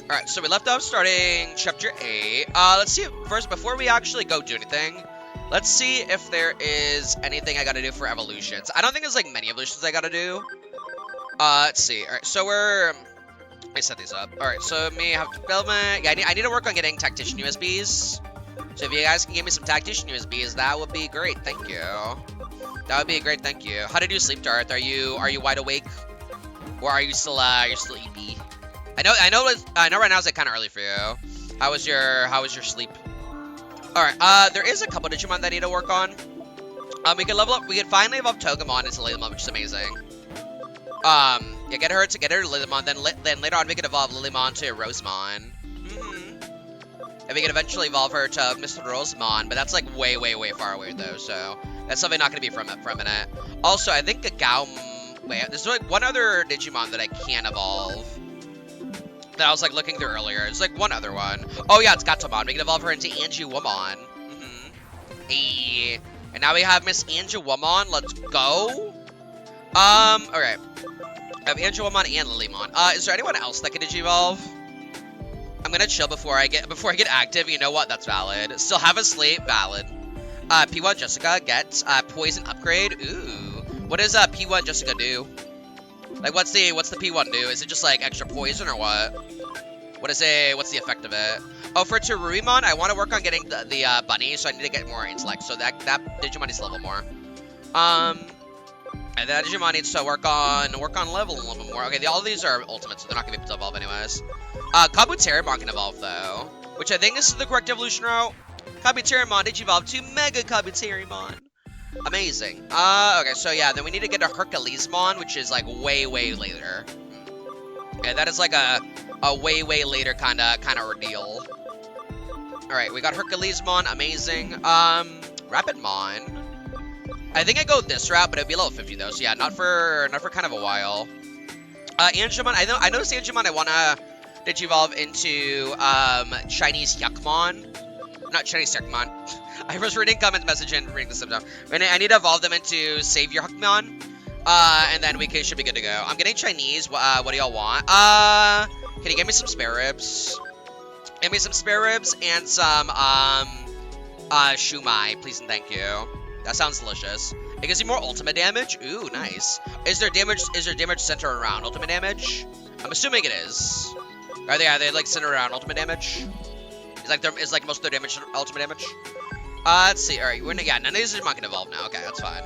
Alright, so we left off starting Chapter 8. Let's see, first, before we actually go do anything, let's see if there is anything I gotta do for evolutions. I don't think there's, like, many evolutions I gotta do. Let's see. Alright, so let me set these up. Alright, so me have development. Yeah, I need to work on getting tactician USBs. So if you guys can give me some tactician USBs, that would be great. Thank you. That would be a great thank you. How to do sleep, Darth? Are you wide awake? Or are you still EP? I know right now it's like kind of early for you. How was your sleep? All right. There is a couple Digimon that I need to work on. We can level up. We can finally evolve Togemon into Lilymon, which is amazing. Yeah, get her to Lilymon. Then later on we can evolve Lilymon to Rosemon. And we can eventually evolve her to Mr. Rosemon, but that's like way far away though. So that's something not gonna be for a minute. Also, I think a Wait, there's like one other Digimon that I can evolve. That I was like looking through earlier. There's like one other one. Oh yeah, it's Gatomon. We can evolve her into Angiwomon. Hey. And now we have Miss Angiwomon. Let's go. Okay. I have Angiwomon and Lilymon. Is there anyone else that can Digivolve? I'm gonna chill before I get active. You know what? That's valid. Still have a sleep. Valid. P1 Jessica gets poison upgrade. Ooh. What does P1 Jessica do? Like, what's the P1 do? Is it just like extra poison or what? What's the effect of it? Oh, for Teruimon, I want to work on getting the bunny, so I need to get more intellect. So that Digimon needs to level more. And that Digimon needs to work on leveling a little bit more. Okay, all of these are ultimates, so they're not gonna be able to evolve anyways. Kabuterimon can evolve though, which I think this is the correct evolution route. Kabuterimon Digivolve to Mega Kabuterimon. Amazing. Okay, so yeah, then we need to get a Herculesmon, which is like way later. Okay, that is like a way later kind of ordeal. All right, we got Herculesmon, amazing. Rapidmon. I think I go this route, but it'd be level 50 though. So yeah, not for kind of a while. Angemon, I noticed Angemon I wanna Digivolve into Chinese Yakmon. Not Chinese Yakmon. I was reading comment message and reading this down. I need to evolve them into Savior Huckmon. And then we should be good to go. I'm getting Chinese. What do y'all want? Can you give me some spare ribs? Give me some spare ribs and some shumai, please and thank you. That sounds delicious. It gives you more ultimate damage. Ooh, nice. Is there damage centered around ultimate damage? I'm assuming it is. Are they like centered around ultimate damage? Is like most of their damage ultimate damage? Let's see. All right, yeah, none of these Digimon can evolve now. Okay, that's fine.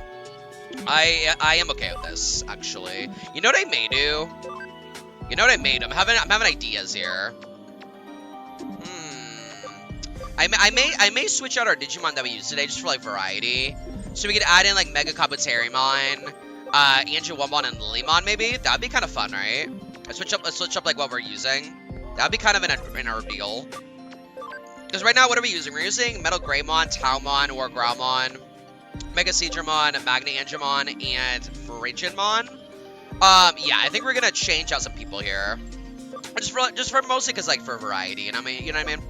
I am okay with this, actually. You know what I may do? You know what I made? I'm having ideas here. I may switch out our Digimon that we used today just for like variety. So we could add in like Mega Kabuterimon, Angiwomon, and Lilymon maybe. That'd be kind of fun, right? Let's switch up like what we're using. That'd be kind of an ordeal. Because right now, what are we using? We're using Metal Greymon, Taumon, or Graumon, Mega Seedramon, Magna Angemon, and Frigidmon. Yeah, I think we're gonna change out some people here. Just for mostly because like for variety, you know what I mean?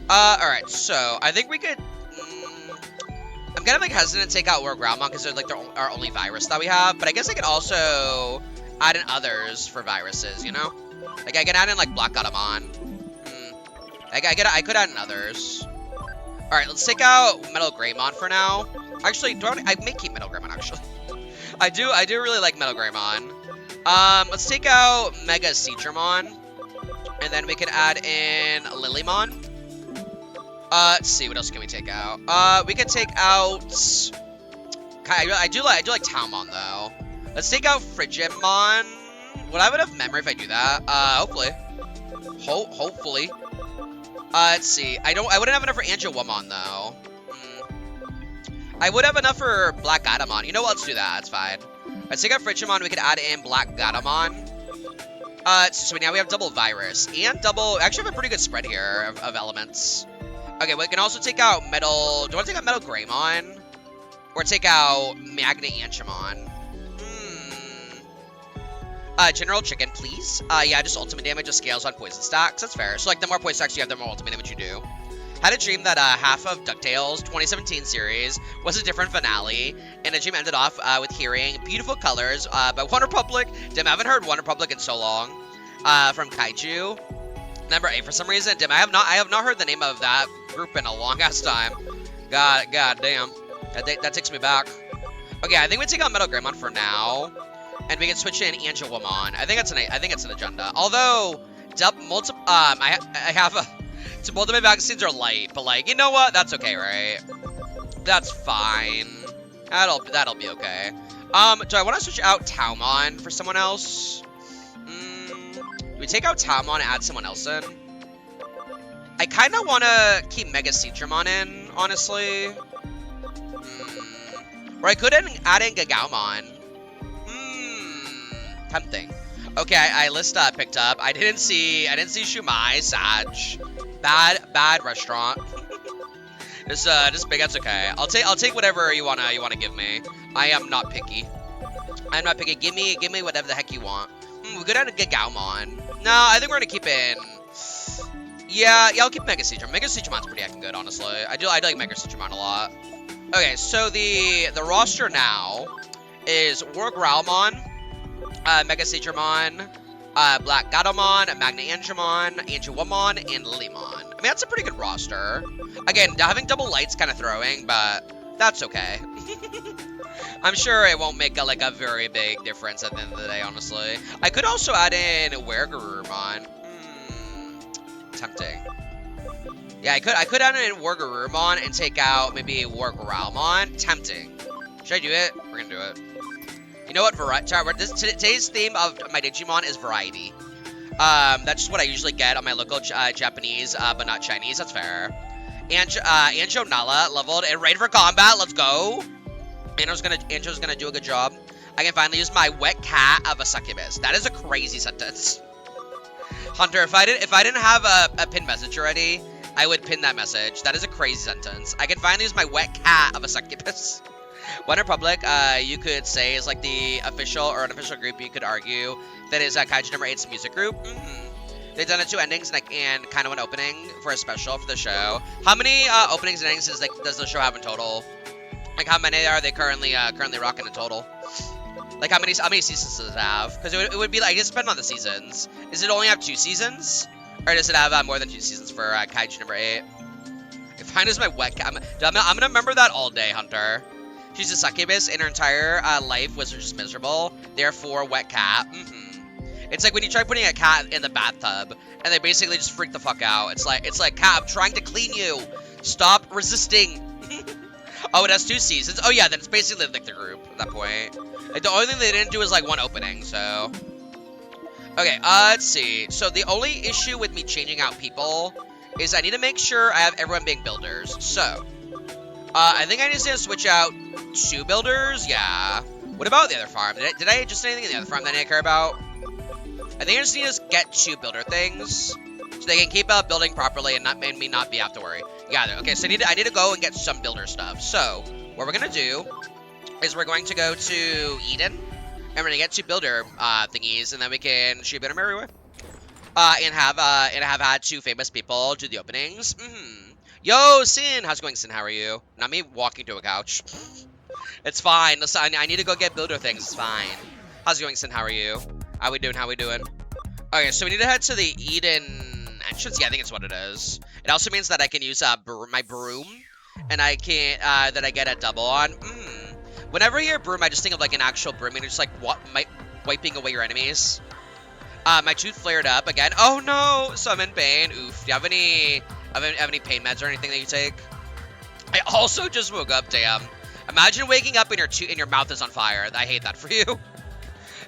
Alright, so I think we could I'm kind of like hesitant to take out War Graumon because they're like our only virus that we have, but I guess I could also add in others for viruses, you know? Like I can add in like Black Gatomon. I could add in others. Alright, let's take out Metal Greymon for now. Actually, I may keep Metal Greymon, actually. I do really like Metal Greymon. Let's take out Mega Seedramon. And then we can add in Lilymon. Let's see, what else can we take out? We could take out... I do like Taumon, though. Let's take out Frigidmon. Would I have enough memory if I do that? Hopefully. Hopefully. Let's see. I wouldn't have enough for Angiwomon, though. I would have enough for Black Gatomon. You know what? Let's do that. That's fine. Let's take out Frigidmon. We could add in Black Gatomon. So now we have double virus and double... Actually, have a pretty good spread here of elements. Okay, we can also take out Metal... Do you want to take out Metal Greymon? Or take out Magna Angemon? General Chicken, please. Yeah, just ultimate damage just scales on poison stacks. That's fair. So, like, the more poison stacks you have, the more ultimate damage you do. Had a dream that half of DuckTales 2017 series was a different finale, and the dream ended off with hearing Beautiful Colors by One Republic. Damn, I haven't heard One Republic in so long. From Kaiju. Number 8 for some reason. Damn, I have not heard the name of that group in a long ass time. God damn. That takes me back. Okay, I think we take out Metal Greymon for now, and we can switch in Angelwomon. I think it's an agenda. Although, I have some multiple vaccines are light, but like, you know what? That's okay, right? That's fine. That'll be okay. Do I want to switch out Taumon for someone else? Do we take out Taumon and add someone else in? I kind of want to keep Mega Seedramon in, honestly. Or I could add in Gagaumon. Tempting. Okay, I list picked up. I didn't see Shumai, Sag. Bad restaurant. Just big, that's okay. I'll take whatever you wanna give me. I am not picky. I'm not picky. Give me whatever the heck you want. We could add a Gagaumon. No, I think we're gonna keep in. Yeah, I'll keep Mega Seedramon. Mega Seedramon's pretty heckin' good, honestly. I like Mega Seedramon a lot. Okay, so the roster now is War Growlmon, Mega Seedramon, Black Gatomon, Magna Angemon, Angelwomon, and Lilymon. I mean, that's a pretty good roster. Again, having double light's kind of throwing, but that's okay. I'm sure it won't make a very big difference at the end of the day, honestly. I could also add in Wergarurumon. Tempting. Yeah, I could add in Wergarurumon and take out maybe Wargrowlmon. Tempting. Should I do it? We're gonna do it. You know what? Today's theme of my Digimon is variety. That's just what I usually get on my local Japanese, but not Chinese. That's fair. Anjo Nala leveled and ready for combat. Let's go. Anjo's gonna do a good job. I can finally use my wet cat of a succubus. That is a crazy sentence. Hunter, if I didn't have a pinned message already, I would pin that message. That is a crazy sentence. I can finally use my wet cat of a succubus. One Republic, you could say is like the official or unofficial group. You could argue that is Kaiju number 8's music group. They've done 2 endings and kind of an opening for a special for the show. How many openings and endings does the show have in total? Like how many are they currently rocking in total? Like how many seasons does it have? Because it would be like, it depends on the seasons. Does it only have 2 seasons? Or does it have more than 2 seasons for Kaiju number 8? If I use my wet cat, I'm gonna remember that all day, Hunter. She's a succubus and her entire life was just miserable. Therefore, wet cat. It's like when you try putting a cat in the bathtub and they basically just freak the fuck out. It's like, cat, I'm trying to clean you. Stop resisting. Oh, it has 2 seasons. Oh yeah, then it's basically like the group at that point. Like, the only thing they didn't do is like 1 opening, so. Okay, let's see. So the only issue with me changing out people is I need to make sure I have everyone being builders. So, I think I need to switch out 2 builders. Yeah. What about the other farm? Did I just anything in the other farm that I didn't care about? I think I just need to get 2 builder things so they can keep building properly and me not have to worry. Yeah. Okay. So I need to go and get some builder stuff. So what we're gonna do is we're going to go to Eden. And we're gonna get 2 builder thingies, and then we can shoot them everywhere. And have had 2 famous people do the openings. Yo, Sin, how's it going, Sin? How are you? Not me walking to a couch. It's fine. Listen, I need to go get builder things. It's fine. How's it going, Sin? How are you? How we doing? Okay, so we need to head to the Eden entrance. Yeah, I think it's what it is. It also means that I can use my broom, and I can that I get a double on. Whenever I hear broom, I just think of like an actual broom, and it's like wiping away your enemies. My tooth flared up again. Oh no! So I'm in pain. Oof. Do you have any pain meds or anything that you take? I also just woke up. Damn. Imagine waking up and your mouth is on fire. I hate that for you.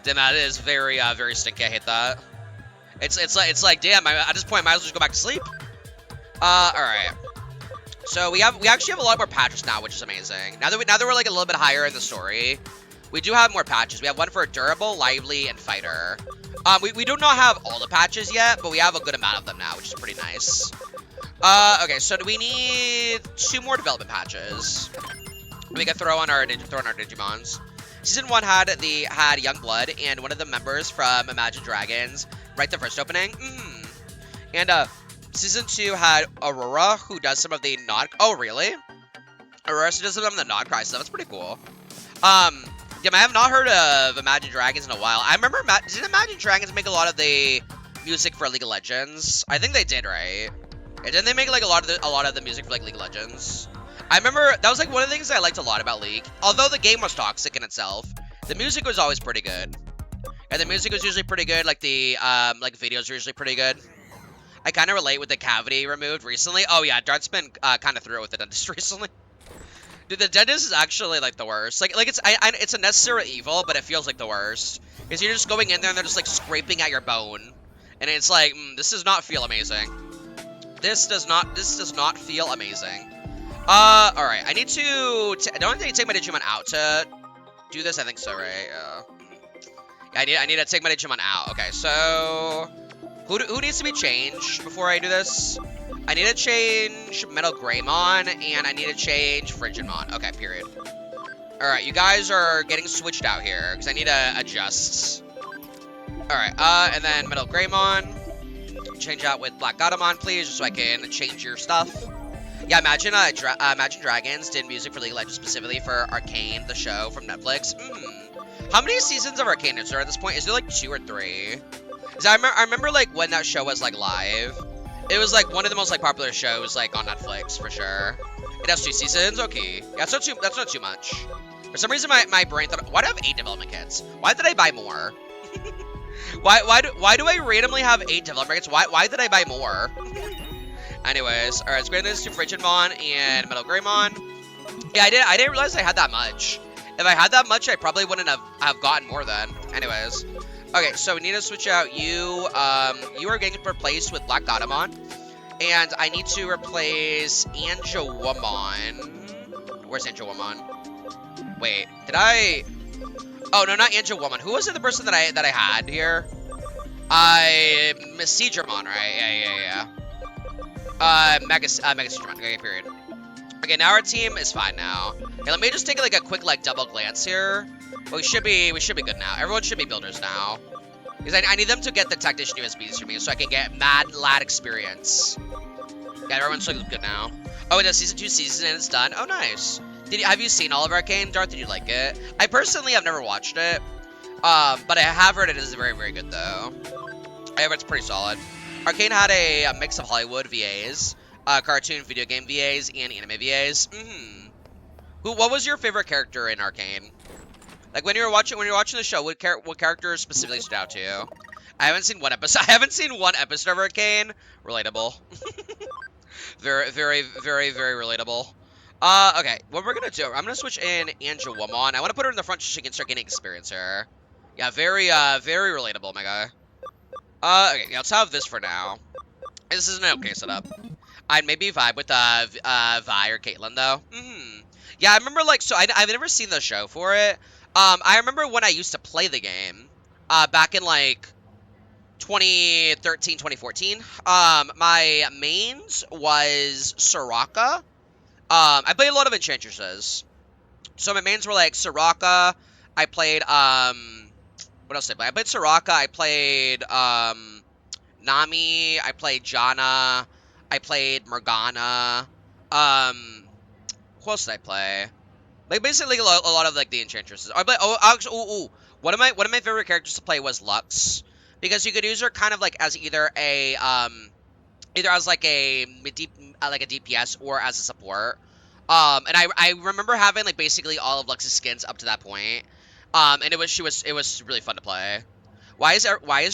Damn, that is very very stinky. I hate that. It's like damn. At this point, I might as well just go back to sleep. All right. So we actually have a lot more patches now, which is amazing. Now that we're like a little bit higher in the story, we do have more patches. We have one for durable, lively, and fighter. We do not have all the patches yet, but we have a good amount of them now, which is pretty nice. Okay, so do we need 2 more development patches? We can throw on our Digimons. Season 1 had Youngblood and one of the members from Imagine Dragons write the first opening. And Season 2 had Aurora, who does some of the nod. Oh, really? Aurora does some of the nod cry stuff. That's pretty cool. Yeah, I have not heard of Imagine Dragons in a while. I remember, didn't Imagine Dragons make a lot of the music for League of Legends. I think they did, right? Yeah, didn't they make like a lot of the music for like League of Legends? I remember that was like one of the things I liked a lot about League. Although the game was toxic in itself, the music was always pretty good. And the music was usually pretty good. Like the like videos were usually pretty good. I kind of relate with the cavity removed recently. Oh yeah, Dart's been kind of through it with the dentist recently. Dude, the dentist is actually like the worst. Like it's it's a necessary evil, but it feels like the worst. Because you're just going in there and they're just like scraping at your bone, and it's like this does not feel amazing. This does not feel amazing. All right. I need to. Don't I need to take my Digimon out to do this? I think so, right? Yeah, I need to take my Digimon out. Okay, so who needs to be changed before I do this? I need to change Metal Greymon, and I need to change Frigidmon. Okay, period. Alright, you guys are getting switched out here, because I need to adjust. Alright, and then Metal Greymon. Change out with Black Godamon, please, just so I can change your stuff. Yeah, imagine Imagine Dragons did music for League of Legends specifically for Arcane, the show from Netflix. How many seasons of Arcane is there at this point? Is there like 2 or 3? Because I remember like when that show was like live. It was like one of the most like popular shows like on Netflix for sure. It has 2 seasons. Okay, yeah, that's not too much. For some reason, my brain thought, why do I have 8 development kits? Why did I buy more? why do I randomly have 8 development kits? Why did I buy more? Anyways, all right, let's grade this to Frigidmon and Metal Greymon. Yeah, I didn't realize I had that much. If I had that much, I probably wouldn't have gotten more then. Anyways. Okay, so we need to switch out you. You are getting replaced with Black Godamon. And I need to replace Angewomon. Where's Angewomon? Wait, did I... Oh, no, not Angewomon. Who was it, the person that I had here? Miss Seedramon, right? Yeah. Mega Seedramon. Okay, period. Okay, now our team is fine now. Okay, let me just take like a quick like double glance here. But we should be good now. Everyone should be builders now. Because I need them to get the Tactician USBs for me so I can get mad lad experience. Yeah, everyone's looking good now. Oh, the season 2 season and it's done. Oh, nice. Have you seen all of Arcane, Darth? Did you like it? I personally have never watched it. But I have heard it is very, very good though. I heard it's pretty solid. Arcane had a mix of Hollywood VAs, cartoon video game VAs, and anime VAs. What was your favorite character in Arcane? Like when you're watching the show, what character specifically stood out to you? I haven't seen one episode. Of Arcane. Relatable. very, very, very, very relatable. Okay. What we're gonna do? I'm gonna switch in Angewomon. I want to put her in the front so she can start getting experience here. Yeah, very, very relatable, my guy. Okay. Yeah, let's have this for now. This is an okay setup. I'd maybe vibe with Vi or Caitlyn though. Yeah, I remember like I've never seen the show for it. I remember when I used to play the game, back in, like, 2013, 2014. My mains was Soraka. I played a lot of Enchantresses. So my mains were, like, Soraka. I played, what else did I play? I played Soraka. I played, Nami. I played Janna. I played Morgana. Who else did I play? Like basically a lot of like the Enchantresses. One of my favorite characters to play was Lux, because you could use her kind of like as either as like a DPS or as a support. And I remember having like basically all of Lux's skins up to that point. And it was really fun to play. Why is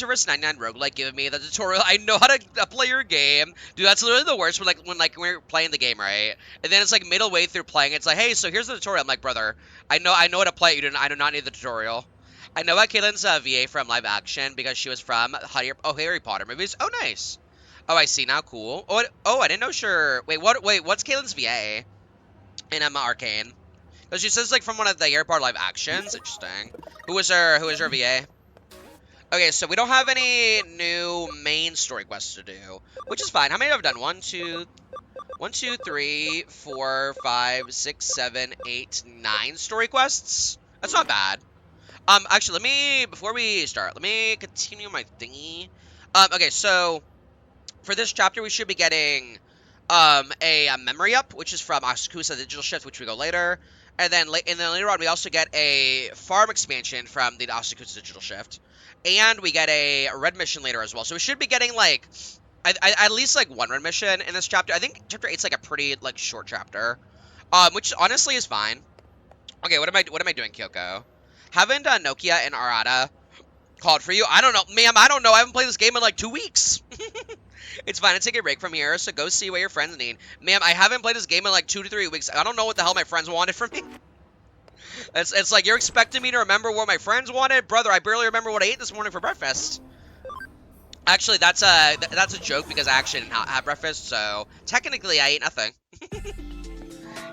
Reverse 99 Roguelike giving me the tutorial? I know how to play your game. Dude, that's literally the worst when we're playing the game, right? And then it's like middle way through playing, it's like, hey, so here's the tutorial. I'm like, brother, I know how to play it. I do not need the tutorial. I know about Caitlin's VA from live action because she was from Harry Potter movies. Oh, nice. Oh, I see now. Cool. Oh, I didn't know. Sure. Wait, what's Caitlin's VA in Arcane? Because she says like from one of the Harry Potter live actions. Interesting. Who is her VA? Okay, so we don't have any new main story quests to do, which is fine. How many have I done? 1, 2, 3, 4, 5, 6, 7, 8, 9 story quests. That's not bad. Actually, before we start, let me continue my thingy. Okay, so for this chapter, we should be getting a memory up, which is from Asakusa Digital Shift, which we go later. And then later on, we also get a farm expansion from the Asakusa Digital Shift. And we get a red mission later as well. So we should be getting, like, at least, like, one red mission in this chapter. I think chapter 8's, like, a pretty, like, short chapter. Which honestly is fine. Okay, what am I doing, Kyoko? Haven't Nokia and Arata called for you? I don't know. Ma'am, I don't know. I haven't played this game in, like, 2 weeks. It's fine to take a break from here, so go see what your friends need. Ma'am, I haven't played this game in, like, 2 to 3 weeks. I don't know what the hell my friends wanted from me. It's like you're expecting me to remember what my friends wanted? Brother, I barely remember what I ate this morning for breakfast. Actually, that's a joke because I actually didn't have breakfast, so technically I ate nothing.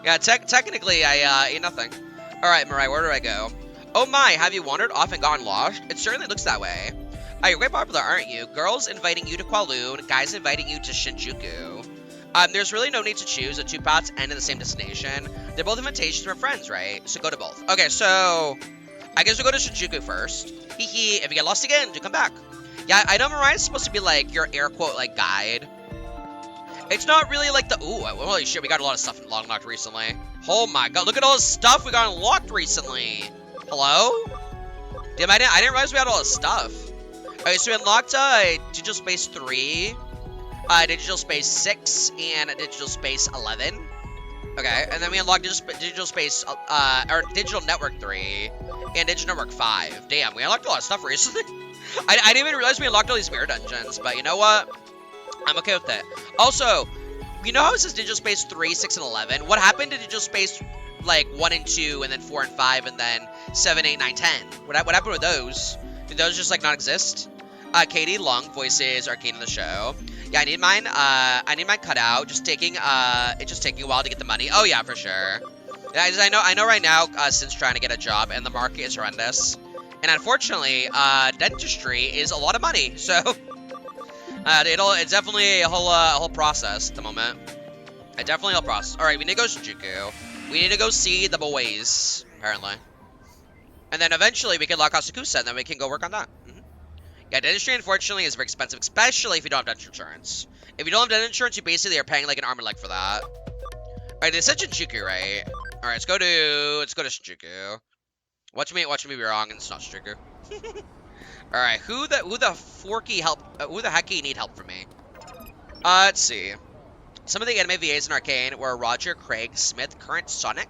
Yeah, technically I ate nothing. Alright, Mirai, where do I go? Oh my, have you wandered off and gotten lost? It certainly looks that way. Oh, you're quite popular, aren't you? Girls inviting you to Kowloon, guys inviting you to Shinjuku. There's really no need to choose. The two paths end in the same destination. They're both invitations from friends, right? So go to both. Okay, so I guess we'll go to Shinjuku first. Hee. If you get lost again, do come back. Yeah, I know Mariah's supposed to be like your air quote like guide. It's not really like the holy shit, we got a lot of stuff unlocked recently. Oh my god, look at all this stuff we got unlocked recently. Hello? Damn, I didn't realize we had all this stuff. Okay, so we unlocked Digital Space 3. Digital Space 6 and Digital Space 11. Okay, and then we unlocked Digital Space, or Digital Network 3 and Digital Network 5. Damn, we unlocked a lot of stuff recently. I didn't even realize we unlocked all these mirror dungeons, but you know what? I'm okay with it. Also, you know how it says Digital Space 3, 6, and 11? What happened to Digital Space, like, 1 and 2, and then 4 and 5, and then 7, 8, 9, 10? What happened with those? Did those just, like, not exist? Katie Long voices Arcane in the show. Yeah, I need mine cut out. It's just taking a while to get the money. Oh yeah, for sure. Yeah, I know right now, since trying to get a job, and the market is horrendous. And unfortunately, dentistry is a lot of money, so it's definitely a whole process at the moment. Definitely a whole process. All right, we need to go to Shinjuku. We need to go see the boys, apparently. And then eventually we can lock Asakusa, and then we can go work on that. Yeah, dentistry, unfortunately, is very expensive, especially if you don't have dental insurance. If you don't have dental insurance, you basically are paying like an arm and leg for that. Alright, they said Shinjuku, right? Alright, let's go to Shinjuku. Watch me be wrong, and it's not Shinjuku. Alright, who the heck need help from me? Let's see. Some of the anime VAs in Arcane were Roger, Craig, Smith, Current, Sonic,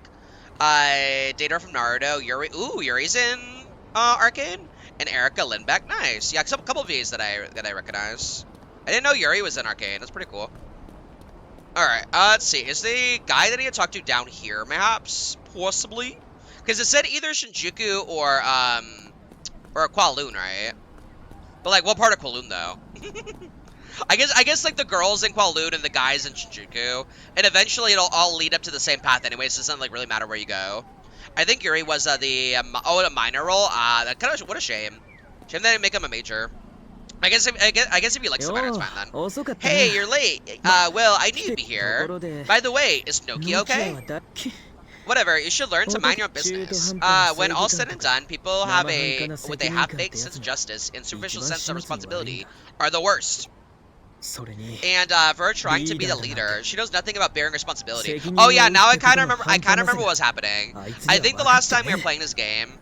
Data from Naruto, Yuri. Ooh, Yuri's in Arcane. And Erica Lindbeck, nice. Yeah, a couple of V's that I recognize. I didn't know Yuri was in Arcane. That's pretty cool. Alright, let's see. Is the guy that I need to talk to down here, perhaps? Possibly? Because it said either Shinjuku or Kowloon, right? But, like, what part of Kowloon, though? I guess, like, the girls in Kowloon and the guys in Shinjuku. And eventually it'll all lead up to the same path anyway, so it doesn't, like, really matter where you go. I think Yuri was a minor role. That kind of what a shame. Shame they didn't make him a major. I guess if he likes the minor, it's fine then. Hey, you're late. Well, I need to be here. By the way, is Nokia okay? Whatever. You should learn to mind your own business. When all's said and done, people with a half-baked sense of justice and superficial sense of responsibility are the worst. And for her trying to be the leader, she knows nothing about bearing responsibility. Oh yeah, now I kind of remember what was happening. I think the last time we were playing this game,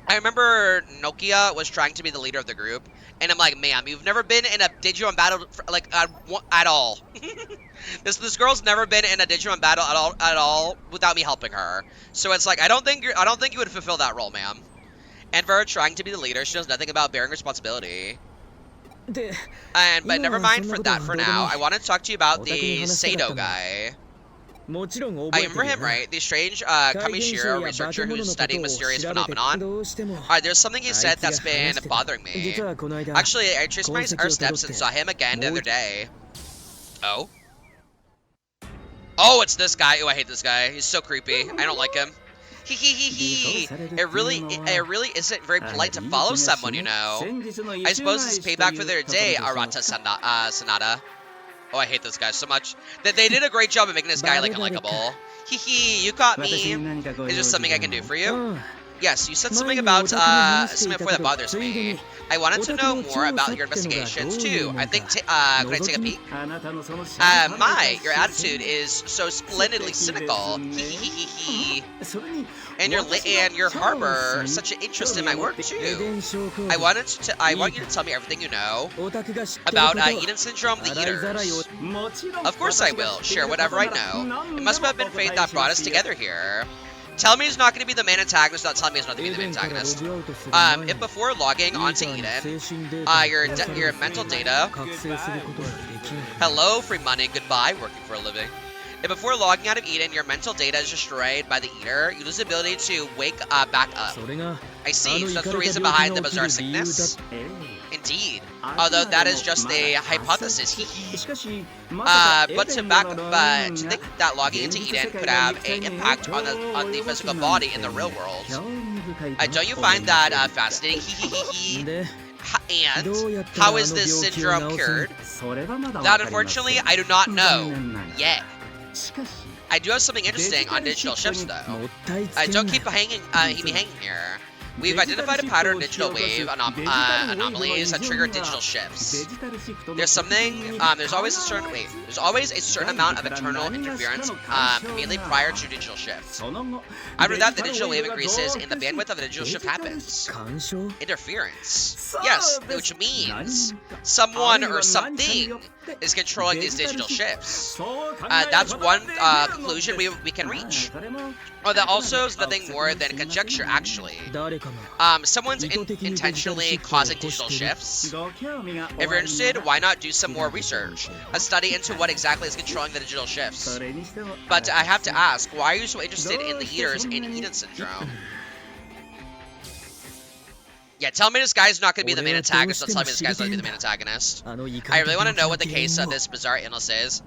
I remember Nokia was trying to be the leader of the group, and I'm like, ma'am, you've never been in a Digimon battle at all. This girl's never been in a Digimon battle at all without me helping her. So it's like I don't think you would fulfill that role, ma'am. And for her trying to be the leader, she knows nothing about bearing responsibility. But never mind for that for now. I want to talk to you about the Sato guy. I remember him, right? The strange Kamishiro researcher who's studying mysterious phenomenon. There's something he said that's been bothering me. Actually, I traced my steps and saw him again the other day. Oh? Oh, it's this guy. Oh, I hate this guy. He's so creepy. I don't like him. It really isn't very polite to follow someone, you know. I suppose it's payback for their day, Arata Sanada. Oh, I hate this guy so much. They did a great job of making this guy, like, unlikable. You caught me. Is there something I can do for you? Yes, you said something about something before that bothers me. I wanted to know more about your investigations too. I think, could I take a peek? Your attitude is so splendidly cynical. And your harbor such an interest in my work too. I want you to tell me everything you know about Eden Syndrome, the Eaters. Of course I will. Share whatever I know. It must have been fate that brought us together here. Tell me he's not going to be the main antagonist without telling me he's not going to be the main antagonist. If before logging onto Eden, your mental data... Hello, free money, goodbye, working for a living. If before logging out of Eden, your mental data is destroyed by the Eater, you lose the ability to wake back up. I see, so that's the reason behind the bizarre sickness? Indeed. Although that is just a hypothesis, but to think that logging into Eden could have an impact on the physical body in the real world. Don't you find that fascinating? And how is this syndrome cured? That unfortunately I do not know yet. I do have something interesting on digital shifts though. Don't keep me hanging here. We've identified a pattern of digital wave anomalies that trigger digital shifts. There's always a certain amount of internal interference immediately prior to digital shifts. After that, the digital wave increases and the bandwidth of the digital shift happens. Interference. Yes, which means someone or something is controlling these digital shifts. That's one conclusion we can reach. Oh, that also is nothing more than conjecture, actually. Someone's intentionally causing digital shifts. If you're interested, why not do some more research? A study into what exactly is controlling the digital shifts. But I have to ask, why are you so interested in the Eaters in Eden Syndrome? Yeah, tell me this guy's not going to be the main antagonist. Don't tell me this guy's not going to be the main antagonist. I really want to know what the case of this bizarre illness is.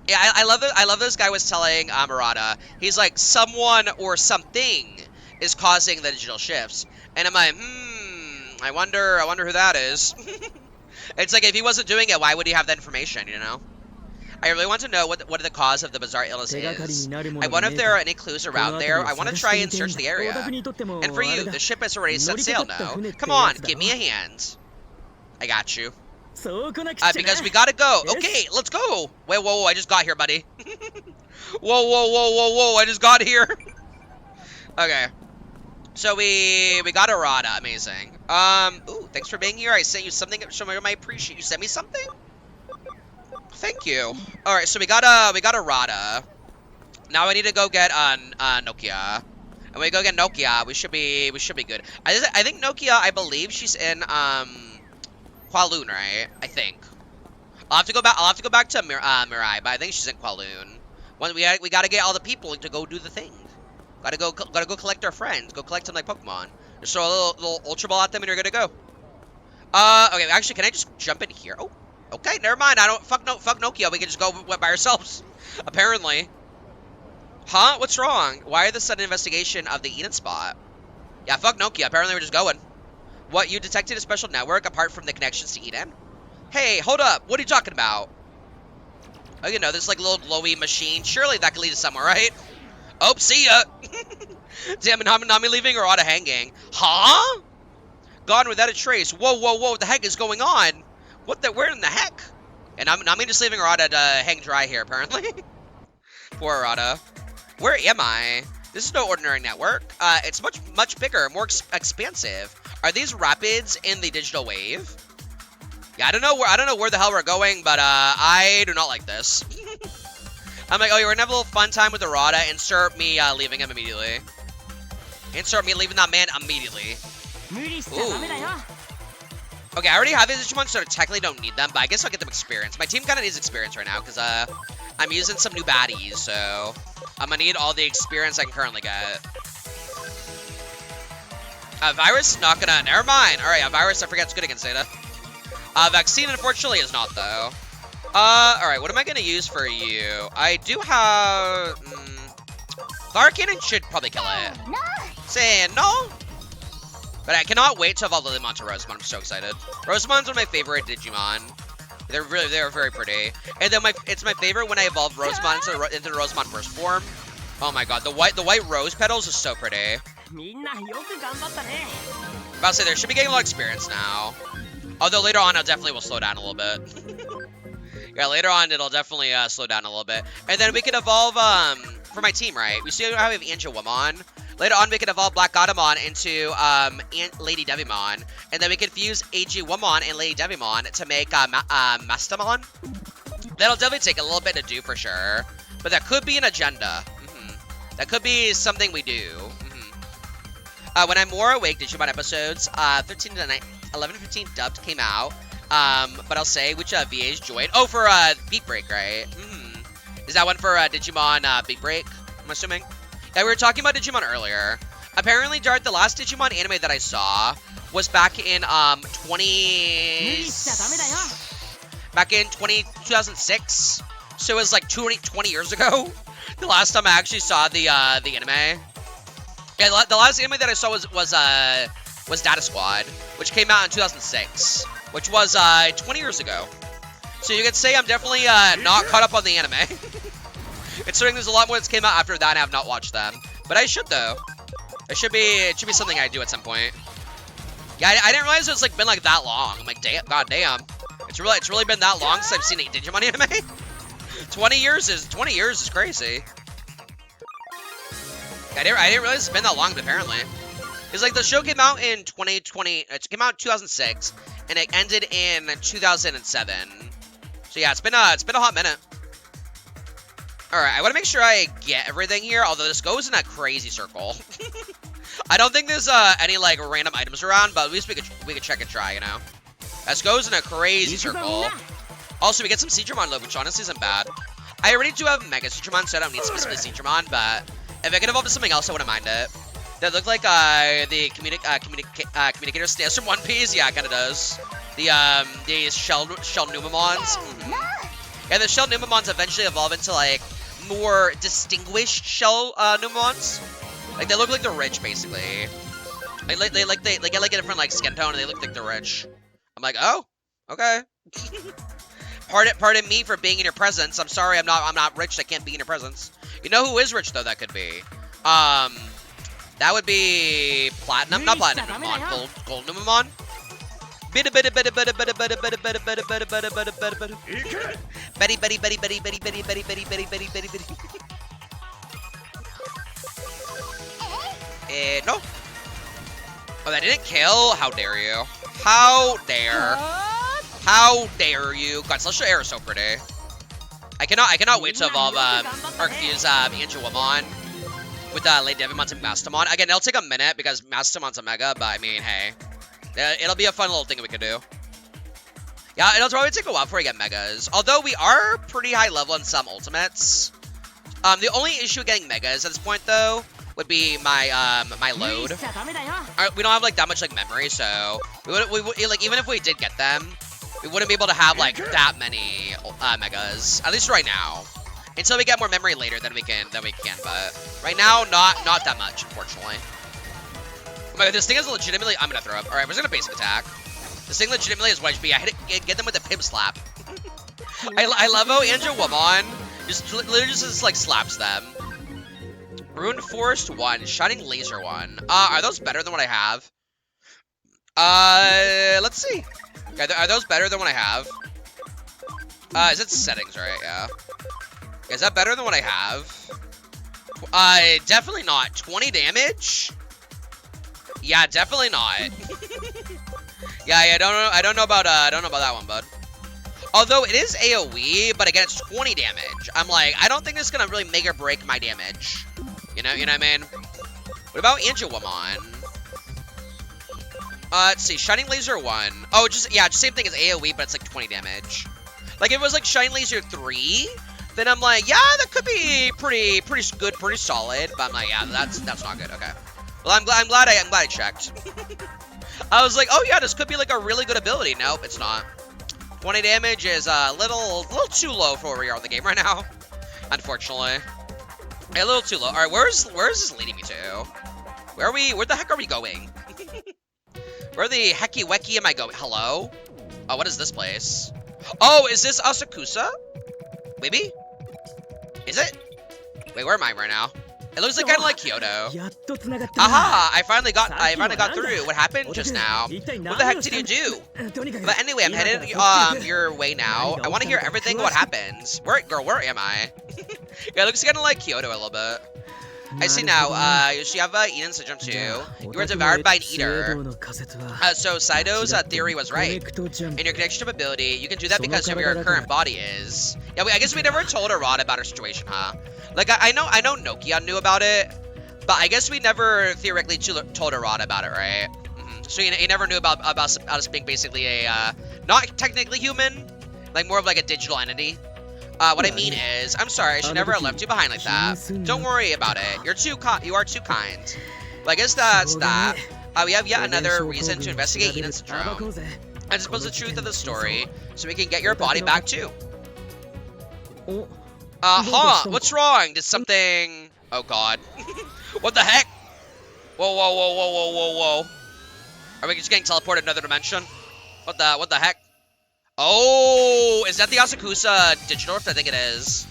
Yeah, I love this guy was telling Murata. He's like, someone or something is causing the digital shifts. And I'm like, I wonder who that is. It's like, if he wasn't doing it, why would he have that information, you know? I really want to know what the cause of the bizarre illness is. I wonder if there are any clues around there. I want to try and search the area. And for you, the ship has already set sail now. Come on, give me a hand. I got you. Because we gotta go. Okay, let's go. Wait, whoa, I just got here, buddy. Whoa, I just got here. Okay. So we got a Rada, amazing. Ooh, thanks for being here. I sent you something. I appreciate you. Sent me something? Thank you. All right, so we got a Rada. Now I need to go get Nokia. And when we go get Nokia, we should be good. I think Nokia, I believe she's in Kowloon, right? I think. I'll have to go back to Mirai, but I think she's in Kowloon. We gotta get all the people to go do the thing. Gotta go collect our friends. Go collect some like Pokemon. Just throw a little Ultra Ball at them and you're good to go. Okay, actually, can I just jump in here? Oh, okay, never mind. Fuck Nokia. We can just go by ourselves. Apparently. Huh? What's wrong? Why the sudden investigation of the Eden spot? Yeah, fuck Nokia. Apparently we're just going. What, you detected a special network apart from the connections to Eden? Hey, hold up. What are you talking about? Oh, you know, this like little glowy machine. Surely that could lead us somewhere, right? Oh, see ya. Damn it, not me leaving or auto hanging. Huh? Gone without a trace. Whoa, what the heck is going on? Where in the heck? And I'm not me just leaving Arata to hang dry here, apparently. Poor Arata. Where am I? This is no ordinary network. It's much bigger, more expansive. Are these rapids in the digital wave? Yeah, I don't know where the hell we're going, but I do not like this. I'm like, oh, you're gonna have a little fun time with Arata. Insert me leaving him immediately. Insert me leaving that man immediately. Ooh. Okay, I already have these Digimon, so I technically don't need them, but I guess I'll get them experience. My team kind of needs experience right now, because I'm using some new baddies, so I'm gonna need all the experience I can currently get. Virus is not gonna... Never mind. Alright, Virus, I forget it's good against Zeta. Vaccine, unfortunately, is not, though. Alright, what am I gonna use for you? I do have... Cannon should probably kill it. Say no? But I cannot wait to evolve Lilymon to Rosemon. I'm so excited. Rosemon's one of my favorite Digimon. They're very pretty. And then it's my favorite when I evolve Rosemon into the Rosemon first form. Oh my god, the white rose petals are so pretty. About to say, there should be getting a lot of experience now. Although later on, it definitely will slow down a little bit. Yeah, later on, it'll definitely slow down a little bit. And then we can evolve, for my team, right? We see how we have Angel Woman. Later on, we can evolve Black Godamon into Lady Devimon. And then we can fuse AG Woman and Lady Devimon to make Mastamon. That'll definitely take a little bit to do for sure. But that could be an agenda. That could be something we do. When I'm more awake, Digimon episodes 13 to 11 to 15 dubbed came out. But I'll say which VAs joined. Oh, for Beat Break, right? Is that one for Digimon Beat Break? I'm assuming. Yeah, we were talking about Digimon earlier. Apparently, Dart, the last Digimon anime that I saw was back in 2006. So it was like 20 years ago. The last time I actually saw the anime. Yeah, the last anime that I saw was Data Squad, which came out in 2006, which was 20 years ago. So you could say I'm definitely not caught up on the anime. Considering there's a lot more that came out after that and I have not watched them. But I should though. It should be something I do at some point. Yeah, I didn't realize it's like been like that long. I'm like, damn, god damn. It's really been that long since I've seen a Digimon anime. 20 years is crazy. I didn't realize it's been that long, apparently. Because, like, the show came out in 2020. It came out in 2006, and it ended in 2007. So, yeah, it's been a hot minute. Alright, I want to make sure I get everything here, although this goes in a crazy circle. I don't think there's any, like, random items around, but at least we could check and try, you know? This goes in a crazy circle. Also, we get some Seedramon love, which honestly isn't bad. I already do have Mega Seedramon, so I don't need specifically Seedramon, but if I can evolve to something else, I wouldn't mind it. That look like the communicator snails from One Piece. Yeah, it kind of does. The shell Numamons. Yeah, the shell Numamons eventually evolve into like more distinguished shell Numamons. Like they look like they're rich, basically. They get like a different like skin tone, and they look like they're rich. I'm like, oh, okay. Pardon me for being in your presence. I'm sorry, I'm not rich. I can't be in your presence. You know who is rich though? That could be. That would be Platinum, not Platinum Numamon, Gold Numamon. Betty. No. Oh, that didn't kill? How dare you? How dare? How dare you? God, Celestial Air is so pretty. I cannot wait to evolve or fuse Angel Woman with Lady Devimon and Mastamon. Again, it'll take a minute because Mastamon's a Mega, but I mean, hey. It'll be a fun little thing we can do. Yeah, it'll probably take a while before we get Megas. Although we are pretty high level in some Ultimates. The only issue with getting Megas at this point, though, would be my my load. We don't have like that much like memory, so we like even if we did get them, we wouldn't be able to have like that many Megas. At least right now. Until we get more memory later, then we can. But right now, not that much, unfortunately. Oh my God, this thing is legitimately. I'm gonna throw up. All right, we're just gonna basic attack. This thing legitimately is what HP. I get them with a pimp slap. I love how Angel Woman just literally just like slaps them. Ruined Forest 1, Shining Laser 1. Are those better than what I have? Let's see. Are those better than what I have? Is it settings, right? Yeah. Is that better than what I have? Definitely not. 20 damage? Yeah, definitely not. Yeah, I don't know about that one, bud. Although it is AoE, but again, it's 20 damage. I'm like, I don't think this is gonna really make or break my damage. You know what I mean? What about Angel Woman? Let's see, Shining Laser 1. Oh, just same thing as AoE, but it's like 20 damage. Like, if it was like Shining Laser 3, then I'm like, yeah, that could be pretty good, pretty solid. But I'm like, yeah, that's not good. Okay. Well, I'm glad I checked. I was like, oh yeah, this could be like a really good ability. Nope, it's not. 20 damage is a little too low for where we are in the game right now. Unfortunately. A little too low. Alright, where is this leading me to? Where the heck are we going? Where the hecky wecky am I going? Hello? Oh, what is this place? Oh, is this Asakusa? Maybe? Is it? Wait, where am I right now? It looks like kind of like Kyoto. Aha! I finally got through. What happened just now? What the heck did you do? But anyway, I'm headed your way now. I want to hear everything what happens. Where am I? Yeah, it looks kind of like Kyoto a little bit. I see now. You have Eden syndrome too. You were devoured by an eater. So Saido's theory was right. In your connection ability, you can do that because of your current body is. Yeah, I guess we never told Arata about her situation, huh? Like I know Nokia knew about it, but I guess we never theoretically told Arata about it, right? So he never knew about us being basically a not technically human, like more of like a digital entity. What I mean is, I'm sorry, I should never have left you behind like that. Don't worry about it. You are too kind. Well, I guess that's that. We have yet another reason to investigate Eden syndrome. I suppose the truth of the story, so we can get your body back too. What's wrong? Did something... Oh god. What the heck? Whoa. Are we just getting teleported to another dimension? What the heck? Oh, is that the Asakusa Digidorf? I think it is.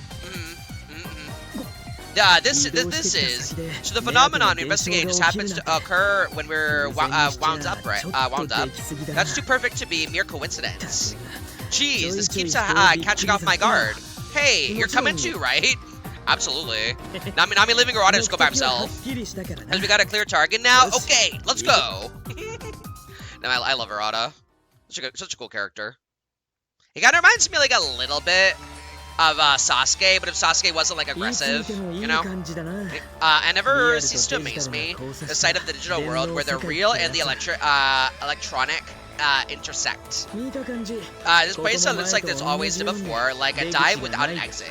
Yeah, this is. So the phenomenon we investigate just happens to occur when we're wound up, right? Wound up. That's too perfect to be mere coincidence. Jeez, this keeps catching off my guard. Hey, you're coming too, right? Absolutely. Nami leaving Arata to go by himself. Because we got a clear target now. Okay, let's go. No, I love Arata. Such a cool character. He kind of reminds me like a little bit of Sasuke, but if Sasuke wasn't like aggressive, you know? And never ceased to amaze me, the sight of the digital world where the real and the electronic intersect. This place looks like there's always been before, like a dive without an exit.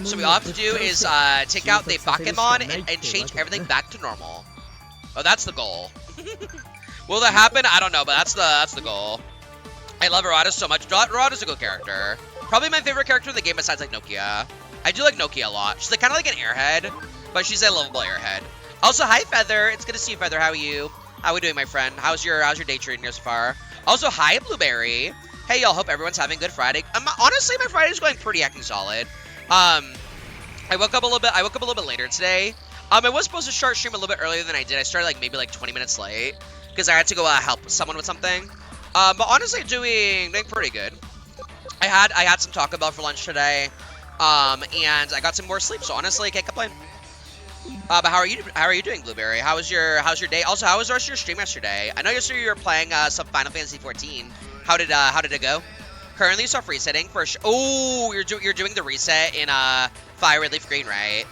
So we all have to do is take out the Bakemon and change everything back to normal. Oh, that's the goal. Will that happen? I don't know, but that's the goal. I love Arata so much. Arata's a good character. Probably my favorite character in the game besides like Nokia. I do like Nokia a lot. She's like kind of like an airhead, but she's a lovable airhead. Also, hi Feather. It's good to see you, Feather. How are you? How are we doing, my friend? How's your day treating you so far? Also, hi Blueberry. Hey y'all. Hope everyone's having a good Friday. Honestly, my Friday's going pretty acting solid. I woke up a little bit later today. I was supposed to start stream a little bit earlier than I did. I started like maybe like 20 minutes late because I had to go help someone with something. But honestly, doing pretty good. I had some Taco Bell for lunch today, and I got some more sleep. So honestly, can't complain. But how are you doing, Blueberry? How's your day? Also, how was the rest of your stream yesterday? I know yesterday you were playing some Final Fantasy 14. How did it go? Currently, self resetting for. Oh, you're doing the reset in Fire Red Leaf Green, right?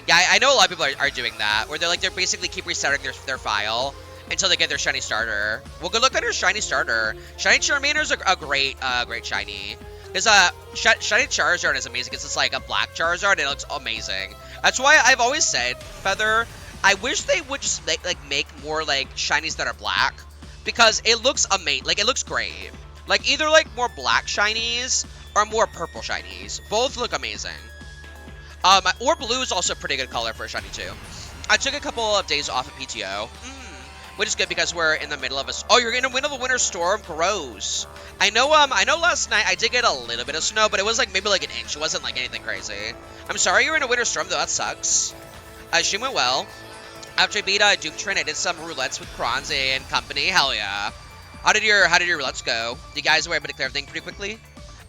Yeah, I know a lot of people are doing that, where they're basically keep resetting their file until they get their shiny starter. Well, good luck on your shiny starter. Shiny Charmander's a great shiny. Because shiny Charizard is amazing because it's like a black Charizard and it looks amazing. That's why I've always said, Feather, I wish they would just make more like shinies that are black, because it looks amazing. Like it looks great. Like either like more black shinies or more purple shinies. Both look amazing. Or blue is also a pretty good color for a shiny too. I took a couple of days off of PTO. Which is good because we're in the middle of oh, you're in the middle of a winter storm? Gross. I know last night I did get a little bit of snow, but it was like maybe like an inch. It wasn't like anything crazy. I'm sorry you're in a winter storm though, that sucks. Stream went well. After I beat Doom Train, I did some roulettes with Kronz and company. Hell yeah. How did your roulettes go? You guys were able to clear everything pretty quickly?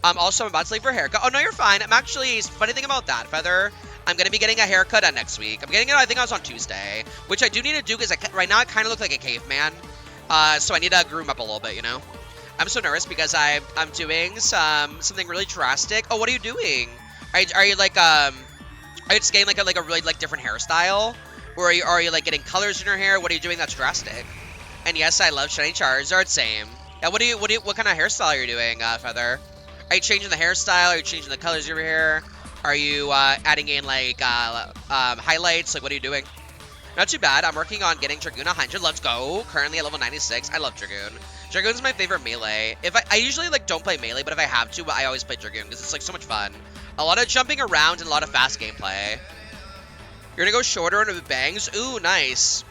Also I'm about to leave for a haircut. Oh no, you're fine. I'm actually, funny thing about that, Feather, I'm going to be getting a haircut next week. I'm getting it, I think I was on Tuesday, which I do need to do because right now I kind of look like a caveman. So I need to groom up a little bit, you know? I'm so nervous because I'm doing something really drastic. Oh, what are you doing? Are you like, are you just getting like a really like different hairstyle? Or are you like getting colors in your hair? What are you doing that's drastic? And yes, I love shiny Charizard, same. Yeah, what kind of hairstyle are you doing, Feather? Are you changing the hairstyle? Are you changing the colors of your hair? Are you adding in like highlights? Like what are you doing? Not too bad. I'm working on getting Dragoon 100. Let's go. Currently at level 96. I love Dragoon. Dragoon's my favorite melee. I usually like don't play melee, but if I have to, I always play Dragoon because it's like so much fun. A lot of jumping around and a lot of fast gameplay. You're gonna go shorter and with bangs. Ooh, nice.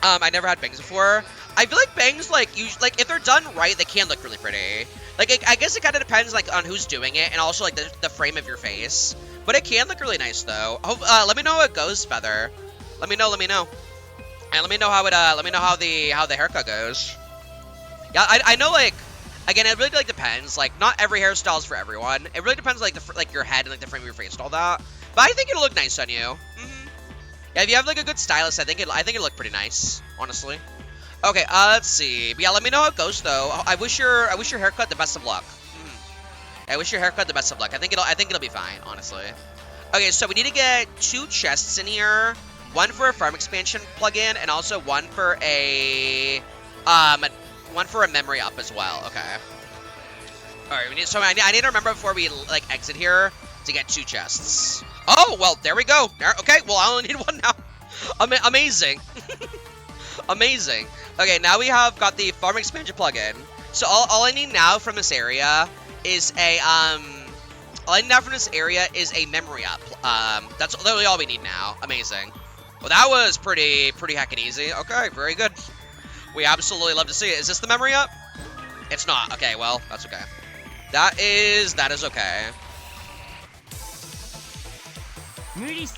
I never had bangs before. I feel like bangs like if they're done right, they can look really pretty. Like I guess it kind of depends like on who's doing it and also like the frame of your face. But it can look really nice though. Let me know how it goes, Feather. Let me know. And let me know how it how the haircut goes. Yeah, I know, like, again, it really like depends. Like, not every hairstyle is for everyone. It really depends like your head and like the frame of your face and all that. But I think it'll look nice on you. Yeah, if you have like a good stylist, I think it'll look pretty nice, honestly. Okay, let's see. But yeah, let me know how it goes though. I wish your haircut the best of luck. I wish your haircut the best of luck. I think it'll be fine, honestly. Okay, so we need to get 2 chests in here. One for a farm expansion plugin, and also one for a memory up as well. Okay. All right. I need to remember before we like exit here to get 2 chests. Oh well, there we go. Okay. Well, I only need 1 now. Amazing. Amazing. Okay. Now we have got the farm expansion plugin. So all I need now from this area is a memory up. That's literally all we need now. Amazing. Well, that was pretty heckin' easy. Okay, very good. We absolutely love to see it. Is this the memory up? It's not. Okay, well, that's okay. That is okay.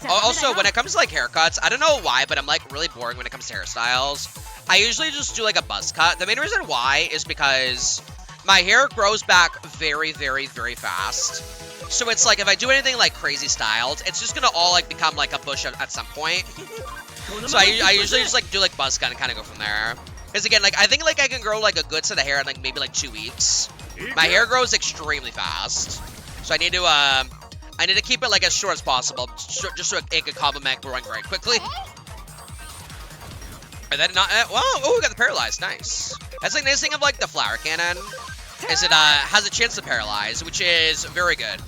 Also, when it comes to like haircuts, I don't know why, but I'm like really boring when it comes to hairstyles. I usually just do like a buzz cut. The main reason why is because my hair grows back very fast. So it's like if I do anything like crazy styled, it's just gonna all like become like a bush at some point. So I usually just like do like buzz cut and kind of go from there. Because again, like I think like I can grow like a good set of hair in like maybe like 2 weeks. My hair grows extremely fast, so I need to keep it like as short as possible, just so it can complement growing very quickly. And then not wow, oh, we got the paralyzed, nice. That's like the nice thing of like the flower cannon is it has a chance to paralyze, which is very good.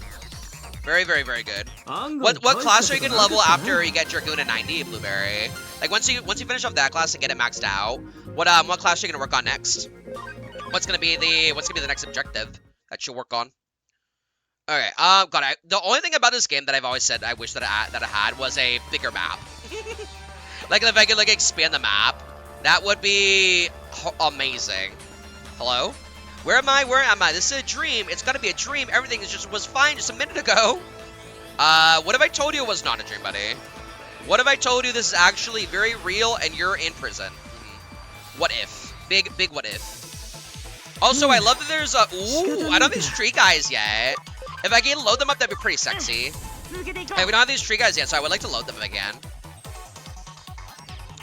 Very good. What class are you gonna level after you get Dragoon at 90, Blueberry? Like once you finish off that class and get it maxed out, what class are you gonna work on next? What's gonna be the next objective that you'll work on? Okay, God, the only thing about this game that I've always said I wish that I had was a bigger map. Like if I could like expand the map, that would be amazing. Hello? Where am I? This is a dream. It's gotta be a dream. Everything was fine just a minute ago. What if I told you it was not a dream, buddy? What if I told you this is actually very real and you're in prison? What if? Big what if. Also, I love that there's a... Ooh, I don't have these tree guys yet. If I can load them up, that'd be pretty sexy. Okay, we don't have these tree guys yet, so I would like to load them again.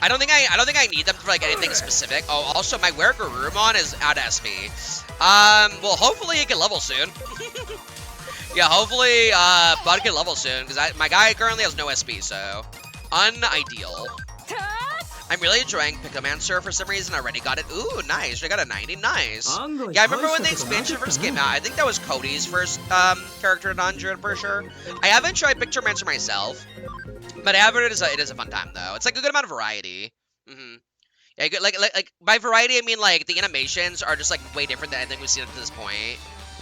I don't think I need them for like anything specific. Oh, also my Weregarurumon is out of SP. Well, hopefully he can level soon. Yeah, hopefully Bud can level soon because my guy currently has no SP, so unideal. I'm really enjoying Pictomancer for some reason. I already got it. Ooh, nice. I got a 90. Nice. Yeah, I remember when the expansion first came out. I think that was Cody's first character in Dungeon for sure. I haven't tried Pictomancer myself. But I have heard it is a fun time though. It's like a good amount of variety. Yeah, like by variety I mean like the animations are just like way different than anything we've seen up to this point.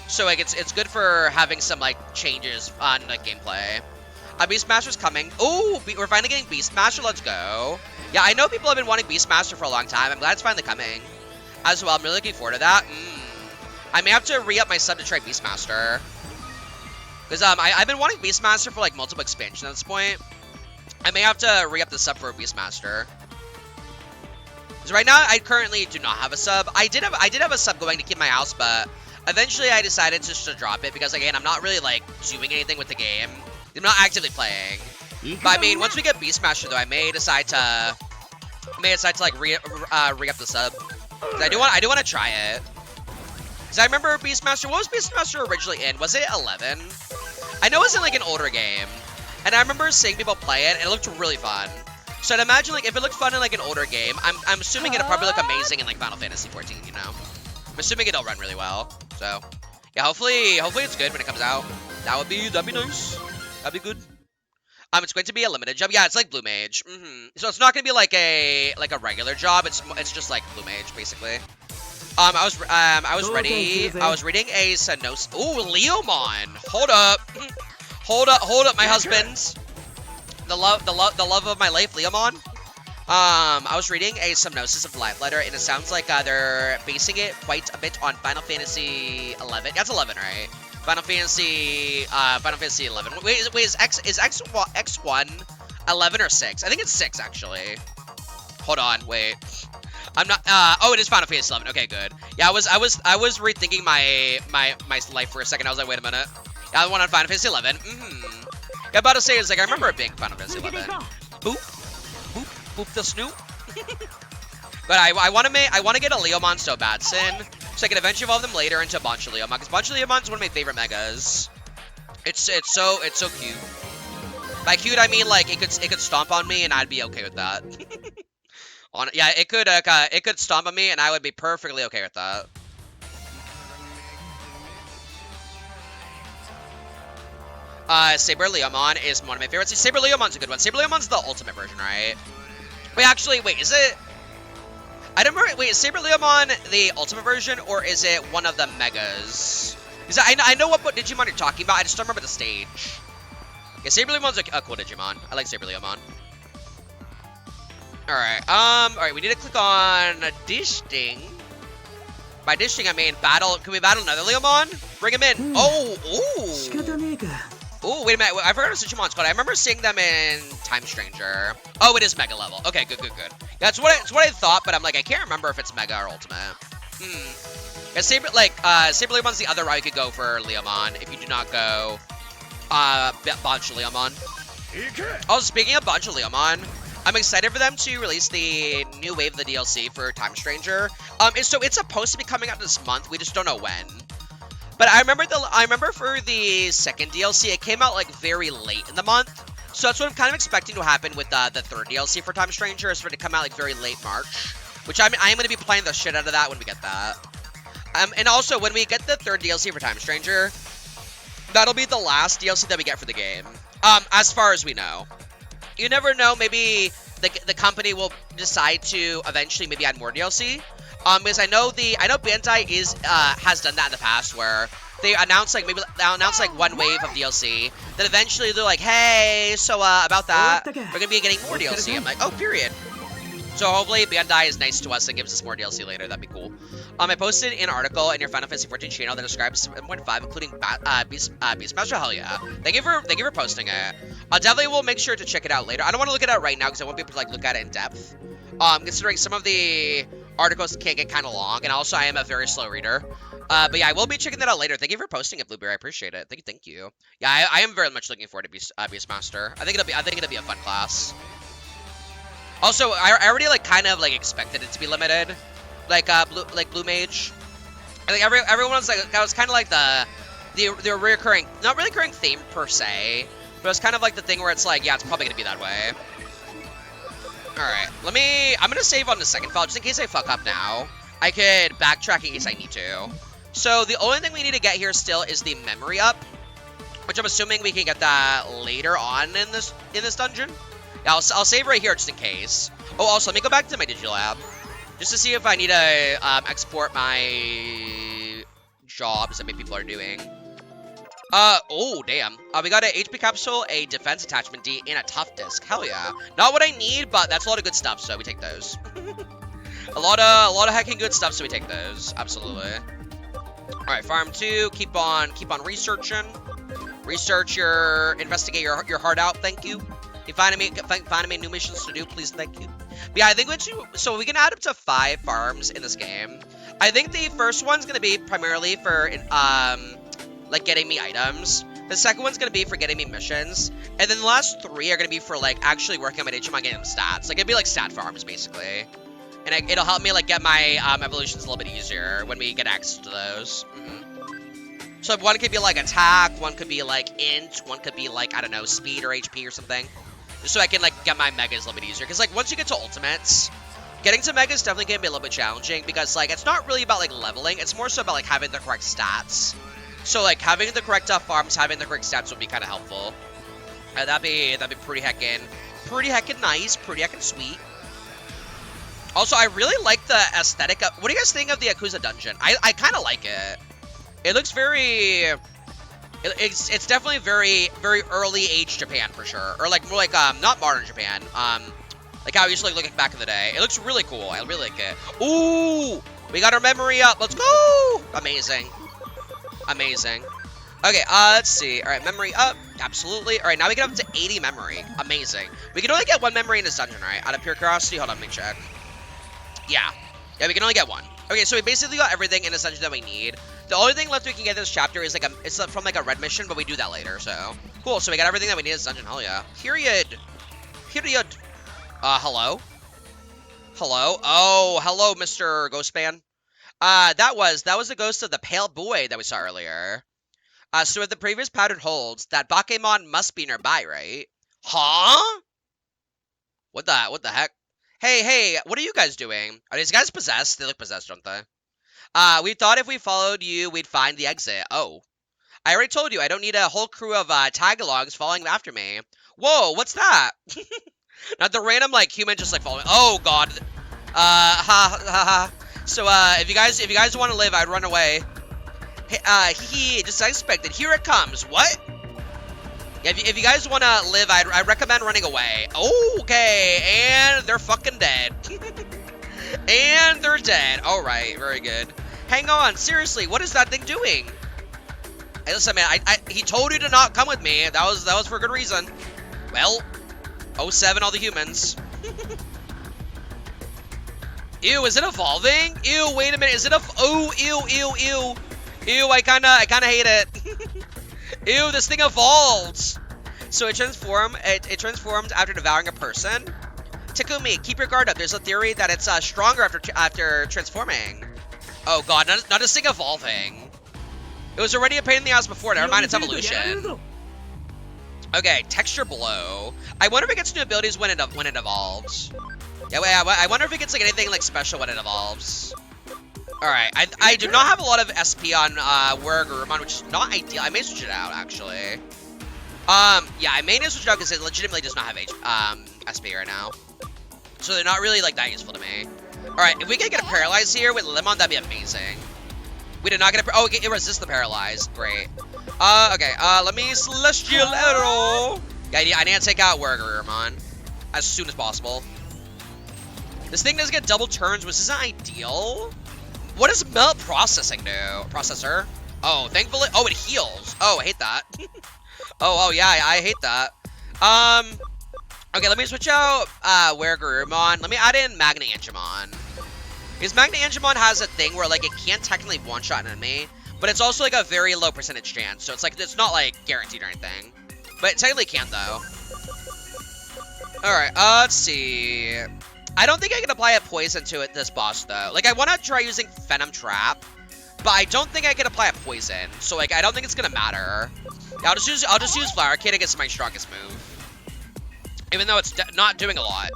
So like it's good for having some like changes on like gameplay. Beastmaster's coming. Oh, we're finally getting Beastmaster. Let's go. Yeah, I know people have been wanting Beastmaster for a long time. I'm glad it's finally coming. As well, I'm really looking forward to that. I may have to re-up my sub to try Beastmaster. Because I've been wanting Beastmaster for like multiple expansions at this point. I may have to re-up the sub for a Beastmaster. Because right now, I currently do not have a sub. I did have a sub going to keep my house, but eventually I decided just to drop it because, again, I'm not really, like, doing anything with the game. I'm not actively playing. But, I mean, once we get Beastmaster, though, I may decide to like, re-up the sub. Because I do want to try it. Because I remember Beastmaster, what was Beastmaster originally in? Was it 11? I know it was in, like, an older game. And I remember seeing people play it, and it looked really fun. So I'd imagine, like, if it looked fun in, like, an older game, I'm assuming it'll probably look amazing in, like, Final Fantasy 14, you know? I'm assuming it'll run really well. So, yeah, hopefully it's good when it comes out. That'd be nice. That'd be good. It's going to be a limited job. Yeah, it's like Blue Mage. So it's not going to be, like a regular job. It's just, like, Blue Mage, basically. I was reading a Sanos... Ooh, Leomon! Hold up! Hold up, my husband. The love of my life, Leomon. I was reading a synopsis of the live letter, and it sounds like they're basing it quite a bit on Final Fantasy 11. That's 11, right? Final Fantasy 11. Wait, is X1 11 or 6? I think it's 6 actually. Hold on, wait. I'm not. Oh, it is Final Fantasy 11. Okay, good. Yeah, I was rethinking my life for a second. I was like, wait a minute. Yeah, the one on Final Fantasy 11. I'm about to say is like I remember it being Final Fantasy 11. Boop, boop, boop the snoop. But I want to get a Leomon so bad, Sin, so I can eventually evolve them later into Bancho Leomon, because Bancho Leomon is one of my favorite megas. It's so cute. By cute, I mean like it could stomp on me and I'd be okay with that. Yeah, it could stomp on me and I would be perfectly okay with that. Saber Leomon is one of my favorites. Saber Leomon's a good one. Saber Leomon's the ultimate version, right? Wait, actually, wait, is it? I don't remember. Wait, is Saber Leomon the ultimate version or is it one of the megas? Because I know what Digimon you're talking about. I just don't remember the stage. Yeah, Saber Leomon's a cool Digimon. I like Saber Leomon. Alright, we need to click on Dishting. By Dishting, I mean battle. Can we battle another Leomon? Bring him in. Oh, ooh. Ooh, wait a minute. I forgot what Digimon's called. I remember seeing them in Time Stranger. Oh, it is Mega level. Okay, good. Yeah, that's what I thought, but I'm like, I can't remember if it's Mega or Ultimate. Yeah, Saber Leomon's the other route you could go for Leomon if you do not go Bancho Leomon. Oh, speaking of Bancho Leomon, I'm excited for them to release the new wave of the DLC for Time Stranger. So it's supposed to be coming out this month. We just don't know when. But I remember for the second DLC, it came out like very late in the month. So that's what I'm kind of expecting to happen with the third DLC for Time Stranger, is for it to come out like very late March. Which I am going to be playing the shit out of that when we get that. And also, when we get the third DLC for Time Stranger, that'll be the last DLC that we get for the game. As far as we know. You never know, maybe the company will decide to eventually maybe add more DLC. Because I know Bandai has done that in the past, where they announce like one wave of DLC, then eventually they're like, hey, so about that, we're gonna be getting more DLC. I'm like, oh, period. So hopefully Bandai is nice to us and gives us more DLC later. That'd be cool. I posted an article in your Final Fantasy 14 channel that describes 7.5, including Beastmaster. Hell yeah! Thank you for posting it. I definitely will make sure to check it out later. I don't want to look at it right now because I won't be able to like look at it in depth. Considering some of the articles can get kind of long, and also I am a very slow reader. But yeah, I will be checking that out later. Thank you for posting it, Blueberry. I appreciate it. Thank you. Yeah, I am very much looking forward to Beastmaster. I think it'll be a fun class. Also, I already like kind of like expected it to be limited, like Blue Mage. I think everyone's like, that was kind of like the recurring, not really recurring theme per se, but it's kind of like the thing where it's like, yeah, it's probably gonna be that way. Alright, I'm gonna save on the second file, just in case I fuck up now. I could backtrack in case I need to. So the only thing we need to get here still is the memory up, which I'm assuming we can get that later on in this dungeon. Yeah, I'll save right here just in case. Oh, also, let me go back to my Digilab, just to see if I need to export my jobs that maybe people are doing. Oh, damn. We got an HP capsule, a defense attachment D, and a tough disc. Hell yeah. Not what I need, but that's a lot of good stuff, so we take those. a lot of heckin' good stuff, so we take those. Absolutely. Alright, Farm 2, keep on researching. Investigate your heart out, thank you. If you finding me new missions to do, please, thank you. But yeah, I think so we can add up to 5 farms in this game. I think the first one's gonna be primarily for like getting me items. The second one's gonna be for getting me missions, and then the last 3 are gonna be for like actually working on my Digimon, getting them stats. Like it'd be like stat farms basically, and it'll help me like get my evolutions a little bit easier when we get access to those. So one could be like attack, one could be like int, one could be like, I don't know, speed or HP or something. Just so I can like get my megas a little bit easier. Because like once you get to ultimates, getting to megas is definitely gonna be a little bit challenging, because like it's not really about like leveling, it's more so about like having the correct stats. So like having the correct farms, having the correct stats would be kind of helpful. That'd be pretty heckin' nice, pretty heckin' sweet. Also, I really like the aesthetic of, what do you guys think of the Asakusa dungeon? I kind of like it. It looks very, it's definitely very early age Japan for sure, or like more like not modern Japan, like how it used to look back in the day. It looks really cool. I really like it. Ooh, we got our memory up. Let's go. Amazing. Okay, let's see. All right, memory up. Absolutely. All right, now we get up to 80 memory. Amazing. We can only get 1 memory in this dungeon, right? Out of pure curiosity. Hold on, let me check. Yeah. Yeah, we can only get 1. Okay, so we basically got everything in this dungeon that we need. The only thing left we can get in this chapter is it's from like a red mission, but we do that later, so. Cool, so we got everything that we need in this dungeon. Hell yeah. Period. Period. Hello? Hello? Oh, hello, Mr. Ghostman. That was the ghost of the pale boy that we saw earlier. So if the previous pattern holds, that Bakemon must be nearby, right? Huh? What the heck? Hey, what are you guys doing? Are these guys possessed? They look possessed, don't they? We thought if we followed you, we'd find the exit. Oh. I already told you, I don't need a whole crew of, tag-alongs following after me. Whoa, what's that? Not the random, like, human just, like, following. Oh, God. Ha. So, if you guys want to live, I'd run away. Hey, just as expected. Here it comes. What? Yeah, if you guys want to live, I recommend running away. Oh, okay, and they're fucking dead. And they're dead. All right, very good. Hang on, seriously, what is that thing doing? Hey, listen, man, he told you to not come with me. That was for a good reason. Well, 07, all the humans. Ew, is it evolving? Ew, wait a minute, is it oh, ew. Ew, I kinda hate it. Ew, this thing evolved. So it transformed after devouring a person. Takumi, keep your guard up. There's a theory that it's stronger after transforming. Oh god, not this thing evolving. It was already a pain in the ass before. Never mind its evolution. Okay, texture blow. I wonder if it gets new abilities when it evolves. Yeah, wait, I wonder if it gets like anything like special when it evolves. Alright, I do not have a lot of SP on Waragurumon, which is not ideal. I may switch it out, actually. Yeah, I may switch it out because it legitimately does not have SP right now. So they're not really, like, that useful to me. Alright, if we can get a Paralyze here with Lemon, that'd be amazing. We did not get a... Oh, okay, it resists the Paralyze. Great. Okay, let me Celestial Arrow. Yeah, I need to take out Waragurumon as soon as possible. This thing does get double turns, which isn't ideal. What does melt processing do? Processor? Oh, thankfully. Oh, it heals. Oh, I hate that. oh, yeah, I hate that. Okay, let me switch out Waragurumon. Let me add in Magna Angemon. Because Magna Angemon has a thing where, like, it can't technically one-shot an enemy, but it's also, like, a very low percentage chance. So it's, like, it's not, like, guaranteed or anything. But it technically can, though. Alright, let's see. I don't think I can apply a poison to this boss, though. Like, I want to try using Venom Trap, but I don't think I can apply a poison. So, like, I don't think it's gonna matter. Yeah, I'll just use Flower Kid against my strongest move. Even though it's not doing a lot.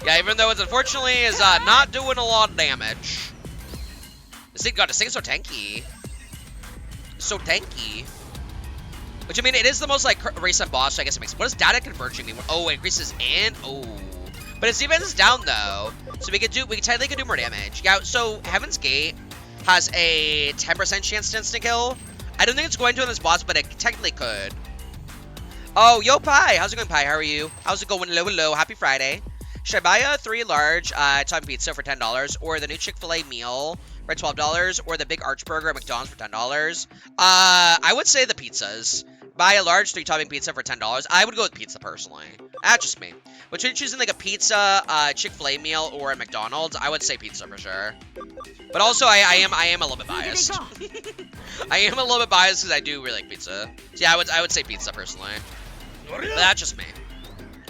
Yeah, even though it's unfortunately is not doing a lot of damage. This thing's so tanky. So tanky. Which, I mean, it is the most, like, recent boss, so I guess it makes... What does data converging mean? Oh, it increases in... Oh. But its defense is down, though. So we technically could do more damage. Yeah, so Heaven's Gate has a 10% chance to instant kill. I don't think it's going to in this boss, but it technically could. Oh, yo, Pi. How's it going, Pi? How are you? How's it going? Low. Happy Friday. Should I buy a 3 large Italian pizza for $10, or the new Chick-fil-A meal for $12, or the big arch burger at McDonald's for $10? I would say the pizzas. Buy a large 3-topping pizza for $10. I would go with pizza, personally. That's just me. But you're choosing, like, a pizza, Chick-fil-A meal, or a McDonald's, I would say pizza for sure. But also, I am a little bit biased. I am a little bit biased because I do really like pizza. So yeah, I would say pizza, personally. But that's just me.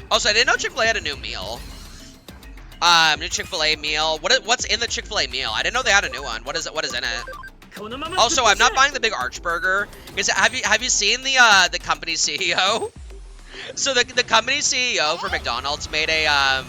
Also, I didn't know Chick-fil-A had a new meal. New Chick-fil-A meal. What's in the Chick-fil-A meal? I didn't know they had a new one. What is in it? Also, I'm not buying the big arch burger. Because have you seen the company CEO? So the company CEO for McDonald's made a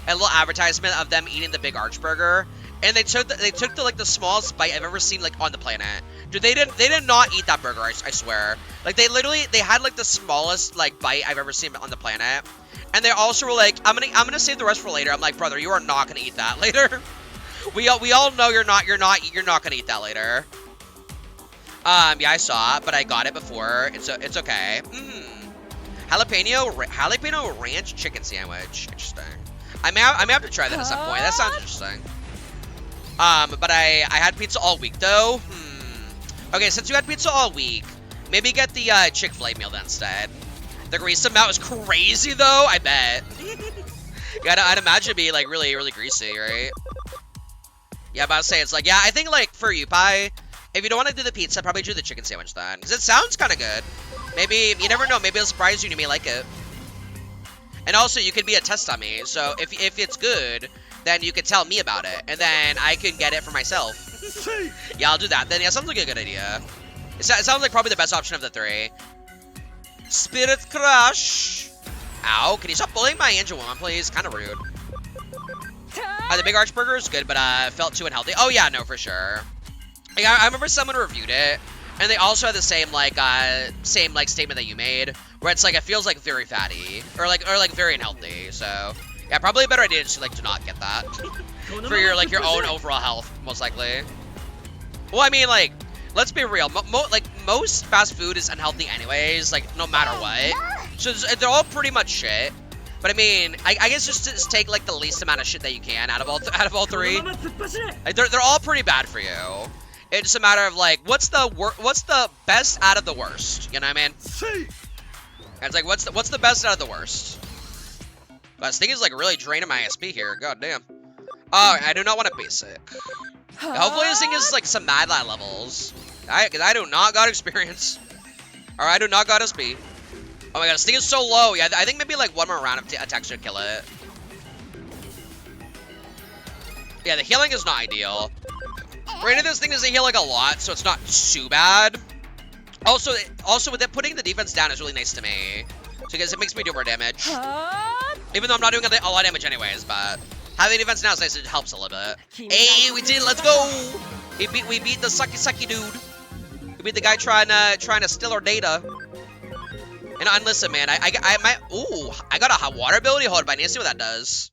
little advertisement of them eating the big arch burger, and they took the smallest bite I've ever seen, like, on the planet. Dude, they did not eat that burger. I swear. Like, they had, like, the smallest, like, bite I've ever seen on the planet. And they also were like, I'm gonna save the rest for later. I'm like, brother, you are not gonna eat that later. We all know you're not gonna eat that later. Yeah, I saw it, but I got it before. It's okay. Jalapeno ranch chicken sandwich. Interesting. I may have to try that at some point. That sounds interesting. But I had pizza all week though. Okay, since you had pizza all week, maybe get the Chick-fil-A meal then instead. The grease amount is crazy though, I bet. Yeah, I'd imagine it'd be like really, really greasy, right? Yeah, I'm about to say, it's like, yeah, I think like for you, Pie, if you don't want to do the pizza, probably do the chicken sandwich then. Because it sounds kind of good. Maybe, you never know, maybe it'll surprise you and you may like it. And also, you could be a test on me, so if it's good, then you can tell me about it, and then I can get it for myself. Yeah, I'll do that. Then, yeah, sounds like a good idea. It sounds like probably the best option of the three. Spirit Crush. Ow, can you stop bullying my Angel Woman, please? Kind of rude. The Big Arch Burger is good, but felt too unhealthy. Oh, yeah, no, for sure. Like, I remember someone reviewed it, and they also had the same statement that you made, where it's like, it feels like very fatty, or like very unhealthy, so... Yeah, probably a better idea to like to not get that for your own overall health, most likely. Well, I mean, like, let's be real. Most fast food is unhealthy anyways, like no matter what. So they're all pretty much shit. But I mean, I guess just take like the least amount of shit that you can out of all three. Like, they're all pretty bad for you. It's just a matter of like, what's the best out of the worst? You know what I mean? And it's like, what's the best out of the worst? But this thing is like really draining my SP here. God damn. Oh, I do not want a basic. Hopefully this thing is like some Mad Lad levels. Because I do not got experience. Or I do not got SP. Oh my god, this thing is so low. Yeah, I think maybe like one more round of attacks should kill it. Yeah, the healing is not ideal. Granted, this thing doesn't heal like a lot, so it's not too bad. Also with it putting the defense down is really nice to me. So because it makes me do more damage. Even though I'm not doing a lot of damage anyways, but having defense now is nice, it helps a little bit. Hey, we did it, let's go! We beat the sucky dude. We beat the guy trying to steal our data. And listen, man, I got a hot water ability. Hold on, I need to see what that does.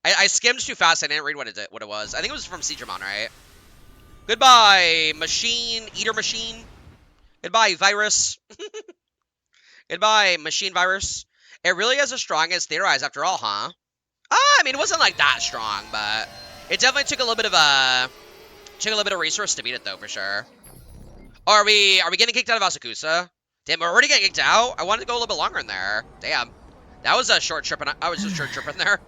I skimmed too fast, I didn't read what it was. I think it was from Digimon, right? Goodbye, eater machine. Goodbye, virus. Goodbye, machine virus. It really is as strong as theorized after all, huh? I mean, it wasn't like that strong, but it definitely took a little bit of resource to beat it though, for sure. Oh, are we getting kicked out of Asakusa? Damn, we're already getting kicked out? I wanted to go a little bit longer in there. Damn. That was a short trip, and I was a short trip in there.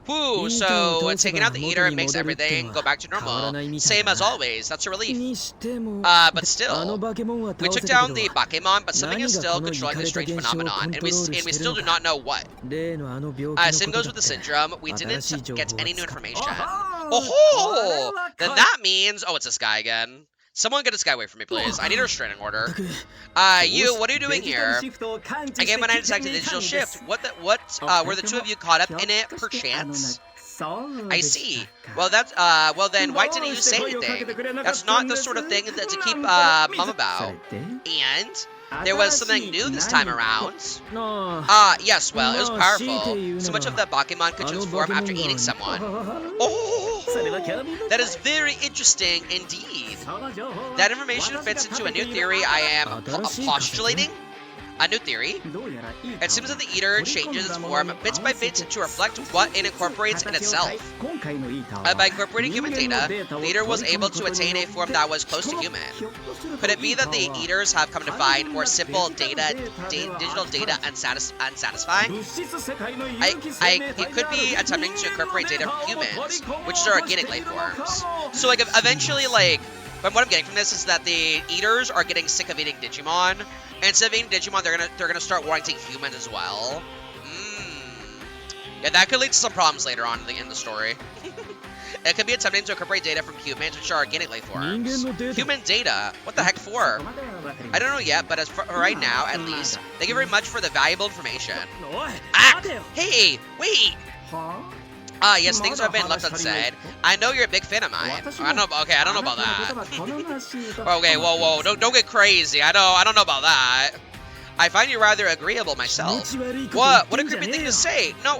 Whew, so taking out the eater makes everything go back to normal. Same as always, that's a relief. But still, we took down the Bakemon, but something is still controlling this strange phenomenon, and we still do not know what. Same goes with the syndrome, we didn't get any new information. Oh, then that means, oh, it's this guy again. Someone get this guy away from me, please. I need a restraining order. You, what are you doing here? Again, when I detected the digital shift, were the two of you caught up in it, perchance? I see. Well, then, why didn't you say anything? That's not the sort of thing that to keep mum about. And there was something new this time around. Yes, well, it was powerful. So much of the Bakemon could transform after eating someone. Oh, that is very interesting indeed. That information fits into a new theory I am postulating. A new theory? It seems that the eater changes its form bit by bit to reflect what it incorporates in itself. By incorporating human data, the eater was able to attain a form that was close to human. Could it be that the eaters have come to find more simple digital data unsatisfying? It could be attempting to incorporate data from humans, which are organic life forms. So like eventually like, but what I'm getting from this is that the eaters are getting sick of eating Digimon. And instead of eating Digimon, they're gonna start wanting to eat humans as well. Yeah, that could lead to some problems later on in the story. It could be attempting to incorporate data from humans, which are organic life forms. Human data? What the heck for? I don't know yet, but as for right now, at least, thank you very much for the valuable information. Ah! Hey! Wait! Yes, things have been left unsaid. I know you're a big fan of mine. I don't know. Okay, I don't know about that. Okay, whoa, don't get crazy. I don't know about that. I find you rather agreeable myself. What a creepy thing to say. No,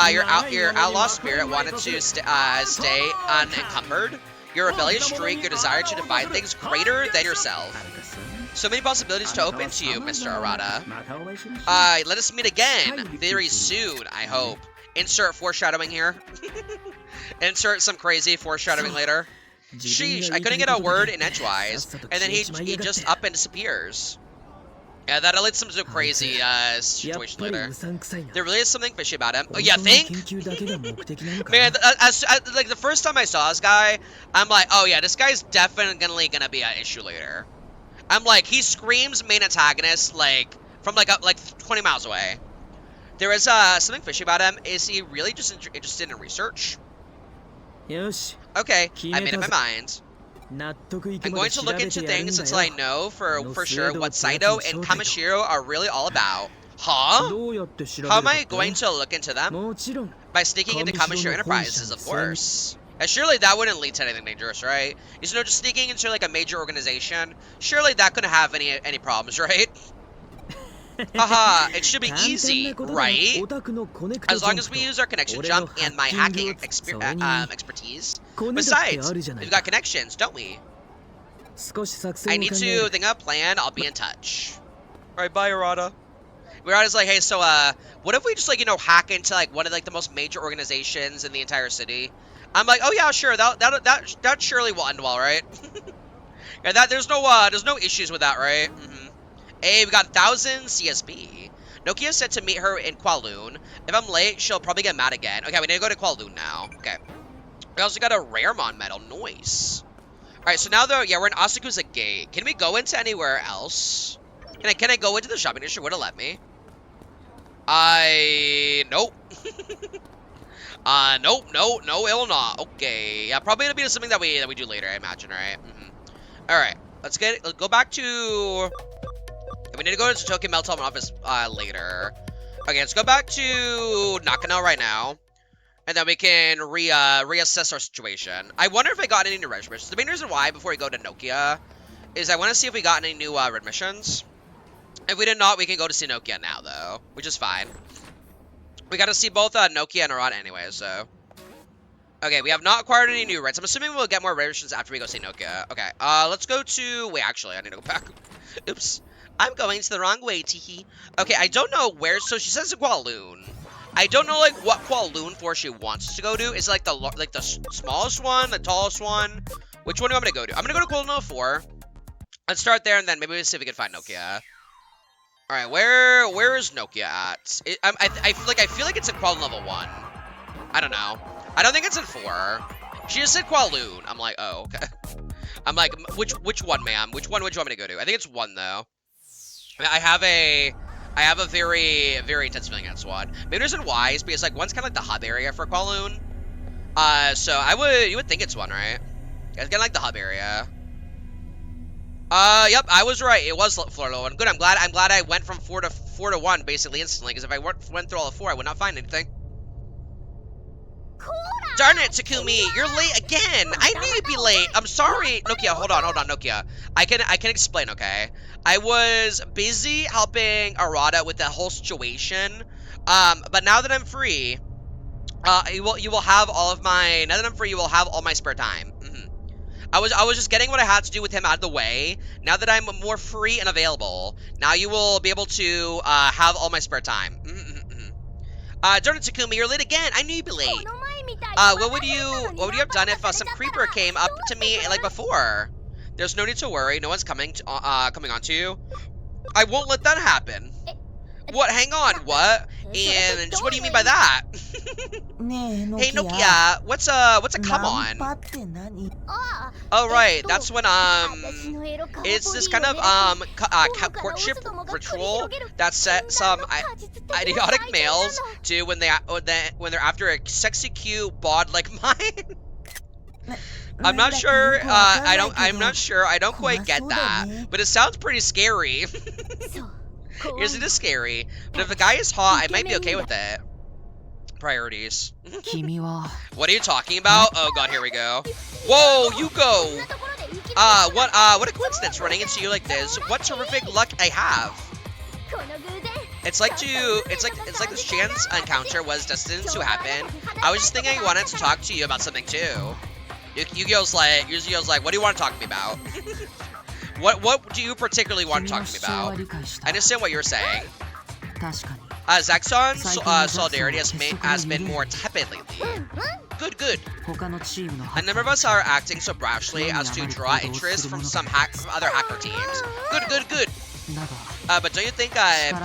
your outlaw spirit wanted to stay unencumbered. Your rebellious streak, your desire to define things greater than yourself. So many possibilities to open to you, Mr. Arata. Let us meet again very soon, I hope. Insert foreshadowing here. Insert some crazy foreshadowing later. Sheesh, I couldn't get a word in edgewise, and then he just up and disappears. Yeah, that leads to some crazy situation later. There really is something fishy about him. Oh, yeah, think? Man, like the first time I saw this guy, I'm like, oh yeah, this guy's definitely gonna be an issue later. I'm like, he screams main antagonist like from like 20 miles away. There is something fishy about him. Is he really just interested in research? Okay, I made up my mind. I'm going to look into things until I know for sure what Saito and Kamishiro are really all about. Huh? How am I going to look into them? By sneaking into Kamishiro Enterprises, of course. And surely that wouldn't lead to anything dangerous, right? You know, just sneaking into like a major organization, surely that couldn't have any problems, right? Haha, it should be easy, right? As long as we use our connection jump and my hacking expertise. Besides, we've got connections, don't we? I need to think of a plan. I'll be in touch. Alright, bye, Arata. Arata's like, hey, so, what if we just, like, you know, hack into, like, one of, like, the most major organizations in the entire city? I'm like, oh, yeah, sure, that surely will end well, right? Yeah, there's no issues with that, right? Hey, we got 1,000 CSB. Nokia said to meet her in Kowloon. If I'm late, she'll probably get mad again. Okay, we need to go to Kowloon now. Okay. We also got a Raremon medal. Nice. Alright, so now though, yeah, we're in Asakusa Gate. Can we go into anywhere else? Can I go into the shopping district? Would it let me? Nope. Nope, no, it'll not. Okay. Yeah, probably it'll be something that we do later, I imagine, right? Alright. Let's go back to... We need to go to Tokyo Meltdown office later. Okay, let's go back to Nakano right now. And then we can reassess our situation. I wonder if I got any new red missions. The main reason why, before we go to Nokia, is I want to see if we got any new red missions. If we did not, we can go to see Nokia now, though. Which is fine. We got to see both Nokia and Arata anyway, so... Okay, we have not acquired any new reds. I'm assuming we'll get more red missions after we go see Nokia. Okay, let's go to... Wait, actually, I need to go back. Oops. I'm going to the wrong way, teehee. Okay, I don't know where... So she says Kowloon. I don't know, like, what Kowloon floor she wants us to go to. Is it, like, the smallest one? The tallest one? Which one do I want to go to? I'm going to go to Kowloon 4. Let's start there, and then maybe we'll see if we can find Nokia. Alright, where is Nokia at? I feel like it's in Kowloon level 1. I don't know. I don't think it's in 4. She just said Kowloon. I'm like, oh, okay. I'm like, which one, ma'am? Which one would you want me to go to? I think it's 1, though. I have a very, very intense feeling that's 1. Maybe the reason why is because, like, 1's kind of like the hub area for Kowloon. So you would think it's 1, right? It's kind of like the hub area. Yep, I was right. It was floor 1. Good, I'm glad I went from 4 to 1 basically instantly, because if I went through all of 4, I would not find anything. Darn it, Takumi, you're late again. I knew you'd be late. I'm sorry. Nokia, hold on, Nokia. I can explain, okay? I was busy helping Arata with that whole situation. But now that I'm free, you will have all of my... Now that I'm free, you will have all my spare time. I was just getting what I had to do with him out of the way. Now that I'm more free and available, now you will be able to have all my spare time. Darn it, Takumi, you're late again. I knew you'd be late. What would you have done if some creeper came up to me like before? There's no need to worry. No one's coming on to you. I won't let that happen. What? Hang on. What? And just what do you mean by that? Hey, Nokia. What's a come on? Oh, right. That's when it's this kind of courtship ritual that some idiotic males do when they're after a sexy cute bod like mine. I'm not sure. I'm not sure. I don't quite get that, but it sounds pretty scary. Yes, it is scary, but if a guy is hot, I might be okay with it. Priorities. What are you talking about? Oh god, here we go. Whoa, you go. What a coincidence running into you like this. What terrific luck I have. It's like this chance encounter was destined to happen. I was just thinking I wanted to talk to you about something too. Yu-Gi-Oh's like, what do you want to talk to me about? What do you particularly want to talk to me about? I understand what you're saying. Zaxxon's solidarity has been more tepid lately. good, good. A number of us are acting so brashly as to draw interest from other hacker teams. Good, good, good. But don't you think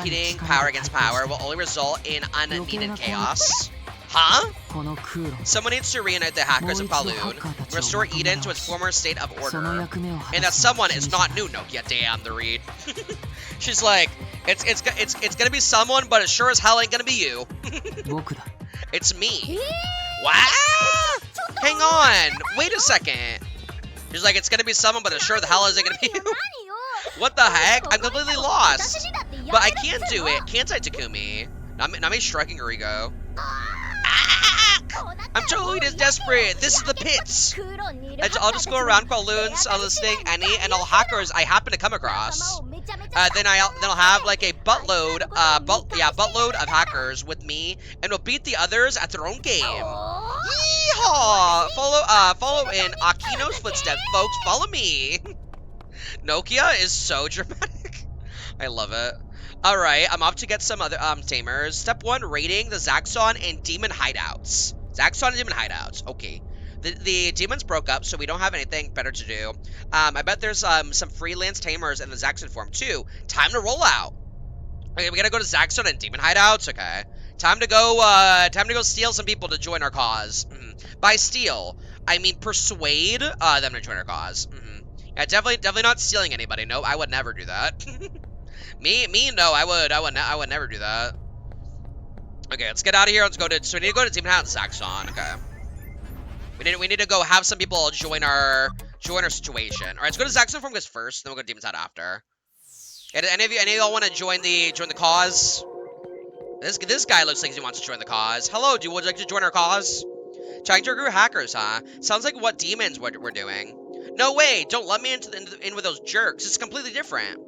pitting power against power will only result in unneeded chaos? Huh? Someone needs to reunite the hackers of Kowloon, restore Eden to its former state of order. And that someone is not new, Nokia. Damn, the read. She's like, it's gonna be someone, but it sure as hell ain't gonna be you. It's me. Wow! Hang on. Wait a second. She's like, it's gonna be someone, but it sure the hell isn't gonna be you. What the heck? I'm completely lost. But I can do it, can't I, Takumi? Nami's striking her ego. I'm totally just desperate. This is the pits. I'll just go around Kowloon's listening any and all hackers I happen to come across. Then I'll have like a buttload of hackers with me, and we'll beat the others at their own game. Yeehaw! Follow in Akino's footsteps, folks. Follow me. Nokia is so dramatic. I love it. Alright, I'm off to get some other tamers. Step 1, raiding the Zaxxon and Demon hideouts. Zaxxon and Demon hideouts. Okay. The demons broke up, so we don't have anything better to do. I bet there's some freelance tamers in the Zaxxon form too. Time to roll out. Okay, we gotta go to Zaxxon and Demon hideouts. Okay. Time to go steal some people to join our cause. By steal, I mean persuade them to join our cause. Yeah, definitely not stealing anybody. Nope, I would never do that. No, I would never do that. Okay, let's get out of here. So we need to go to Demon Hideout and Zaxxon. Okay. We need to go have some people join our situation. All right, let's go to Zaxxon form first, then we'll go to Demon's Hideout after. Any of y'all want to join the cause? This guy looks like he wants to join the cause. Hello, would you like to join our cause? Trying to recruit hackers, huh? Sounds like what demons we're doing. No way! Don't let me in with those jerks. It's completely different.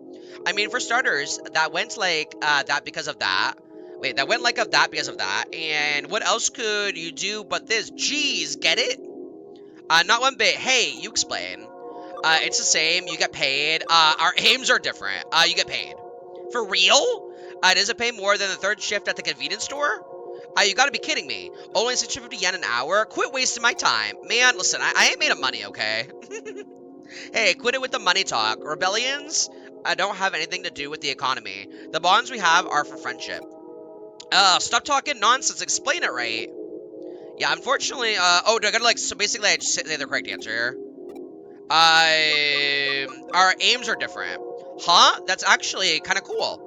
I mean, for starters, that went like that because of that. Wait, that went like of that because of that. And what else could you do but this? Jeez, get it? Not one bit. Hey, you explain. It's the same. You get paid. Our aims are different. You get paid. For real? Does it pay more than the third shift at the convenience store? You gotta be kidding me. Only 650 yen an hour? Quit wasting my time. Man, listen, I ain't made of money, okay? Hey, quit it with the money talk. Rebellions don't have anything to do with the economy. The bonds we have are for friendship. Stop talking nonsense. Explain it right. Yeah, unfortunately, oh, do I gotta, like, so basically I just say the correct answer here. Our aims are different. Huh? That's actually kind of cool.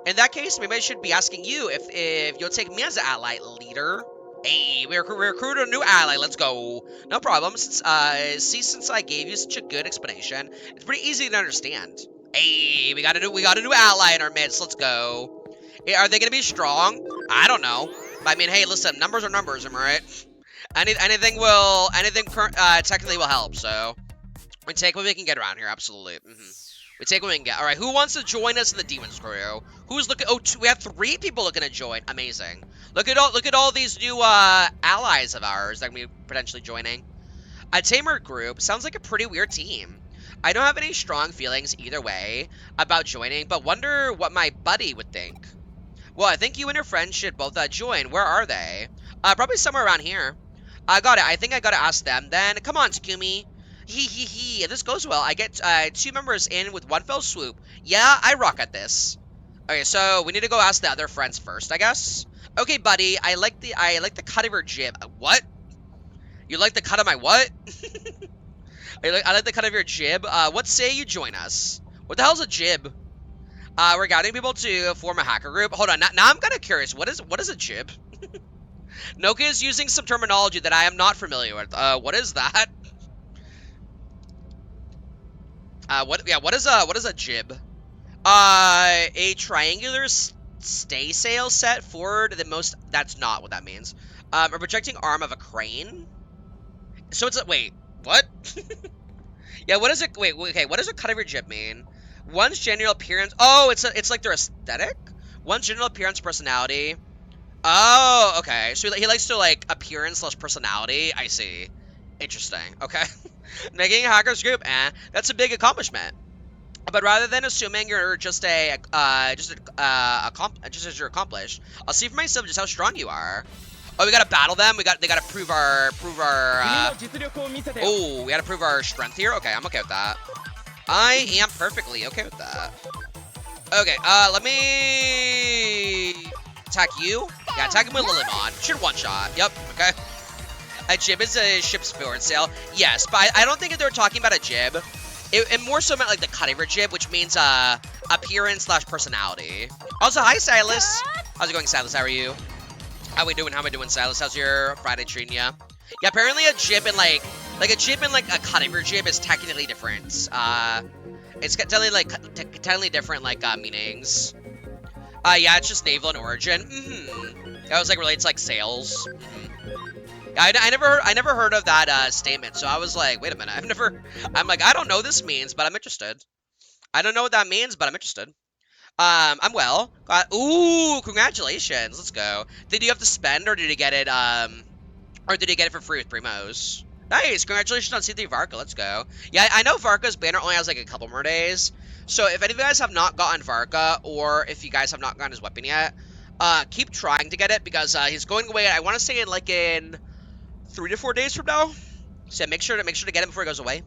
In that case, maybe I should be asking you if you'll take me as an ally, leader. Hey, we recruited a new ally. Let's go. No problem. Since I gave you such a good explanation, it's pretty easy to understand. Hey, we got a new ally in our midst. Let's go. Hey, are they gonna be strong? I don't know. I mean, hey, listen, numbers are numbers. Am I right? Anything technically will help. So we take what we can get around here. Absolutely. We take what we can get. All right, who wants to join us in the Demons crew? Who's looking? Oh, we have 3 people looking to join. Amazing. Look at all these new allies of ours that we potentially joining. A tamer group sounds like a pretty weird team. I don't have any strong feelings either way about joining, but wonder what my buddy would think. Well, I think you and your friends should both join. Where are they? Probably somewhere around here. I got it. I think I gotta ask them then. Come on, Takumi. If this goes well, I get 2 members in with one fell swoop. Yeah, I rock at this. Okay, so we need to go ask the other friends first, I guess. Okay, buddy, I like the cut of your jib. What? You like the cut of my what? I like the cut of your jib. What say you join us? What the hell's a jib? We're gathering people to form a hacker group. Hold on, now I'm kind of curious. What is a jib? Nokia is using some terminology that I am not familiar with. What is that? What is a jib? A triangular stay sail set forward the most. That's not what that means. A projecting arm of a crane. So it's a wait. What? Yeah. What is it? Wait. Okay. What does a cut of your jib mean? One's general appearance. Oh, it's like their aesthetic. One's general appearance, personality. Oh, okay. So he likes to like appearance / personality. I see. Interesting. Okay. Making a hackers group, that's a big accomplishment. But rather than assuming you're just as you're accomplished, I'll see for myself just how strong you are. Oh, we gotta battle them. They gotta prove our oh, we gotta prove our strength here. Okay, I'm okay with that. I am perfectly okay with that. Okay, let me attack you. Yeah, attack him with Lilymon. Shoot one shot. Yep. Okay. A jib is a ship's forward sail. Yes, but I don't think they were talking about a jib. It more so meant like the cutover jib, which means appearance / personality. Also, hi Silas. How's it going, Silas? How are you? How we doing, Silas? How's your Friday treating ya? Yeah, apparently a jib and like a jib and like a cutover jib is technically different. It's technically different like meanings. Yeah, it's just naval and origin. That was like related to like sales. Yeah, I never heard of that statement, so I was like, wait a minute, I'm like, I don't know what this means, but I'm interested. I don't know what that means, but I'm interested. I'm well. Ooh, congratulations. Let's go. Did you have to spend, or did you get it, or did you get it for free with Primos? Nice. Congratulations on C3 Varka. Let's go. Yeah, I know Varka's banner only has like a couple more days. So if any of you guys have not gotten Varka, or if you guys have not gotten his weapon yet, keep trying to get it, because he's going away, I want to say in 3 to 4 days from now. So yeah, make sure to get him before he goes away.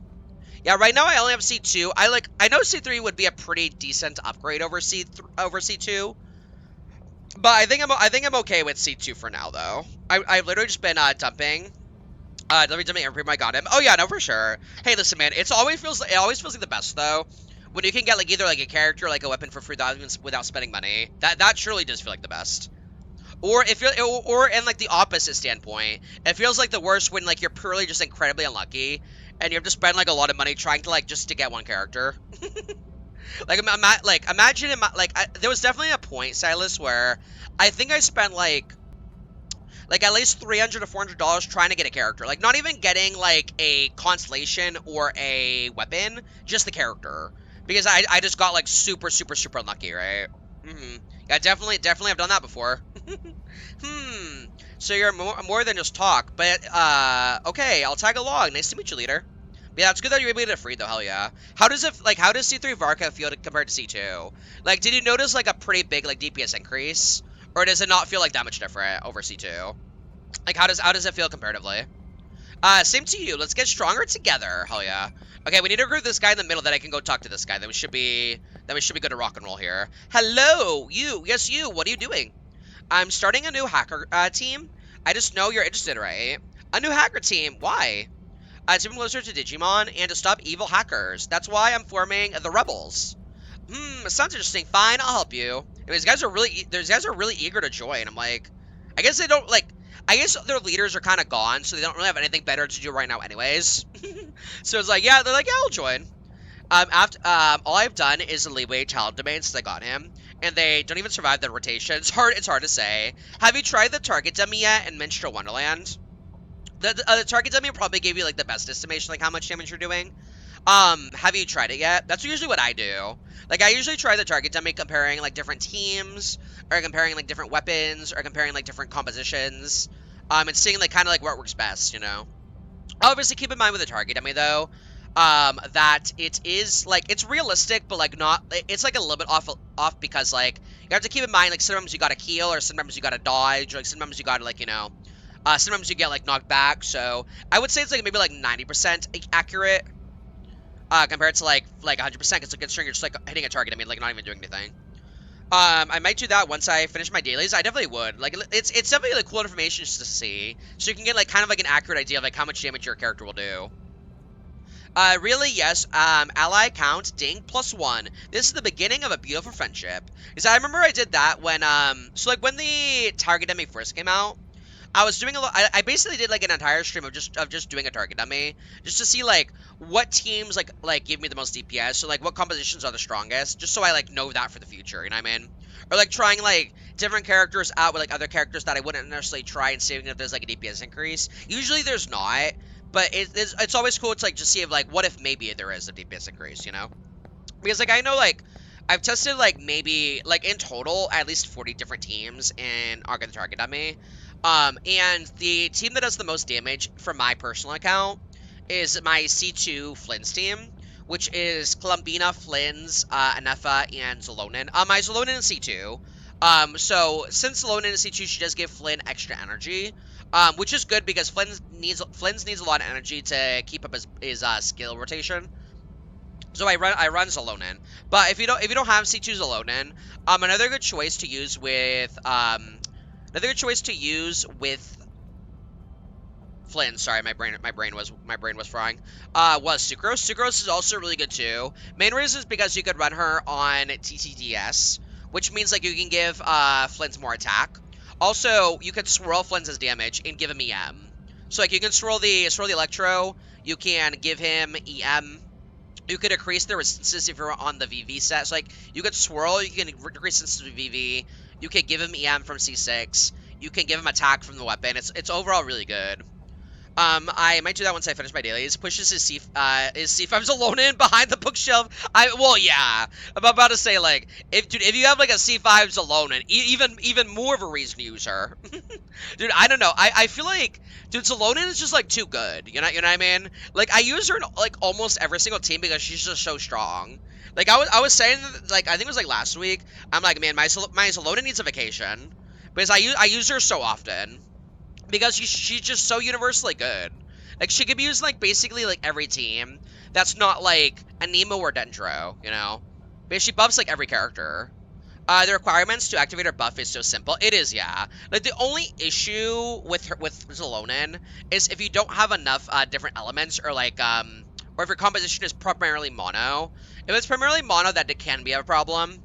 Yeah, right now I only have C2. I know C3 would be a pretty decent upgrade over C2. But I think I'm okay with C2 for now though. I've literally just been dumping. Let me dump every time I got him. Oh yeah, no, for sure. Hey, listen, man, it always feels like the best though when you can get like either like a character or like a weapon for free without spending money. That truly does feel like the best. Or in like the opposite standpoint, it feels like the worst when like you're purely just incredibly unlucky and you have to spend like a lot of money trying to like just to get one character. Like imagine there was definitely a point, Silas, where I think I spent like at least $300 to $400 trying to get a character. Like not even getting like a constellation or a weapon, just the character. Because I just got like super unlucky, right? Yeah, definitely I've done that before. So you're more than just talk, but okay, I'll tag along. Nice to meet you, leader. But yeah, it's good that you're able to get it free though. Hell yeah. How does C3 Varka feel compared to C2? Like, did you notice like a pretty big like DPS increase, or does it not feel like that much different over C2? Like, how does it feel comparatively? Same to you. Let's get stronger together. Hell yeah. Okay, we need to recruit this guy in the middle, that I can go talk to this guy. Then we should be good to rock and roll here. Hello, you. Yes, you. What are you doing? I'm starting a new hacker team. I just know you're interested, right? A new hacker team. Why? To be closer to Digimon and to stop evil hackers. That's why I'm forming the Rebels. Sounds interesting. Fine, I'll help you. And these guys are really eager to join. I'm like, I guess they don't like. I guess their leaders are kind of gone, so they don't really have anything better to do right now, anyways. So it's like, yeah, they're like, yeah, I'll join. All I've done is the leeway talent domain since I got him, and they don't even survive the rotation. It's hard to say. Have you tried the target dummy yet in Minstrel Wonderland? The target dummy probably gave you like the best estimation, like how much damage you're doing. Have you tried it yet? That's usually what I do. Like, I usually try the target dummy comparing like different teams, or comparing like different weapons, or comparing like different compositions, and seeing like kind of like what works best, you know. Obviously, keep in mind with the target dummy though, that it is like, it's realistic, but like not, it's like a little bit off because like you have to keep in mind like sometimes you gotta heal, or sometimes you gotta dodge, or like sometimes you gotta like, you know, sometimes you get like knocked back. So I would say it's like maybe like 90% accurate. Compared to like 100%, because like considering you're just like hitting a target, I mean, like not even doing anything. I might do that once I finish my dailies. I definitely would. Like, it's definitely like cool information just to see, so you can get like kind of like an accurate idea of like how much damage your character will do. Really, yes. Ally count, ding, +1. This is the beginning of a beautiful friendship. Because I remember I did that when so like when the target dummy first came out. I was doing a lot. I basically did like an entire stream of just doing a target dummy, just to see like what teams like give me the most DPS, so like what compositions are the strongest, just so I like know that for the future, you know what I mean? Or like trying like different characters out with like other characters that I wouldn't necessarily try, and seeing if there's like a DPS increase. Usually there's not, but it's always cool to like just see if like what if maybe there is a DPS increase, you know? Because like I know like I've tested like maybe like in total at least 40 different teams in Arc of the Target Dummy. And the team that does the most damage from my personal account is my C2 Flynn's team, which is Columbina, Flynn's, Anefa, and Zalonin. My Zalonin is C2. So since Alolan is C2, she does give Flynn extra energy, which is good because Flynn's needs a lot of energy to keep up his skill rotation. So I run Zalonin. But if you don't have C2 Zalonin, another good choice to use with Flynn, sorry, my brain was frying. Was Sucrose. Sucrose is also really good too. Main reason is because you could run her on TTDS, which means like you can give Flynn's more attack. Also, you could swirl Flynn's damage and give him EM. So like you can swirl the Electro, you can give him EM. You could increase the resistances if you're on the VV set. So, like, you could swirl, you can increase resistance to VV. You can give him EM from C6. You can give him attack from the weapon. It's overall really good. I might do that once I finish my dailies. Pushes his C5's alone in behind the bookshelf. Well, yeah. I'm about to say, like, if you have, like, a C5's alone in, even more of a reason to use her. Dude, I don't know. I feel like, dude, Zalonin is just, like, too good. You know what I mean? Like, I use her in, like, almost every single team because she's just so strong. Like, I was saying, like, I think it was, like, last week, I'm like, man, my Zalonin needs a vacation. Because I use her so often. Because she's just so universally good. Like, she could be used, like, basically, like, every team. That's not, like, a Nemo or Dendro, you know? But she buffs, like, every character. The requirements to activate her buff is so simple. It is, yeah. Like, the only issue with Zalonin is if you don't have enough, different elements, or, like, or if your composition is primarily mono. If it's primarily mono, that it can be a problem.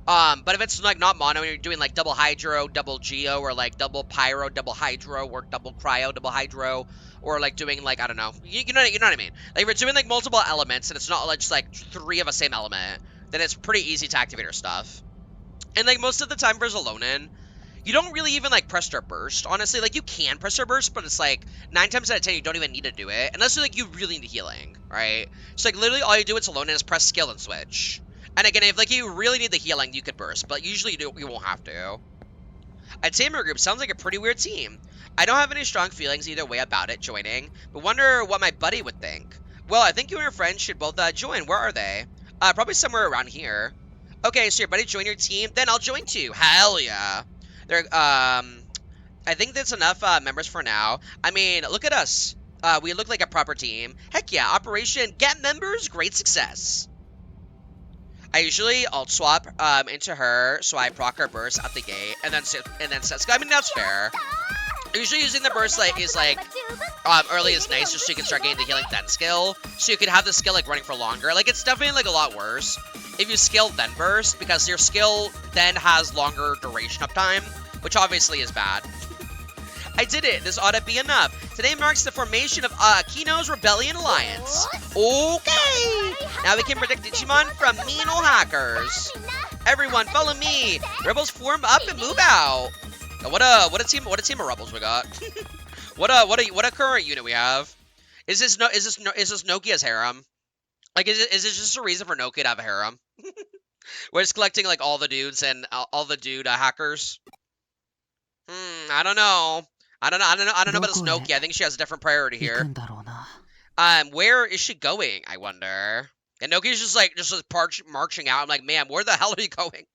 But if it's, like, not mono and you're doing, like, double Hydro, double Geo, or, like, double Pyro, double Hydro, or double Cryo, double Hydro, or, like, doing, like, I don't know. You know what I mean? Like, if you're doing, like, multiple elements and it's not, like, just, like, 3 of a same element, then it's pretty easy to activate her stuff. And, like, most of the time for Zalonin, you don't really even, like, press her burst, honestly. Like, you can press her burst, but it's, like, 9 times out of 10, you don't even need to do it. Unless, like, you really need healing, right? So, like, literally all you do with Zalonin is press skill and switch. And again, if, like, you really need the healing, you could burst, but usually you won't have to. A tamer group sounds like a pretty weird team. I don't have any strong feelings either way about it joining, but wonder what my buddy would think. Well, I think you and your friends should both join. Where are they? Probably somewhere around here. Okay, so your buddy joined your team? Then I'll join too. Hell yeah. I think that's enough members for now. I mean, look at us. We look like a proper team. Heck yeah, Operation Get Members, great success. I usually alt swap into her, so I proc her burst at the gate, and then set. I mean, that's fair. Usually using the burst is early is nice, just so you can start getting the healing then skill, so you can have the skill like running for longer. Like, it's definitely like a lot worse if you skill then burst, because your skill then has longer duration of time, which obviously is bad. I did it. This ought to be enough. Today marks the formation of Kino's Rebellion Alliance. Okay! Now we can protect Digimon from mean old hackers. Everyone, follow me. Rebels form up and move out. What a team of rebels we got. what a current unit we have. Is this Nokia's harem? Like, is this just a reason for Nokia to have a harem? We're just collecting like all the dudes and all the dude hackers. I don't know. I don't know about this Nokia. I think she has a different priority here. Where is she going, I wonder? And Nokia's just marching out. I'm like, man, where the hell are you going?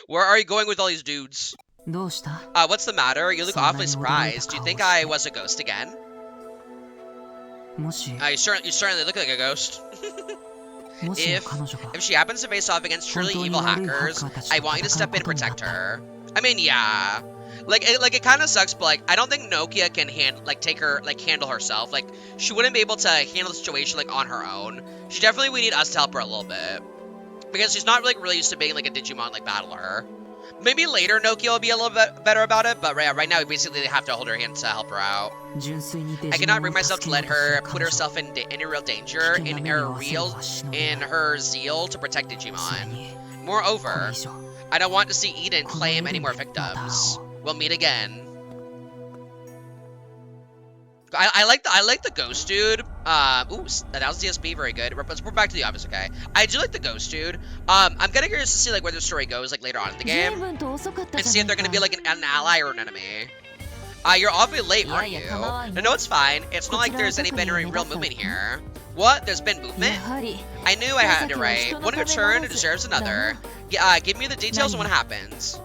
Where are you going with all these dudes? What's the matter? You look awfully surprised. Do you think I was a ghost again? You certainly look like a ghost. If she happens to face off against truly evil hackers, I want you to step in and protect her. I mean, yeah. Like it kind of sucks, but, like, I don't think Nokia can handle herself. Like, she wouldn't be able to handle the situation, like, on her own. We need us to help her a little bit. Because she's not, like, really used to being, like, a Digimon, like, battler. Maybe later Nokia will be a little bit better about it, but right now we basically have to hold her hand to help her out. I cannot bring myself to let her put herself in any real danger in her zeal to protect Digimon. Moreover, I don't want to see Eden claim any more victims. We'll meet again. I like the ghost dude. Ooh, that was DSP, very good. We're back to the office, okay? I do like the ghost dude. I'm kind of curious to see like where the story goes like later on in the game, and see if they're gonna be like an ally or an enemy. You're awfully late, aren't you? No, it's fine. It's not like there's been any real movement here. What? There's been movement? I knew I had it right. One good turn deserves another. Give me the details on what happens.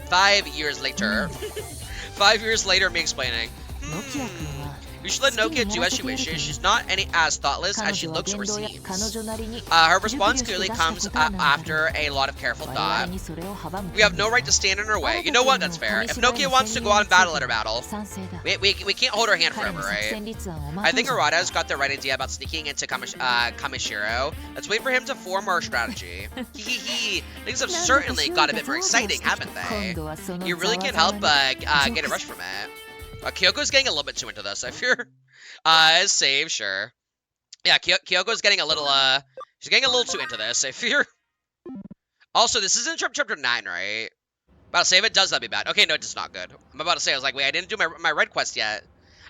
5 years later. 5 years later, me explaining. You should let Nokia do as she wishes. She's not as thoughtless as she looks or seems. Her response clearly comes after a lot of careful thought. We have no right to stand in her way. You know what? That's fair. If Nokia wants to go out and battle, let her battle. We can't hold her hand forever, right? I think Arata's got the right idea about sneaking into Kamishiro. Let's wait for him to form our strategy. Things have certainly got a bit more exciting, haven't they? You really can't help but get a rush from it. Kyoko's getting a little bit too into this, I fear. Save, sure. Yeah, Kyoko's getting a little, she's getting a little too into this, I fear. Also, this isn't chapter 9, right? About to say, if it does, that'd be bad. Okay, no, it's not good. I'm about to say, I was like, wait, I didn't do my red quest yet.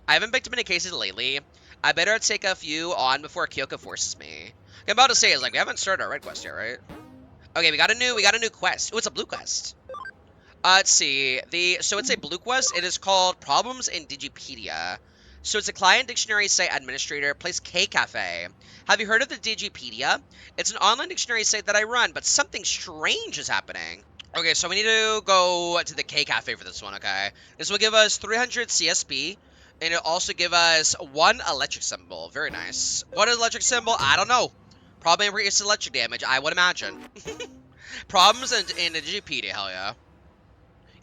I haven't picked up any cases lately. I better take a few on before Kyoko forces me. Okay, I'm about to say, I was like, we haven't started our red quest yet, right? Okay, we got a new quest. Oh, it's a blue quest. Let's see. So it's a blue quest. It is called Problems in Digipedia. So it's a client dictionary site administrator, place K Cafe. Have you heard of the Digipedia? It's an online dictionary site that I run, but something strange is happening. Okay, so we need to go to the K Cafe for this one, okay? This will give us 300 CSP, and it'll also give us 1 electric symbol. Very nice. What is electric symbol? I don't know. Probably increases electric damage, I would imagine. Problems in the Digipedia, hell yeah.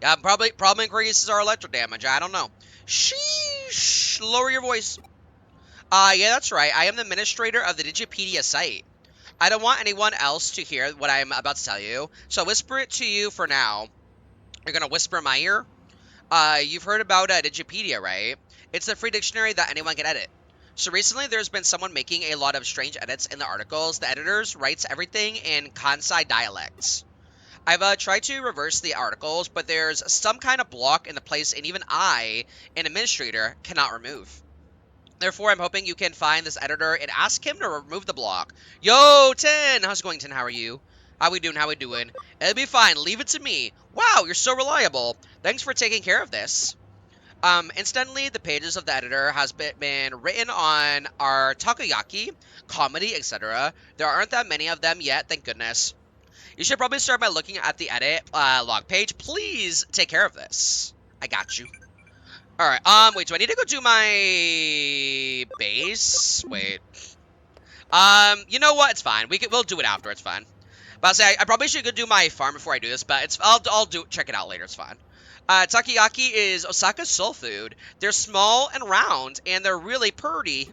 Yeah, probably increases our electric damage. I don't know. Sheesh. Lower your voice. Yeah, that's right. I am the administrator of the Digipedia site. I don't want anyone else to hear what I'm about to tell you, so I'll whisper it to you for now. You're gonna whisper in my ear? You've heard about Digipedia, right? It's a free dictionary that anyone can edit. So recently, there's been someone making a lot of strange edits in the articles. The editors writes everything in Kansai dialects. I've tried to reverse the articles, but there's some kind of block in the place, and even I, an administrator, cannot remove. Therefore, I'm hoping you can find this editor and ask him to remove the block. Yo, Tin! How's it going, Tin? How are you? How we doing? How we doing? It'll be fine. Leave it to me. Wow, you're so reliable. Thanks for taking care of this. Instantly, the pages of the editor has been written on our takoyaki, comedy, etc. There aren't that many of them yet, thank goodness. You should probably start by looking at the edit log page. Please take care of this. I got you. Alright, wait, do I need to go do my base? Wait. You know what? It's fine. We'll do it after. It's fine. But I'll say I probably should go do my farm before I do this, but I'll check it out later. It's fine. Takoyaki is Osaka's soul food. They're small and round, and they're really pretty.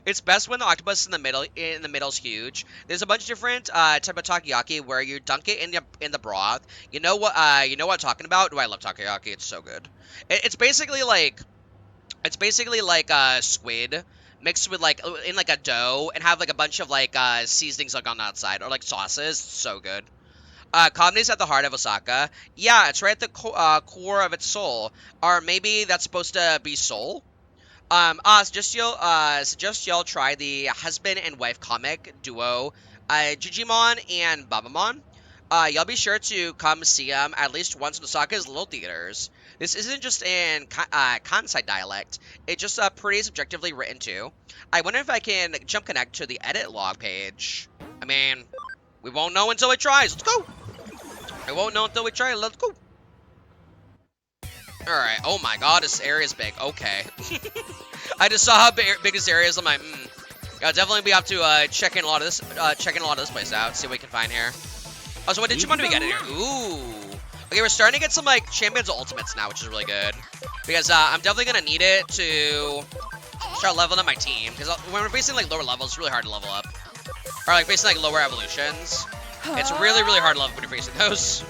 It's best when the octopus in the middle's huge. There's a bunch of different type of takoyaki where you dunk it in the broth. You know what I'm talking about? Oh, I love takoyaki. It's so good. It's basically like squid mixed with in like a dough and have like a bunch of like seasonings like on the outside or like sauces. It's so good. Comedy's at the heart of Osaka. Yeah, it's right at the core of its soul. Or maybe that's supposed to be soul. Suggest y'all try the husband and wife comic duo, Digimon and Babamon. Y'all be sure to come see them at least once in Osaka's little theaters. This isn't just in Kansai dialect. It's just pretty subjectively written too. I wonder if I can jump connect to the edit log page. I mean, we won't know until it tries. Let's go. We won't know until we try. Let's go. Alright, oh my god, this area's big. Okay. I just saw how big this area is. I'm like, I'll definitely be up to checking a lot of this place out. See what we can find here. Oh, so what Digimon do we get in here? Ooh. Okay, we're starting to get some like Champions Ultimates now, which is really good. Because I'm definitely gonna need it to start leveling up my team. Because when we're facing like lower levels, it's really hard to level up. Or like facing like lower evolutions. It's really, really hard to level up when you're facing those.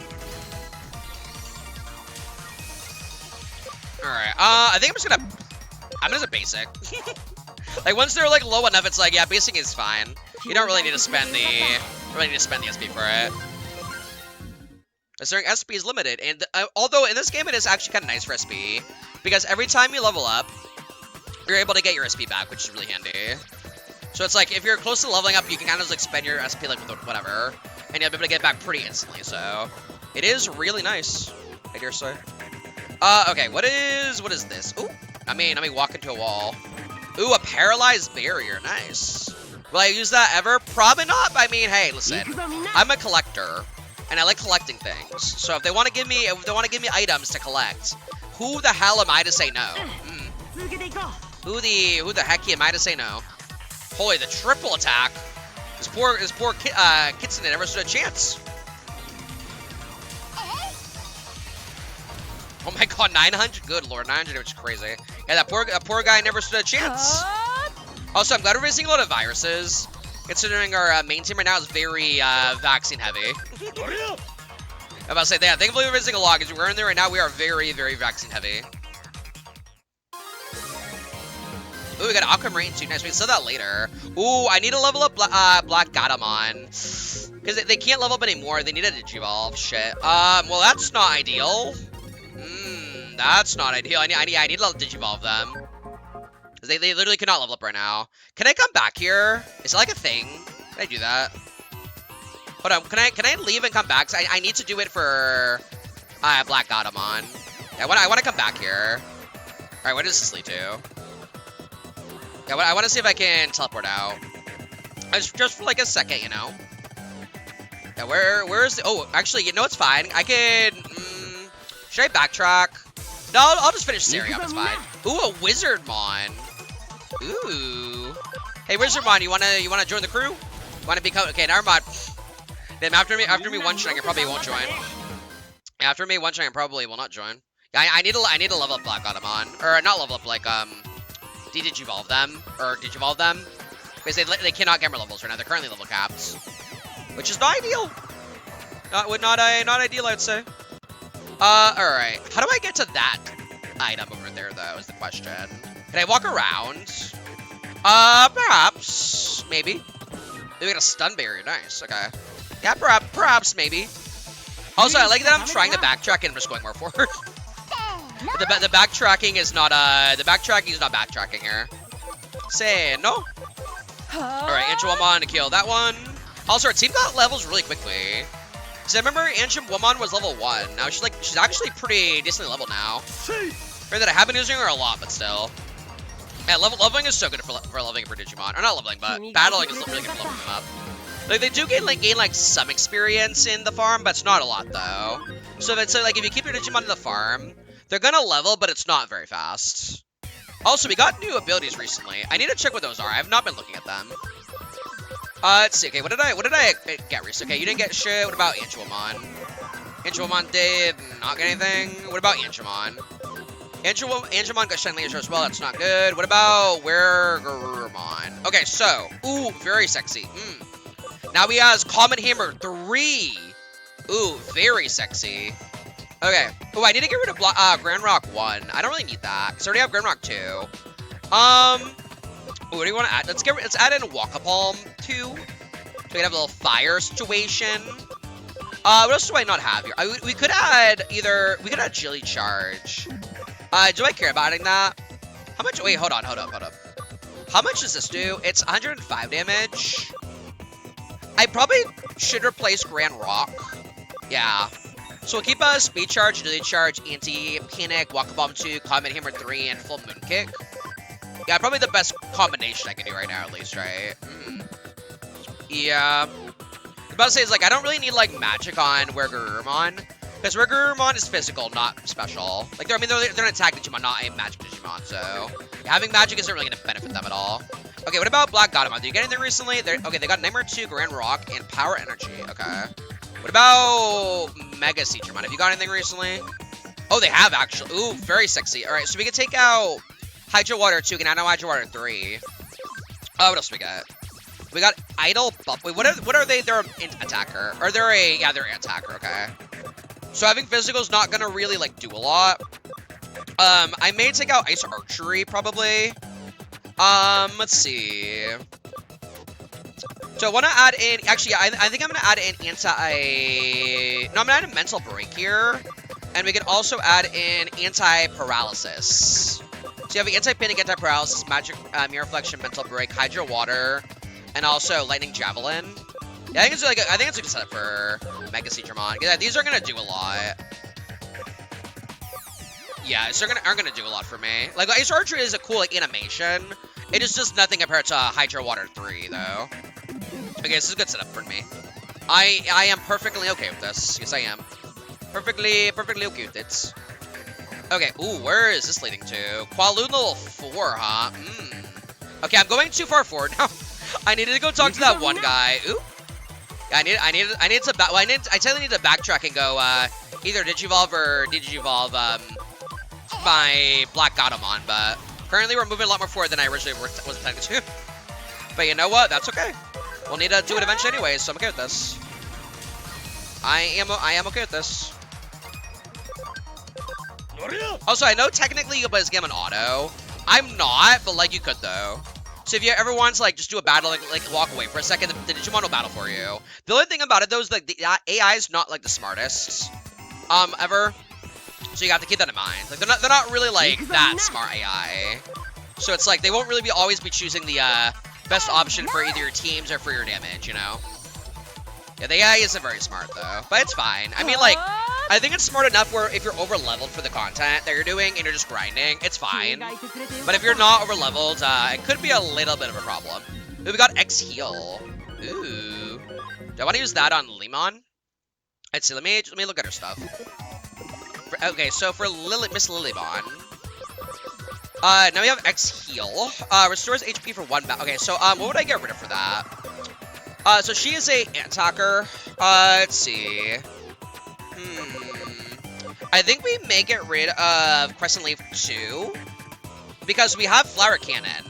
Alright, I think I'm just a basic. Like, once they're, like, low enough, it's like, yeah, basic is fine. You don't really need to spend the SP for it. Considering SP is limited, and although in this game it is actually kind of nice for SP, because every time you level up, you're able to get your SP back, which is really handy. So it's like, if you're close to leveling up, you can kind of, like, spend your SP, like, with whatever, and you'll be able to get it back pretty instantly, so it is really nice. I dare say. Okay, what is this? Ooh, I mean, walk into a wall. Ooh, a paralyzed barrier, nice. Will I use that ever? Probably not, but I mean, hey, listen, I'm a collector. and I like collecting things. So if they want to give me items to collect, who the hell am I to say no? Who the heck am I to say no? Holy, the triple attack. This poor Kitsune never stood a chance. Oh my god, 900? Good lord, 900, which is crazy. Yeah, that poor guy never stood a chance. Also, I'm glad we're facing a lot of viruses, considering our main team right now is very vaccine heavy. I'm about to say, yeah, thankfully we're facing a lot, because we're in there right now, we are very, very vaccine heavy. Ooh, we got Aquamarine too. Nice. We can sell that later. Ooh, I need to level up Black Gatomon. Because they can't level up anymore. They need a Digivolve. Shit. Well, that's not ideal. That's not ideal. I need to Digivolve them. They literally cannot level up right now. Can I come back here? Is it like a thing? Can I do that? Hold on. Can I leave and come back? 'Cause I need to do it for Black Gatomon. Yeah, I want to come back here. All right, what does this lead to? Yeah, I want to see if I can teleport out. Just for like a second, you know. Yeah, where is the... Oh, actually, you know it's fine. I can... should I backtrack? No, I'll just finish Sari up. It's fine. Ooh, a Wizardmon. Ooh. Hey, Wizardmon, you wanna join the crew? Wanna become... Okay, never mind. Then after me one-shotting, I probably won't join. After me one-shotting, I probably will not join. Yeah, I need to level up Black Gatomon. Or not level up, like, Digivolve them, or Digivolve them, because they cannot get more levels right now. They're currently level capped, which is not ideal. Not ideal, I'd say. All right. How do I get to that item over there, though? Is the question. Can I walk around? Perhaps, maybe. We got a stun barrier. Nice. Okay. Yeah, perhaps, maybe. Also, I like that I'm trying to backtrack and I'm just going more forward. The backtracking is not backtracking here. Say no. Alright, Anshawamon to kill that one. Also, our team got levels really quickly. Because I remember Anshawamon was level 1. Now she's actually pretty decently leveled now. Granted that I have been using her a lot, but still. Yeah, leveling is so good for leveling for Digimon. Or not leveling, but battling is really good for leveling them up. Like, they do gain like some experience in the farm, but it's not a lot though. So if you keep your Digimon in the farm, they're gonna level, but it's not very fast. Also, we got new abilities recently. I need to check what those are. I have not been looking at them. Let's see. Okay, what did I get recently? Okay, you didn't get shit. What about Anshawamon? Anshawamon did not get anything. What about Anshamon? Anshamon got Shine Laser as well. That's not good. What about Wergurmon? Okay, so ooh, very sexy. Now he has Comet Hammer 3. Ooh, very sexy. Okay. Oh, I need to get rid of Grand Rock 1. I don't really need that, because I already have Grand Rock 2. What do you want to add? Let's add in Wakapalm 2. So we can have a little fire situation. What else do I not have here? We could add Agility Charge. Do I care about adding that? How much? Wait, hold up. How much does this do? It's 105 damage. I probably should replace Grand Rock. Yeah. So we'll keep Speed Charge, Agility Charge, Anti-Panic, Wakabomb 2, Comet Hammer 3, and Full Moon Kick. Yeah, probably the best combination I can do right now, at least, right? Yeah. I'm about to say, I don't really need, magic on Wergurmon. Because Wergurmon is physical, not special. They're an attack Digimon, not a magic Digimon, so... Yeah, having magic isn't really going to benefit them at all. Okay, what about Black Gatomon? Did you get anything recently? Okay, they got Nightmare 2, Grand Rock, and Power Energy. Okay. What about Mega Seedramon? Have you got anything recently? Oh, they have, actually. Ooh, very sexy. Alright, so we can take out Hydro Water 2, we can add Hydro Water 3. Oh, what else do we got? We got Idle Buff. Wait, what are they? They're an attacker. Or they're an attacker, okay. So having Physical's not gonna really, do a lot. I may take out Ice Archery, probably. Let's see. So I want to add in, actually, I think I'm going to add in I'm going to add a Mental Break here. And we can also add in Anti-Paralysis. So you have Anti-Panic, Anti-Paralysis, Magic, Mirror Reflection, Mental Break, Hydro Water, and also Lightning Javelin. Yeah, I think it's a good setup for Mega Seedramon. Yeah, these are going to do a lot. Yeah, these are going to do a lot for me. Ice Archery is a cool, animation. It is just nothing compared to Hydro Water 3, though. Okay, this is a good setup for me. I am perfectly okay with this. Yes, I am. Perfectly okay with it. Okay, ooh, where is this leading to? Qualunal 4, huh? Okay, I'm going too far forward now. I needed to go talk to that one guy. Ooh. Yeah, I totally need to backtrack and go, either Digivolve or Digivolve, my Black Godamon, but currently we're moving a lot more forward than I originally was intending to. But you know what? That's okay. We'll need to do it eventually anyway, so I'm okay with this. I am okay with this. Also, I know technically you can play this game on auto. I'm not, but like you could though. So if you ever want to like just do a battle, like walk away for a second, the Digimon will battle for you. The only thing about it though is like the AI is not like the smartest ever. So you have to keep that in mind. Like they're not really like that smart AI. So it's like they won't really always be choosing the best option for either your teams or for your damage, you know? Yeah, the AI isn't very smart though, but it's fine. I mean, like, I think it's smart enough where if you're over-leveled for the content that you're doing and you're just grinding, it's fine. But if you're not over-leveled, it could be a little bit of a problem. Ooh, we got X heal. Ooh. Do I want to use that on Limon? Let's see, let me look at her stuff. Okay, so for Miss Lilybon, now we have X heal. Restores HP for 1 battle. Okay, so what would I get rid of for that? So she is a attacker. Let's see. I think we may get rid of Crescent Leaf 2 because we have Flower Cannon.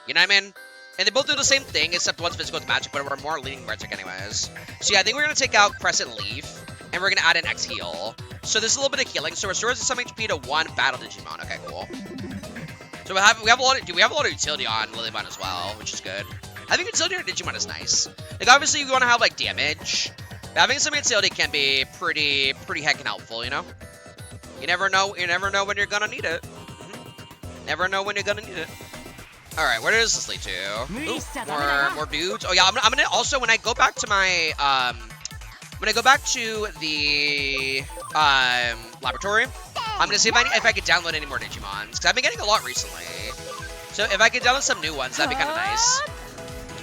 You know what I mean? And they both do the same thing, except one's physical with magic, but we're more leaning magic anyways. So yeah, I think we're gonna take out Crescent Leaf, and we're gonna add an X heal. So there's a little bit of healing. So restores some HP to 1 battle Digimon. Okay, cool. So we have a lot of utility on Lilybon as well, which is good. Having utility on Digimon is nice. Like obviously you want to have like damage, but having some utility can be pretty heckin' helpful, you know? You never know when you're gonna need it. Never know when you're gonna need it. Alright, where does this lead to? Ooh, more dudes. Oh yeah, I'm gonna also when I go back to my when I go back to the laboratory, I'm gonna see if I can download any more Digimons, because I've been getting a lot recently. So if I could download some new ones, that'd be kind of nice.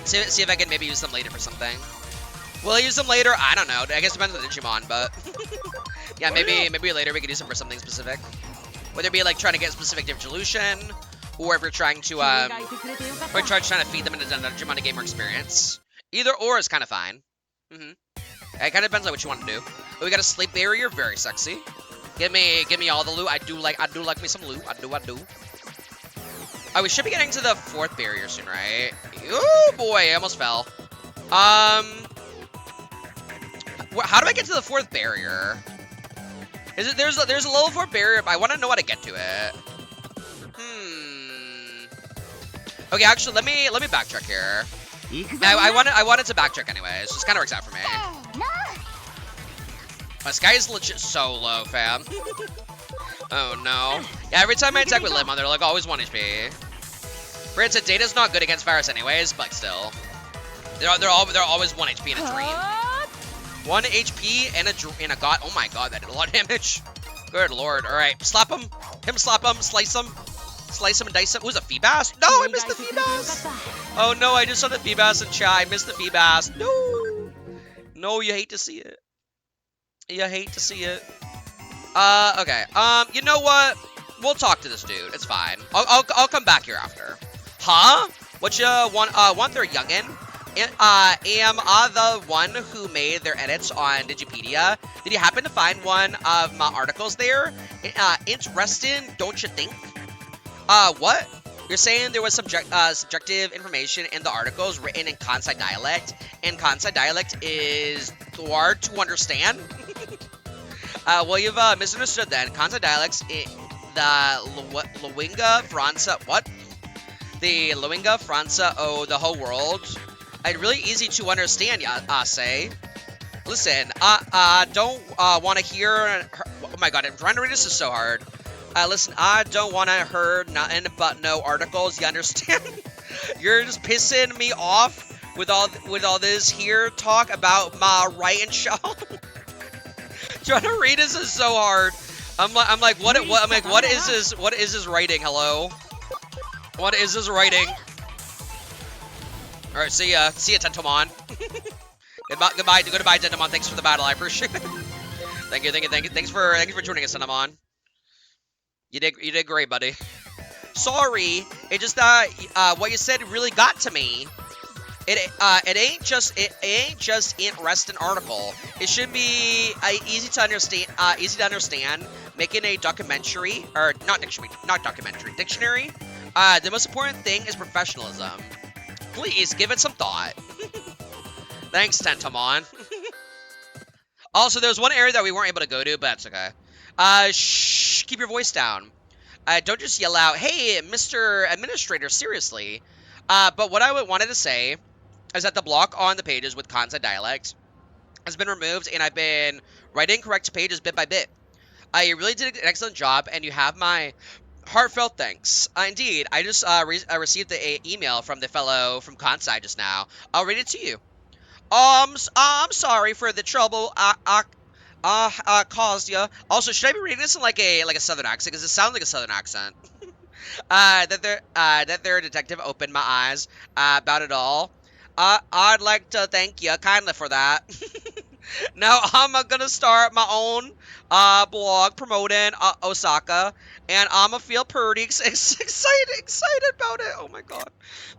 See if I can maybe use them later for something. Will I use them later? I don't know. I guess it depends on the Digimon, but yeah, maybe later we could use them for something specific. Whether it be like trying to get a specific Digivolution, or if you're trying to trying to feed them into another Digimon to gain more experience. Either or is kind of fine. It kind of depends on what you want to do. But we got a Sleep Barrier, very sexy. Give me all the loot. I do like me some loot. I do. Oh, we should be getting to the 4th barrier soon, right? Oh boy, I almost fell. How do I get to the 4th barrier? Is it there's a level 4 barrier, but I want to know how to get to it. Okay, actually, let me backtrack here. I wanted to backtrack anyways. This kind of works out for me. My sky is legit so low, fam. Oh no. Yeah, every time I attack with Limon, they're like always 1 HP. Granted, Data's not good against Virus anyways, but still. They're always 1 HP in a dream. 1 HP and a god. Oh my god, that did a lot of damage. Good lord. Alright, slap him. Slap him, slice him. Slice him and dice him. Ooh, it was a Feebas? No, I missed the Feebas. Oh no, I just saw the Feebas in chat. I missed the Feebas. No. No, you hate to see it. You hate to see it. Okay. You know what? We'll talk to this dude. It's fine. I'll come back here after. Huh? What you want their youngin? Am I the one who made their edits on Digipedia? Did you happen to find one of my articles there? Interesting, don't you think? What? You're saying there was subjective information in the articles written in Kansai dialect, and Kansai dialect is hard to understand? Well, you've misunderstood then. Kansai dialects, the Lingua Franca, what? The Lingua Franca, oh, the whole world. It's really easy to understand, say. Listen, I don't want to hear oh my god, I'm trying to read this, is so hard. Listen, I don't want to hear nothing but no articles, you understand? You're just pissing me off with all this here talk about my writing show. Trying to read this is so hard. I'm like, what is this writing? Hello? What is this writing? Alright, see ya, Tentomon. Goodbye, Digimon. Thanks for the battle. I appreciate it. Thank you. Thanks for joining us, Digimon. You did great, buddy. Sorry, it just what you said really got to me. It ain't just interesting article. It should be easy to understand. Making a documentary or not documentary, dictionary. The most important thing is professionalism. Please give it some thought. Thanks, Tentomon. Also, there's one area that we weren't able to go to, but that's okay. Shh, keep your voice down. Don't just yell out, "Hey, Mr. Administrator, seriously." But what I wanted to say is that the block on the pages with Kansai dialect has been removed, and I've been writing correct pages bit by bit. You really did an excellent job, and you have my heartfelt thanks. Indeed, I just received the email from the fellow from Kansai just now. I'll read it to you. I'm sorry for the trouble caused you. Also, should I be reading this in like a southern accent? Because it sounds like a southern accent. That their detective opened my eyes about it all. I'd like to thank you kindly for that. Now I'm gonna start my own blog promoting Osaka, and I'ma feel pretty excited about it. Oh my god,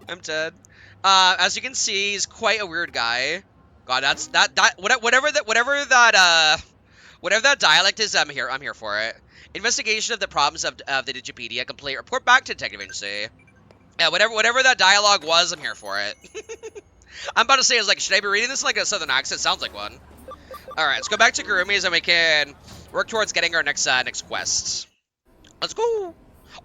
I'm dead. As you can see, he's quite a weird guy. God, whatever that dialect is, I'm here for it. Investigation of the problems of the Digipedia complete. Report back to Detective Agency. Yeah, whatever that dialogue was, I'm here for it. I'm about to say, should I be reading this like a southern accent? Sounds like one. Alright, let's go back to Gurumi's and we can work towards getting our next quest. Let's go!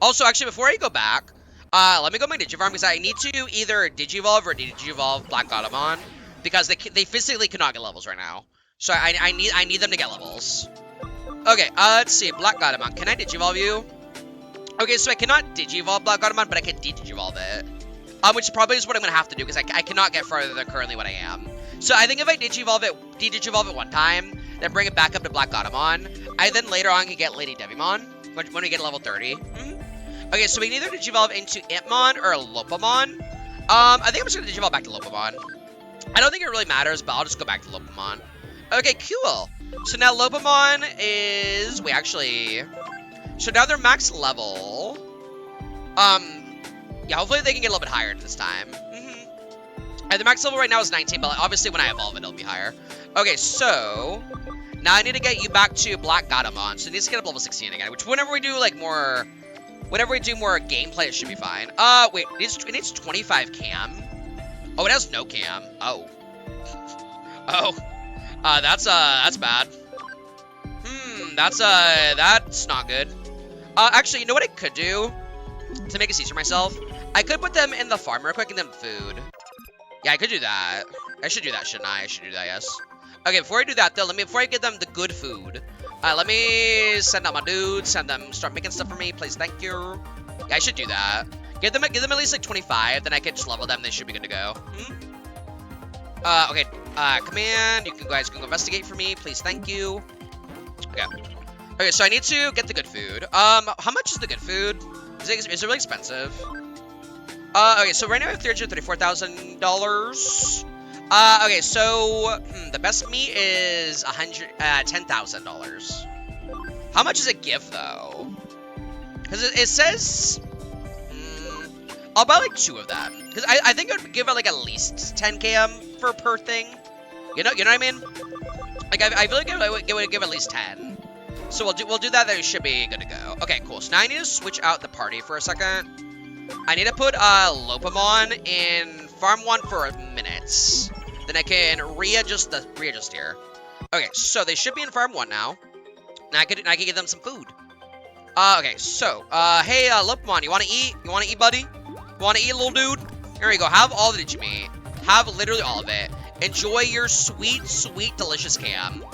Also, actually, before I go back, let me go to my Digifarm because I need to either Digivolve or Digivolve Black Godamon because they physically cannot get levels right now. So I need them to get levels. Okay, let's see. Black Godamon, can I Digivolve you? Okay, so I cannot Digivolve Black Godamon, but I can Digivolve it. Which probably is what I'm going to have to do, because I cannot get farther than currently what I am. So I think if I Digivolve it one time, then bring it back up to Black Godamon, I then later on can get Lady Devimon, when we get level 30. Okay, so we can either Digivolve into Itmon or Lopamon. I think I'm just going to Digivolve back to Lopamon. I don't think it really matters, but I'll just go back to Lopamon. Okay, cool. So now Lopamon is... Wait, actually... So now they're max level. Yeah, hopefully they can get a little bit higher this time. And the max level right now is 19, but obviously when I evolve it, it'll be higher. Okay, so... Now I need to get you back to Black Godamon. So it needs to get up level 16 again, which whenever we do, more... Whenever we do more gameplay, it should be fine. Wait, it needs 25 cam. Oh, it has no cam. Oh. Oh. That's bad. That's not good. Actually, you know what I could do? To make it easier myself? I could put them in the farm real quick and give them food. Yeah, I could do that. I should do that, shouldn't I? I should do that, yes. Okay, before I do that, though, before I give them the good food, let me send out my dudes, start making stuff for me, please, thank you. Yeah, I should do that. Give them at least, 25, then I can just level them, they should be good to go. Okay, command, you guys can go investigate for me, please, thank you. Okay. Okay, so I need to get the good food. How much is the good food? Is it really expensive? Okay, so right now I have $334,000. Okay, so the best meat is $10,000. How much does it give though? Because it says, I'll buy like 2 of them. Because I think it would give it like at least 10 km per thing. You know what I mean? Like I feel like it would give at least 10. So we'll do that. Then we should be good to go. Okay, cool. So now I need to switch out the party for a second. I need to put Lopamon in Farm 1 for minutes. Then I can readjust here. Okay, so they should be in Farm 1 now. Now I can give them some food. Okay, so hey Lopamon, you wanna eat? You wanna eat, buddy? You wanna eat, little dude? Here you go. Have all the Digimon. Have literally all of it. Enjoy your sweet, delicious cam.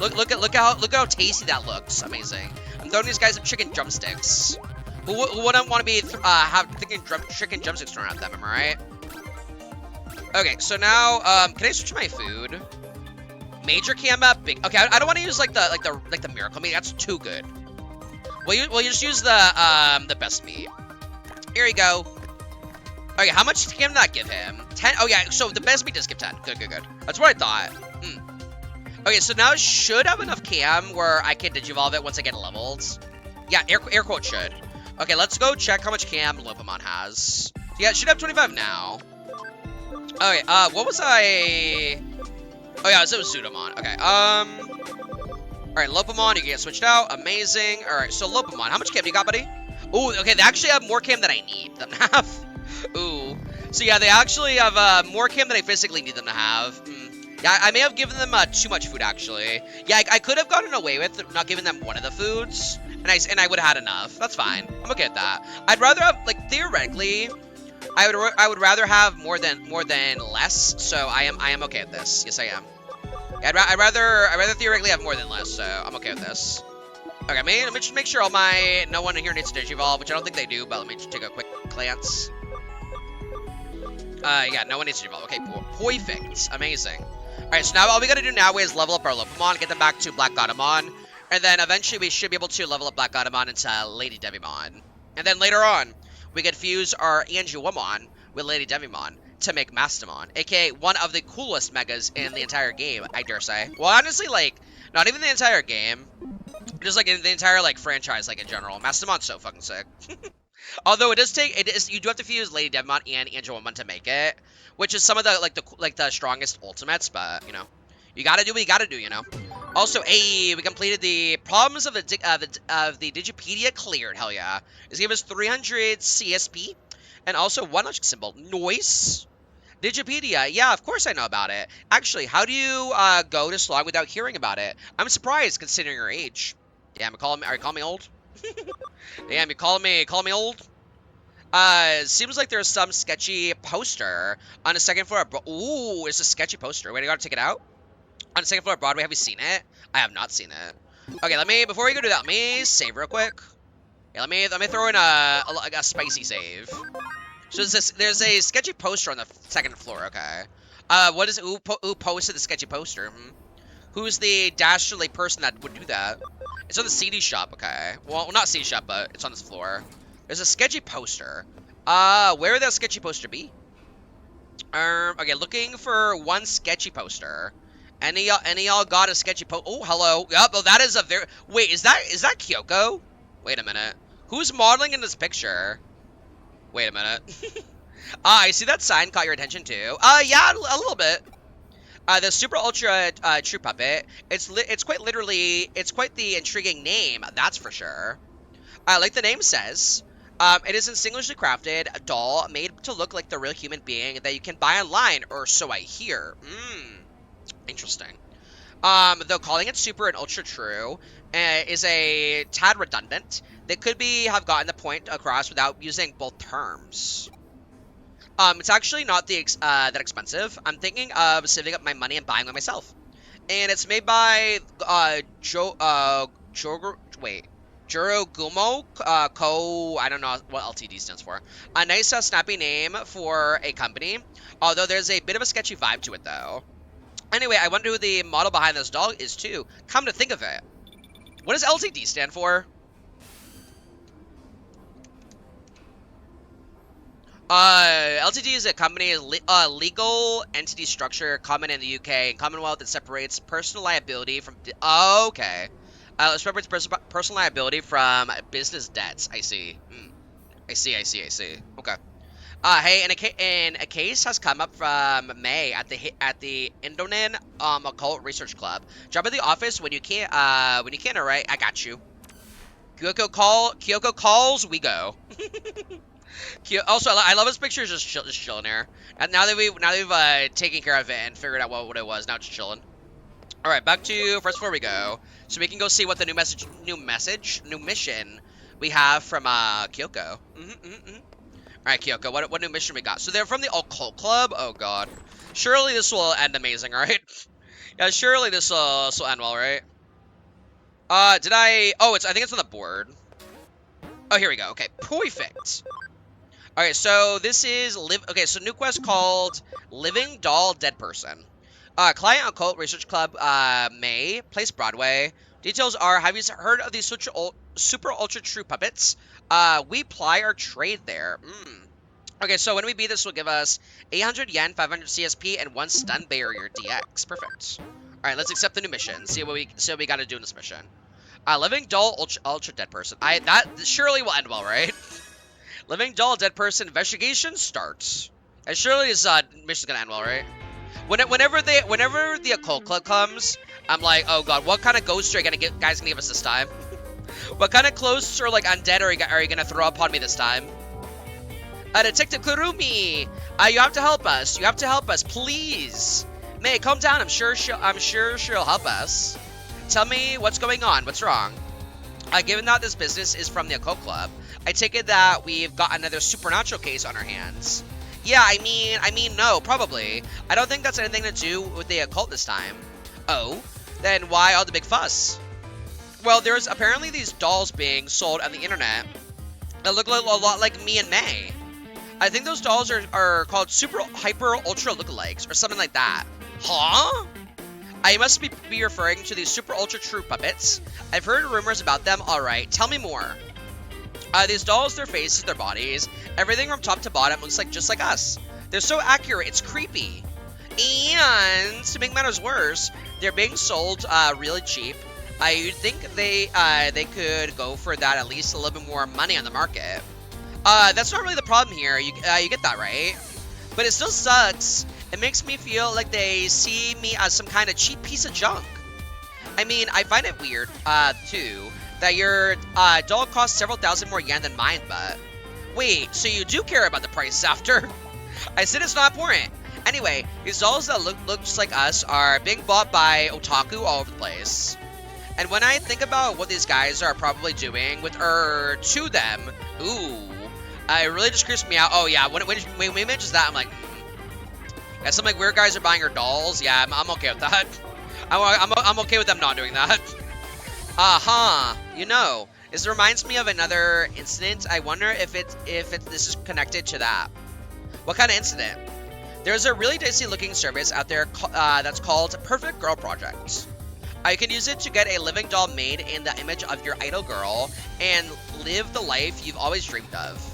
Look how tasty that looks. Amazing. I'm throwing these guys some chicken drumsticks. Who wouldn't want to be thinking chicken drumsticks thrown at them? Am I right? Okay, so now can I switch my food? Major cam up, big. Okay, I don't want to use like the miracle meat. That's too good. We'll just use the best meat. Here you go. Okay, how much can that give him? 10? Oh, yeah, so the best meat does give 10. Good, good, good. That's what I thought. Okay, so now it should have enough cam where I can digivolve it once I get it leveled. Yeah, air quote should. Okay, let's go check how much cam Lopamon has. Yeah, it should have 25 now. Okay, what was I... Oh, yeah, so it was Pseudomon. Okay, Alright, Lopamon, you can get switched out. Amazing. Alright, so Lopamon, how much cam do you got, buddy? Ooh, okay, they actually have more cam than I need them to have. Ooh. So, yeah, they actually have, more cam than I physically need them to have. Yeah, I may have given them, too much food, actually. Yeah, I could have gotten away with not giving them one of the foods, and I would have had enough. That's fine. I'm okay with that. I'd rather have, like, theoretically... I would rather have more than less, so I am okay with this. Yes, I am. Yeah, I'd rather theoretically have more than less, so I'm okay with this. Okay, let me just make sure no one here needs to digivolve, which I don't think they do, but let me just take a quick glance. Yeah, no one needs to digivolve. Okay, perfect, amazing. All right, so now all we gotta do now is level up our Lopamon, get them back to Black Godamon, and then eventually we should be able to level up Black Godamon into Lady Devimon, and then later on. We could fuse our Angiwomon with Lady Devimon to make Mastamon, aka one of the coolest megas in the entire game, I dare say. Well, honestly, like, not even the entire game, just like in the entire like franchise, like in general. Mastamon's so fucking sick. Although you do have to fuse Lady Devimon and Angiwomon to make it, which is some of the strongest ultimates, but you know. You gotta do what you gotta do, you know. Also, we completed the problems of the Digipedia cleared. Hell yeah! This gave us 300 CSP, and also one logic symbol. Noise. Digipedia. Yeah, of course I know about it. Actually, how do you go this long without hearing about it? I'm surprised considering your age. Damn, are you calling me old? Damn, you calling me old? Seems like there's some sketchy poster on the second floor. Ooh, it's a sketchy poster. Wait, I gotta take it out. On the second floor of Broadway, have you seen it? I have not seen it. Okay, before we go do that, let me save real quick. Yeah, let me throw in a spicy save. So there's a sketchy poster on the second floor, okay. Who posted the sketchy poster? Who's the dastardly person that would do that? It's on the CD shop, okay. Well, not CD shop, but it's on this floor. There's a sketchy poster. Where would that sketchy poster be? Okay, looking for one sketchy poster. Any y'all got a sketchy oh, hello. Yep, oh, that is a very... Wait, is that Kyoko? Wait a minute. Who's modeling in this picture? Wait a minute. I see that sign caught your attention too. Yeah, a little bit. The Super Ultra True Puppet. It's quite the intriguing name, that's for sure. Like the name says, it is a distinguishedly crafted doll made to look like the real human being that you can buy online, or so I hear. Interesting. Though calling it super and ultra true is a tad redundant. They could have gotten the point across without using both terms. It's actually not that expensive. I'm thinking of saving up my money and buying one myself. And it's made by Jurogumo Co. I don't know what LTD stands for. A nice, snappy name for a company. Although there's a bit of a sketchy vibe to it, though. Anyway, I wonder who the model behind this doll is, too. Come to think of it. What does LTD stand for? LTD is a company, legal entity structure common in the UK and Commonwealth that separates personal liability from... okay. Separates personal liability from business debts. I see. I see. Okay. Hey, and a case has come up from May at the Indonan Occult Research Club. Drop by the office when you can. Alright, I got you. Kyoko calls. We go. Also, I love his pictures just chilling here. And now that we've taken care of it and figured out what it was, now it's chilling. All right, back to first floor we go, so we can go see what the new mission we have from Kyoko. All right, Kyoko, what new mission we got? So they're from the Occult Club. Oh God, surely this will end amazing, right? Yeah, surely this will end well, right? Did I? Oh, I think it's on the board. Oh, here we go. Okay, perfect. Okay, so this is okay, so new quest called Living Doll Dead Person. Client Occult Research Club, May, Place Broadway. Details are, have you heard of these super ultra true puppets? We ply our trade there. Okay, so when we beat this, will give us 800 yen, 500 CSP, and 1 stun barrier DX. Perfect. All right, let's accept the new mission. See what we got to do in this mission. Living doll, ultra dead person. That surely will end well, right? Living doll, dead person. Investigation starts. And surely this mission's gonna end well, right? Whenever the occult club comes, I'm like, oh god, what kind of ghosts are you guys gonna give us this time? What kind of ghosts or like undead are you gonna throw upon me this time? Detective Kurumi, you have to help us. You have to help us, please. May, calm down. I'm sure she'll help us. Tell me what's going on. What's wrong? Given that this business is from the occult club, I take it that we've got another supernatural case on our hands. Yeah, I mean, no, probably. I don't think that's anything to do with the occult this time. Oh, then why all the big fuss? Well, there's apparently these dolls being sold on the internet that look a lot like me and May. I think those dolls are called super hyper ultra lookalikes or something like that. Huh? I must be referring to these super ultra true puppets. I've heard rumors about them. Alright, tell me more. These dolls, their faces, their bodies, everything from top to bottom looks like just like us. They're so accurate, it's creepy. And to make matters worse, they're being sold really cheap. You'd think they could go for that at least a little bit more money on the market. That's not really the problem here. You get that, right? But it still sucks. It makes me feel like they see me as some kind of cheap piece of junk. I mean, I find it weird, too, that your doll costs several thousand more yen than mine, but... Wait, so you do care about the price after? I said it's not important. Anyway, these dolls that look just like us are being bought by otaku all over the place. And when I think about what these guys are probably doing with to them, ooh, it really just creeps me out. Oh yeah, when we mentions that, I'm like, yeah, some like weird guys are buying her dolls. Yeah, I'm okay with that. I'm okay with them not doing that. You know, this reminds me of another incident. I wonder if this is connected to that. What kind of incident? There's a really dicey looking service out there that's called Perfect Girl Project. You can use it to get a living doll made in the image of your idol girl and live the life you've always dreamed of.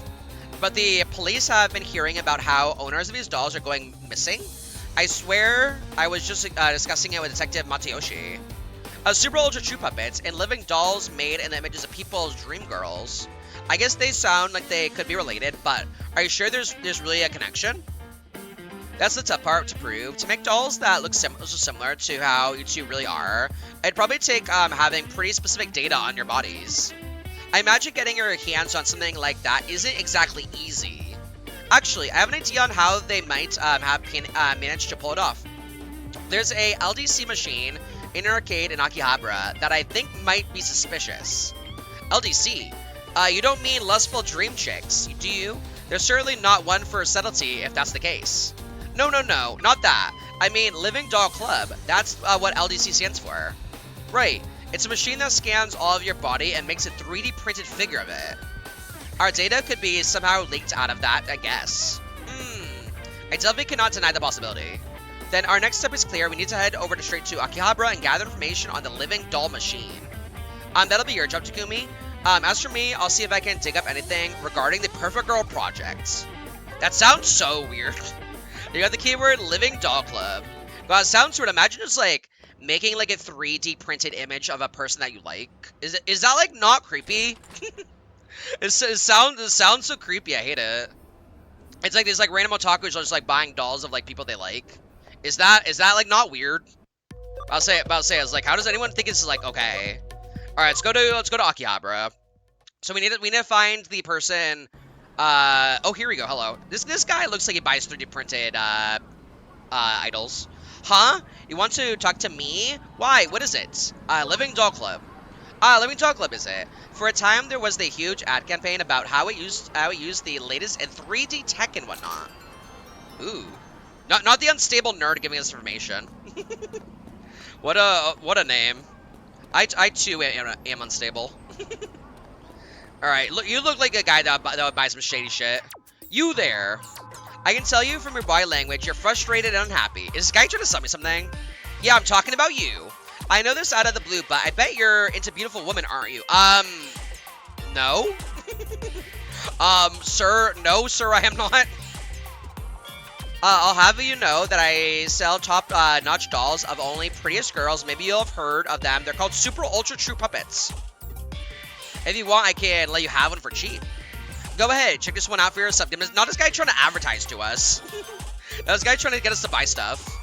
But the police have been hearing about how owners of these dolls are going missing. I swear I was just discussing it with Detective Matayoshi. Super ultra true puppets and living dolls made in the images of people's dream girls. I guess they sound like they could be related, but are you sure there's really a connection? That's the tough part to prove. To make dolls that look similar to how you two really are, it'd probably take having pretty specific data on your bodies. I imagine getting your hands on something like that isn't exactly easy. Actually, I have an idea on how they might have managed to pull it off. There's a LDC machine in an arcade in Akihabara that I think might be suspicious. LDC? You don't mean lustful dream chicks, do you? There's certainly not one for subtlety if that's the case. No, not that. I mean Living Doll Club. That's what LDC stands for. Right. It's a machine that scans all of your body and makes a 3D printed figure of it. Our data could be somehow leaked out of that, I guess. I definitely cannot deny the possibility. Then our next step is clear. We need to head over straight to Akihabara and gather information on the Living Doll machine. That'll be your job, Takumi. As for me, I'll see if I can dig up anything regarding the Perfect Girl Project. That sounds so weird. You got the keyword Living Doll Club. God, it sounds weird. Imagine just like making like a 3D printed image of a person that you like. Is that like not creepy? it sounds so creepy. I hate it. It's like these like random otakus are just like buying dolls of like people they like. Is that like not weird? I was like, how does anyone think this is like okay? All right, let's go to Akihabara. So we need to find the person. Oh, here we go. Hello. This guy looks like he buys 3D printed idols. Huh? You want to talk to me? Why? What is it? Living Doll Club. Living Doll Club is it? For a time, there was the huge ad campaign about how it used the latest in 3D tech and whatnot. Ooh. Not the unstable nerd giving us information. What a name. I too am unstable. Alright, you look like a guy that would buy some shady shit. You there. I can tell you from your body language, you're frustrated and unhappy. Is this guy trying to sell me something? Yeah, I'm talking about you. I know this out of the blue, but I bet you're into beautiful women, aren't you? No? Sir, no, sir, I am not. I'll have you know that I sell top-notch dolls of only prettiest girls. Maybe you'll have heard of them. They're called Super Ultra True Puppets. If you want, I can let you have one for cheap. Go ahead, check this one out for yourself. Not this guy trying to advertise to us. Not this guy trying to get us to buy stuff.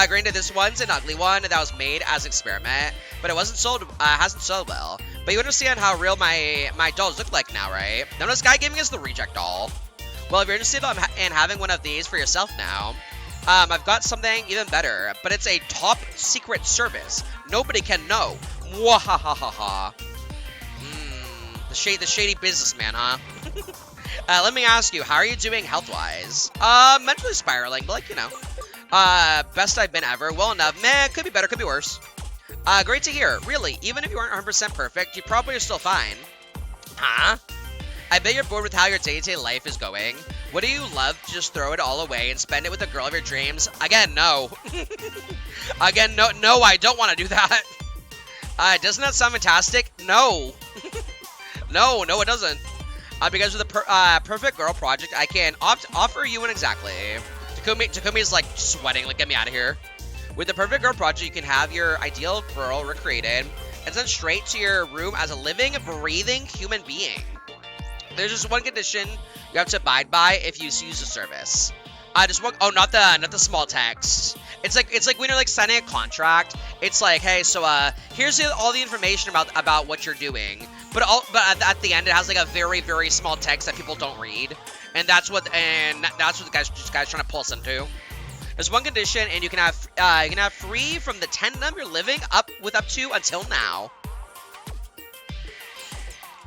Granted, this one's an ugly one that was made as an experiment, but it wasn't sold. Hasn't sold well. But you understand how real my dolls look like now, right? Now this guy giving us the reject doll. Well, if you're interested in having one of these for yourself now, I've got something even better, but it's a top secret service. Nobody can know. Mwahahaha. The shady businessman, huh? Let me ask you, how are you doing health-wise? Mentally spiraling, but like, you know. Best I've been ever. Well enough. Meh, could be better, could be worse. Great to hear. Really, even if you aren't 100% perfect, you probably are still fine. Huh? I bet you're bored with how your day-to-day life is going. Would you love to just throw it all away and spend it with the girl of your dreams? Again, no. Again, no, I don't want to do that. Doesn't that sound fantastic? No. No, it doesn't. Because with the Perfect Girl project, I can offer you an exactly. Takumi's like sweating, like, get me out of here. With the Perfect Girl project, you can have your ideal girl recreated and sent straight to your room as a living, breathing human being. There's just one condition you have to abide by if you use the service. Just one. Oh, not the small text. It's like when you're like signing a contract. It's like, hey, so here's all the information about what you're doing. But at the end, it has like a very, very small text that people don't read, and that's what the guy's trying to pull us into. There's one condition, and you can have free from the 10 number you're living up to until now.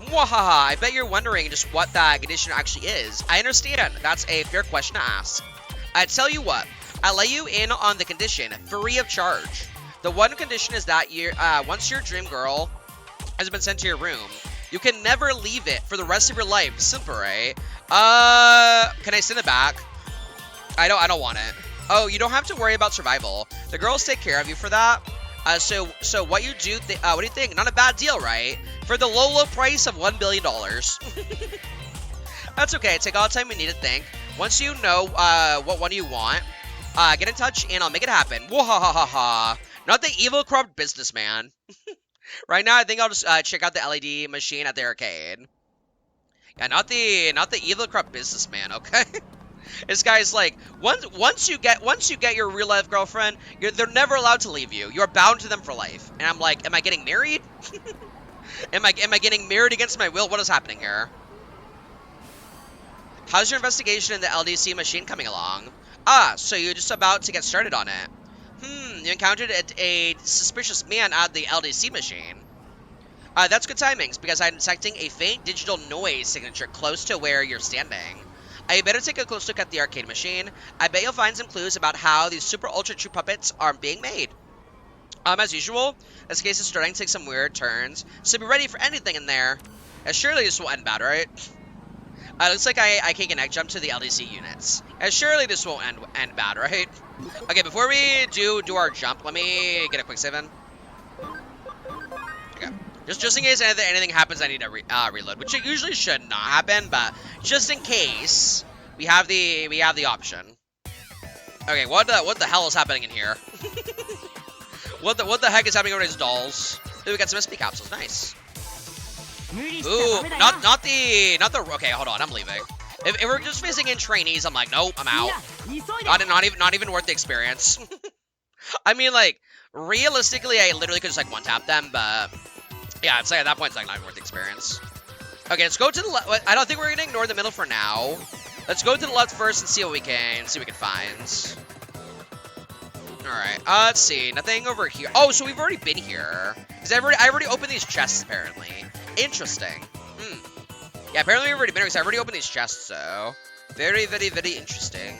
Mwahaha, I bet you're wondering just what that condition actually is. I understand. That's a fair question to ask. I tell you what, I'll let you in on the condition, free of charge. The one condition is that once your dream girl has been sent to your room, you can never leave it for the rest of your life. Simple, right? Can I send it back? I don't want it. Oh, you don't have to worry about survival. The girls take care of you for that. So what you do? What do you think? Not a bad deal, right? For the low price of $1 billion. That's okay. Take all the time you need to think. Once you know what one you want, get in touch and I'll make it happen. Wahahaha. Not the evil, corrupt businessman. Right now, I think I'll just check out the LED machine at the arcade. Yeah, not the evil, corrupt businessman. Okay. This guy's like, once you get your real life girlfriend, they're never allowed to leave you. You're bound to them for life. And I'm like, am I getting married? Am I getting married against my will? What is happening here? How's your investigation in the LDC machine coming along? So you're just about to get started on it. You encountered a suspicious man at the LDC machine. That's good timings, because I'm detecting a faint digital noise signature close to where you're standing. I better take a close look at the arcade machine. I bet you'll find some clues about how these super ultra true puppets are being made. As usual, this case is starting to take some weird turns, so be ready for anything in there. Surely this will end bad, right? Looks like I can connect jump to the LDC units. Surely this won't end bad, right? Okay, before we do our jump, let me get a quick save in. Okay. Just in case anything happens, I need to reload, which it usually should not happen, but just in case, we have the option. Okay, what the hell is happening in here? What the heck is happening with these dolls? Ooh, we got some SP capsules, nice. Ooh, not the. Okay, hold on, I'm leaving. If we're just facing in trainees, I'm like, nope, I'm out. Not even worth the experience. I mean, like, realistically, I literally could just like one tap them, but yeah, it's like at that point, it's like not even worth the experience. Okay, let's go to the left. I don't think we're gonna ignore the middle for now. Let's go to the left first and see what we can find. All right, let's see. Nothing over here. Oh, so we've already been here. Cause I already opened these chests apparently. Interesting. Yeah, apparently we've already been here because I already opened these chests, so very, very, very interesting.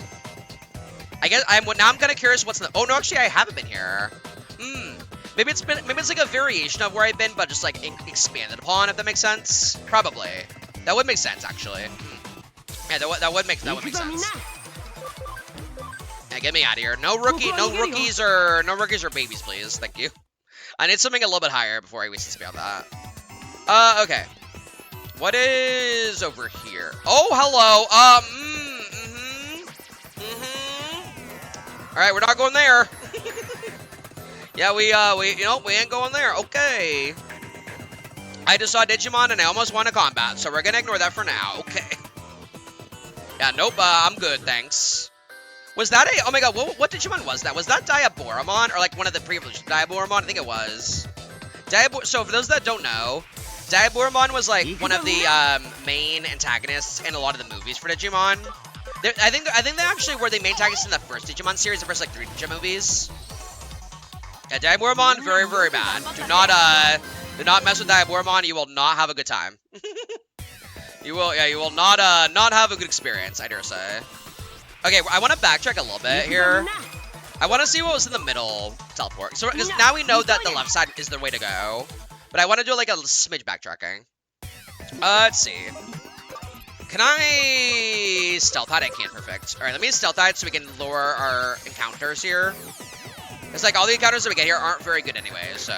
I guess now I'm kind of curious what's in the. Oh no, actually I haven't been here. Maybe it's like a variation of where I've been, but just like expanded upon, if that makes sense. Probably. That would make sense, actually. Yeah, that would make sense. Yeah, get me out of here. No rookies or babies, please. Thank you. I need something a little bit higher before I waste this on that. Okay. What is over here? Oh, hello. All right, we're not going there. Yeah, we ain't going there. Okay. I just saw Digimon and I almost won a combat, so we're gonna ignore that for now. Okay. Yeah, nope. I'm good, thanks. Was that a? Oh my God, what Digimon was that? Was that Diaboromon or like one of the previous Diaboromon? I think it was. So for those that don't know, Diaboromon was like one of the main antagonists in a lot of the movies for Digimon. I think they actually were the main antagonists in the first Digimon series, the first like 3 Digimon movies. Yeah, Diaboromon, very, very bad. Do not mess with Diaboromon. You will not have a good time. You will not have a good experience, I dare say. Okay, I want to backtrack a little bit here. I want to see what was in the middle teleport. So, because now we know that the left side is the way to go. But I want to do like a smidge backtracking. Let's see. Can I stealth hide? I can, perfect. Alright, let me stealth hide so we can lower our encounters here. It's like all the encounters that we get here aren't very good anyway, so.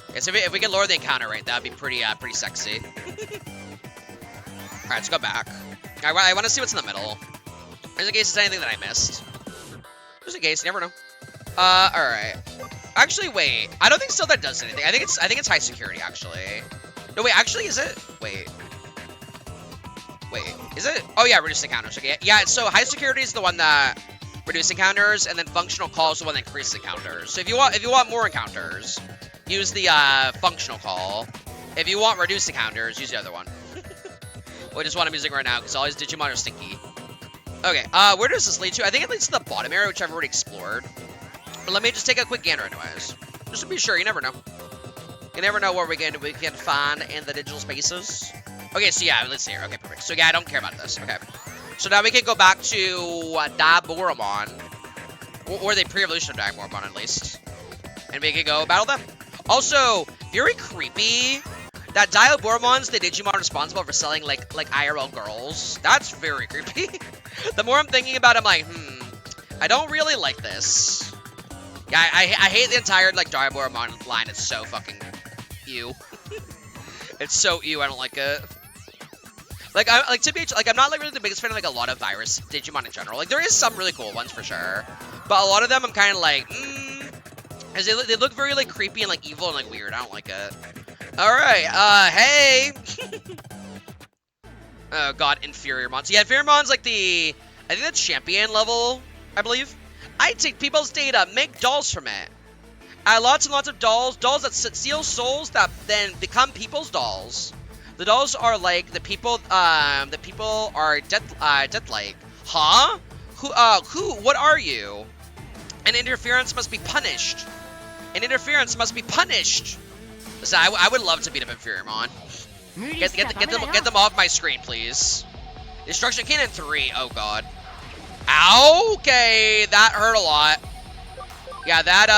Okay, so if we can lower the encounter rate, that'd be pretty sexy. Alright, let's go back. I want to see what's in the middle. Just in case it's anything that I missed. Just in case, you never know. Alright. Actually, wait. I don't think still that does anything. I think it's high security, actually. No, wait, actually, is it? Wait. Wait, is it? Oh yeah, reduce encounters. Okay, yeah. So high security is the one that reduces encounters, and then functional call is the one that increases encounters. So if you want more encounters, use the functional call. If you want reduced encounters, use the other one. Which is what I'm using right now because all these Digimon are stinky. Okay, where does this lead to? I think it leads to the bottom area, which I've already explored. But let me just take a quick gander anyways. Just to be sure, you never know. You never know what we can find in the digital spaces. Okay, so yeah, let's see here. Okay, perfect. So yeah, I don't care about this. Okay. So now we can go back to Diaboromon. Or the pre-evolution of Diaboromon, at least. And we can go battle them. Also, very creepy that Diaboromon's the Digimon responsible for selling, like IRL girls. That's very creepy. The more I'm thinking about it, I'm like, I don't really like this. Yeah, I hate the entire, like, Diaboromon line. It's so fucking ew. It's so ew, I don't like it. Like, I'm not, like, really the biggest fan of, like, a lot of virus Digimon in general. Like, there is some really cool ones, for sure. But a lot of them, I'm kind of like, Because they look very, like, creepy and, like, evil and, like, weird. I don't like it. Alright, hey! Oh, God, Inferiormon. So, yeah, Inferiormon's, like, I think that's champion level, I believe. I take people's data, make dolls from it. Lots and lots of dolls that steal souls that then become people's dolls. The dolls are like the people are death-like. Huh? What are you? And interference must be punished. Listen, I would love to beat up Inferiormon. Get them off my screen, please. Destruction Cannon 3. Oh God. Ow. Okay, that hurt a lot. Yeah, that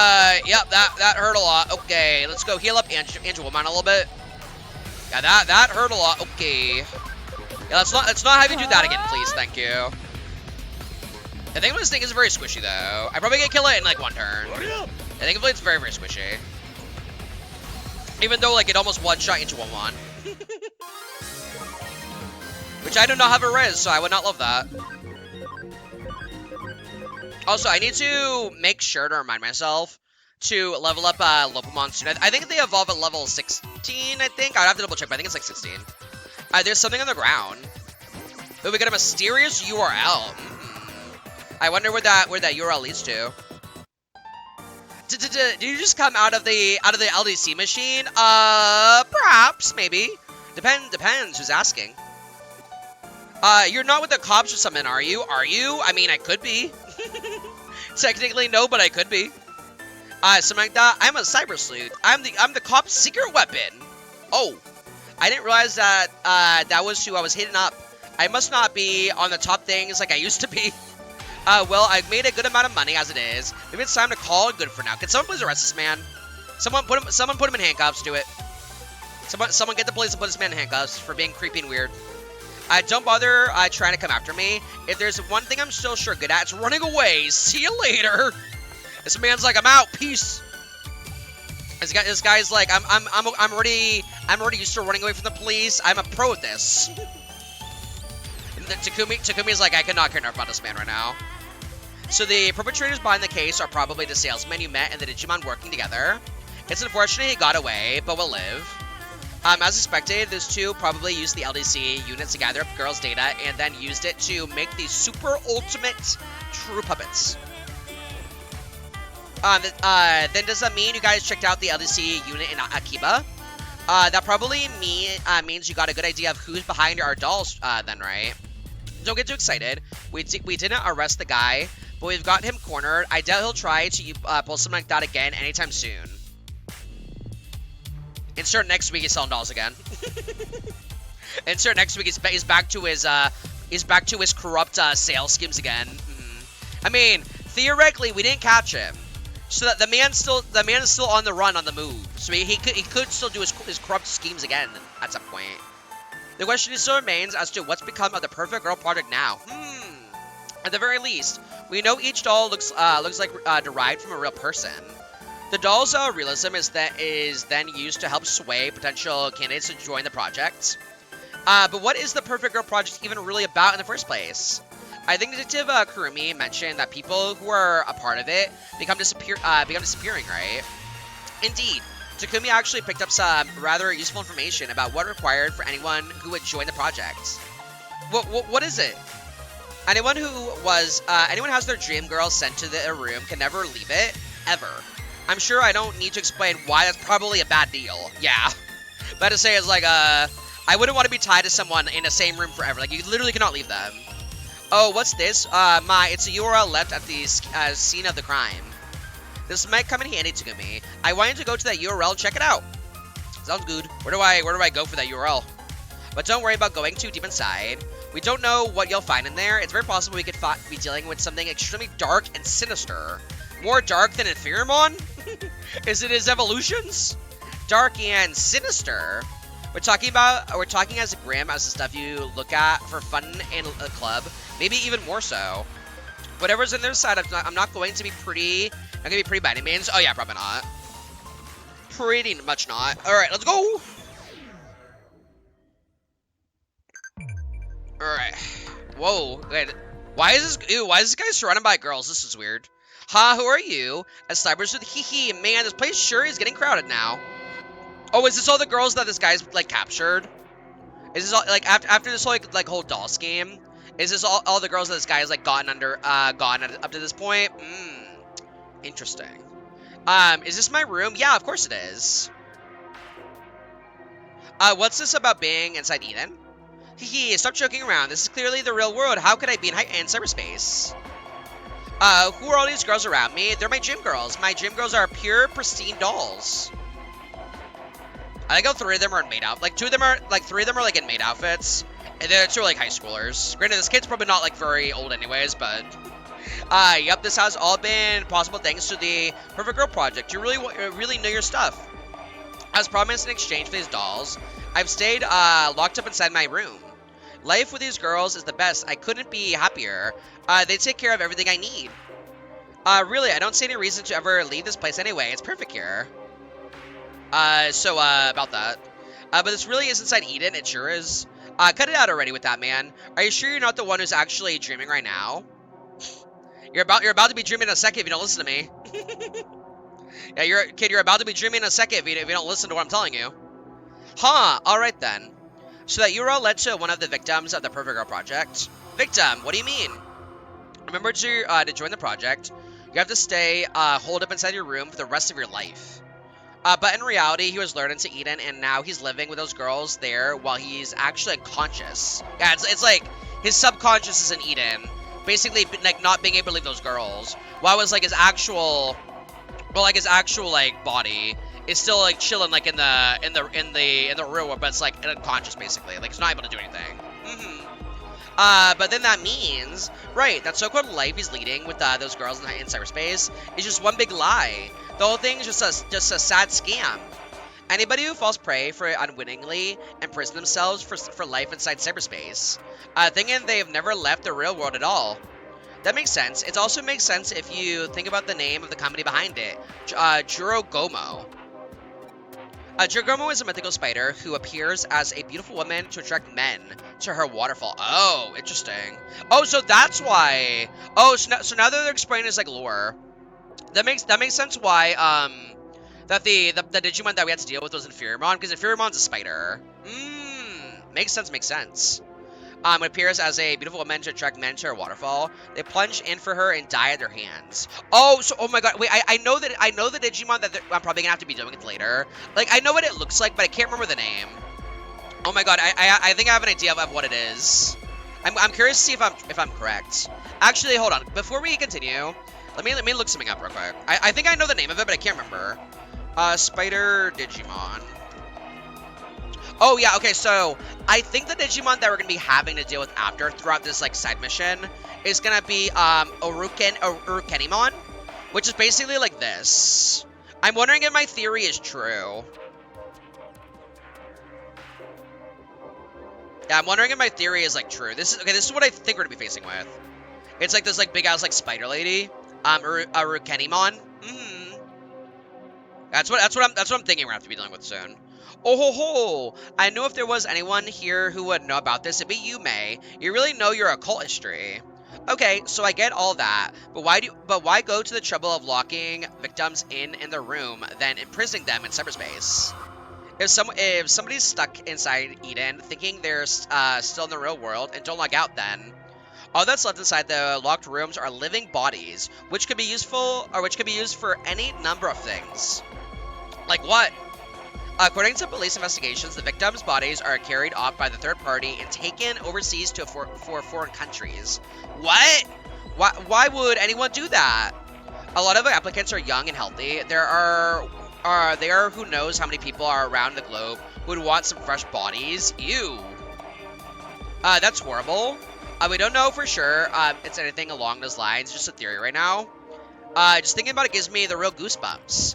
hurt a lot. Okay, let's go heal up Angelomon a little bit. Yeah, that hurt a lot. Okay. Yeah, let's not have you do that again, please. Thank you. I think this thing is very squishy though. I probably can kill it in like one turn. I think it's very, very squishy. Even though like it almost one-shot Angelomon. Which I do not have a res, so I would not love that. Also, I need to make sure to remind myself to level up Lopamon soon. I think they evolve at level 16, I think. I'd have to double check, but I think it's like 16. There's something on the ground. Ooh, we got a mysterious URL. I wonder where that URL leads to. Did you just come out of the LDC machine? Perhaps, maybe. Depends who's asking. You're not with the cops or something, are you? I mean, I could be. Technically, no, but I could be. Something like that. I'm a CyberSleuth. I'm the cop's secret weapon. Oh, I didn't realize that that was who I was hitting up. I must not be on the top things like I used to be. Well, I've made a good amount of money as it is. Maybe it's time to call it good for now. Can someone please arrest this man? Someone put him in handcuffs. Do it. Someone get the police and put this man in handcuffs for being creepy and weird. Don't bother trying to come after me. If there's one thing I'm still sure good at, it's running away. See you later. This man's like, I'm out. Peace. This guy's like, I'm already I'm already used to running away from the police. I'm a pro at this. And then Takumi's like, I cannot care enough about this man right now. So the perpetrators behind the case are probably the salesmen you met and the Digimon working together. It's unfortunate he got away, but will live. As expected, those two probably used the LDC units to gather up girls' data and then used it to make these super ultimate true puppets. Then does that mean you guys checked out the LDC unit in Akiba? That probably means you got a good idea of who's behind our dolls, then, right? Don't get too excited. We didn't arrest the guy, but we've got him cornered. I doubt he'll try to pull something like that again anytime soon. Insert next week he's selling dolls again. Insert next week he's back to his corrupt sales schemes again. I mean, theoretically we didn't catch him, so that the man is still on the run, on the move. So he could still do his corrupt schemes again at some point. The question still remains as to what's become of the Perfect Girl project now. At the very least, we know each doll looks like derived from a real person. The doll's realism is then used to help sway potential candidates to join the project. But what is the Perfect Girl project even really about in the first place? I think Detective Kurumi mentioned that people who are a part of it become disappearing, right? Indeed, Takumi actually picked up some rather useful information about what required for anyone who would join the project. What is it? Anyone has their dream girl sent to their room can never leave it, ever. I'm sure I don't need to explain why that's probably a bad deal. Yeah. But to say is like, I wouldn't want to be tied to someone in the same room forever. Like, you literally cannot leave them. Oh, what's this? It's a URL left at the scene of the crime. This might come in handy to me. I want you to go to that URL and check it out. Sounds good. Where do I go for that URL? But don't worry about going too deep inside. We don't know what you'll find in there. It's very possible we could be dealing with something extremely dark and sinister. More dark than Inferiormon? Is it his evolutions? Dark and sinister. We're talking as grim as the stuff you look at for fun in a club. Maybe even more so. Whatever's on their side, I'm not going to be pretty. I'm gonna be pretty by any means. Oh yeah, probably not. Pretty much not. All right, let's go. All right. Whoa. Wait. Why is this guy surrounded by girls? This is weird. Ha, who are you? A CyberSleuth, hee man, this place sure is getting crowded now. Oh, is this all the girls that this guy's, like, captured? Is this all, like, after this whole, like whole doll scheme? Is this all the girls that this guy has, like, gotten up to this point? Interesting. Is this my room? Yeah, of course it is. What's this about being inside Eden? Hee, stop joking around. This is clearly the real world. How could I be in cyberspace? Who are all these girls around me? They're my gym girls. My gym girls are pure, pristine dolls. I think all three of them are in maid outfits. Like, three of them are, like, in maid outfits. And the two are, like, high schoolers. Granted, this kid's probably not, like, very old anyways, but... Yep, this has all been possible thanks to the Perfect Girl project. You really know your stuff. As promised in exchange for these dolls, I've stayed, locked up inside my room. Life with these girls is the best. I couldn't be happier. They take care of everything I need. Really, I don't see any reason to ever leave this place anyway. It's perfect here. About that. But this really is inside Eden. It sure is. Cut it out already with that, man. Are you sure you're not the one who's actually dreaming right now? You're about to be dreaming in a second if you don't listen to me. Yeah, you're about to be dreaming in a second if you don't listen to what I'm telling you. Huh, alright then. So that URL led to one of the victims of the Perfect Girl project. Victim, what do you mean? Remember to join the project, you have to stay holed up inside your room for the rest of your life. But in reality, he was lured into Eden, and now he's living with those girls there while he's actually unconscious. Yeah, it's like his subconscious is in Eden, basically like not being able to leave those girls, while his his actual like body is still like chilling like in the real world, but it's like unconscious basically, like it's not able to do anything. But then that means, right, that so-called life he's leading with those girls in cyberspace is just one big lie. The whole thing is just a sad scam. Anybody who falls prey for it unwittingly imprison themselves for life inside cyberspace, thinking they've never left the real world at all. That makes sense. It also makes sense if you think about the name of the company behind it, Juro Gomo. Dragomo is a mythical spider who appears as a beautiful woman to attract men to her waterfall. Oh, interesting. Oh, so that's why. Oh, so now that they're explaining this like lore, that makes sense why that the Digimon that we had to deal with was Inferiormon, because Inferiormon's a spider. Makes sense. Makes sense. It appears as a beautiful woman to attract men to her waterfall. They plunge in for her and die at their hands. Oh, so oh my god, wait, I know the Digimon that I'm probably gonna have to be doing it later. Like I know what it looks like, but I can't remember the name. Oh my god, I think I have an idea of what it is. I'm curious to see if I'm correct. Actually, hold on. Before we continue, let me look something up real quick. I think I know the name of it, but I can't remember. Spider Digimon. Oh, yeah, okay, so I think the Digimon that we're going to be having to deal with throughout this, like, side mission is going to be, Urukenimon, which is basically like this. I'm wondering if my theory is true. Yeah, I'm wondering if my theory is, like, true. This is what I think we're going to be facing with. It's like this, like, big-ass, like, spider lady. Urukenimon. That's what I'm thinking we're going to have to be dealing with soon. Oh ho ho! I knew if there was anyone here who would know about this, it'd be you, May. You really know your occult history. Okay, so I get all that, but why go to the trouble of locking victims in the room, then imprisoning them in cyberspace? If somebody's stuck inside Eden, thinking they're still in the real world and don't log out, then all that's left inside the locked rooms are living bodies, which could be used for any number of things. Like what? According to police investigations, the victims' bodies are carried off by the third party and taken overseas to for foreign countries. What? Why would anyone do that? A lot of the applicants are young and healthy. There are who knows how many people are around the globe who would want some fresh bodies. Ew. That's horrible. We don't know for sure it's anything along those lines. Just a theory right now. Just thinking about it gives me the real goosebumps.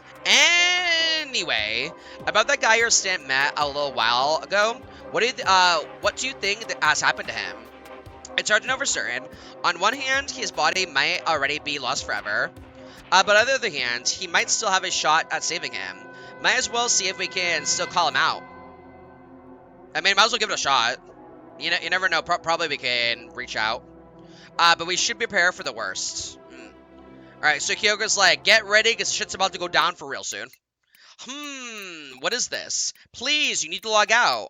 Anyway, about that guy your stint met a little while ago, what do you think that has happened to him? It's hard to know for certain. On one hand, his body might already be lost forever, but on the other hand, he might still have a shot at saving him. Might as well see if we can still call him out. I mean, might as well give it a shot. You never know. Probably we can reach out. But we should prepare for the worst. Alright, so Kyoko's like, get ready, because shit's about to go down for real soon. What is this? Please, you need to log out.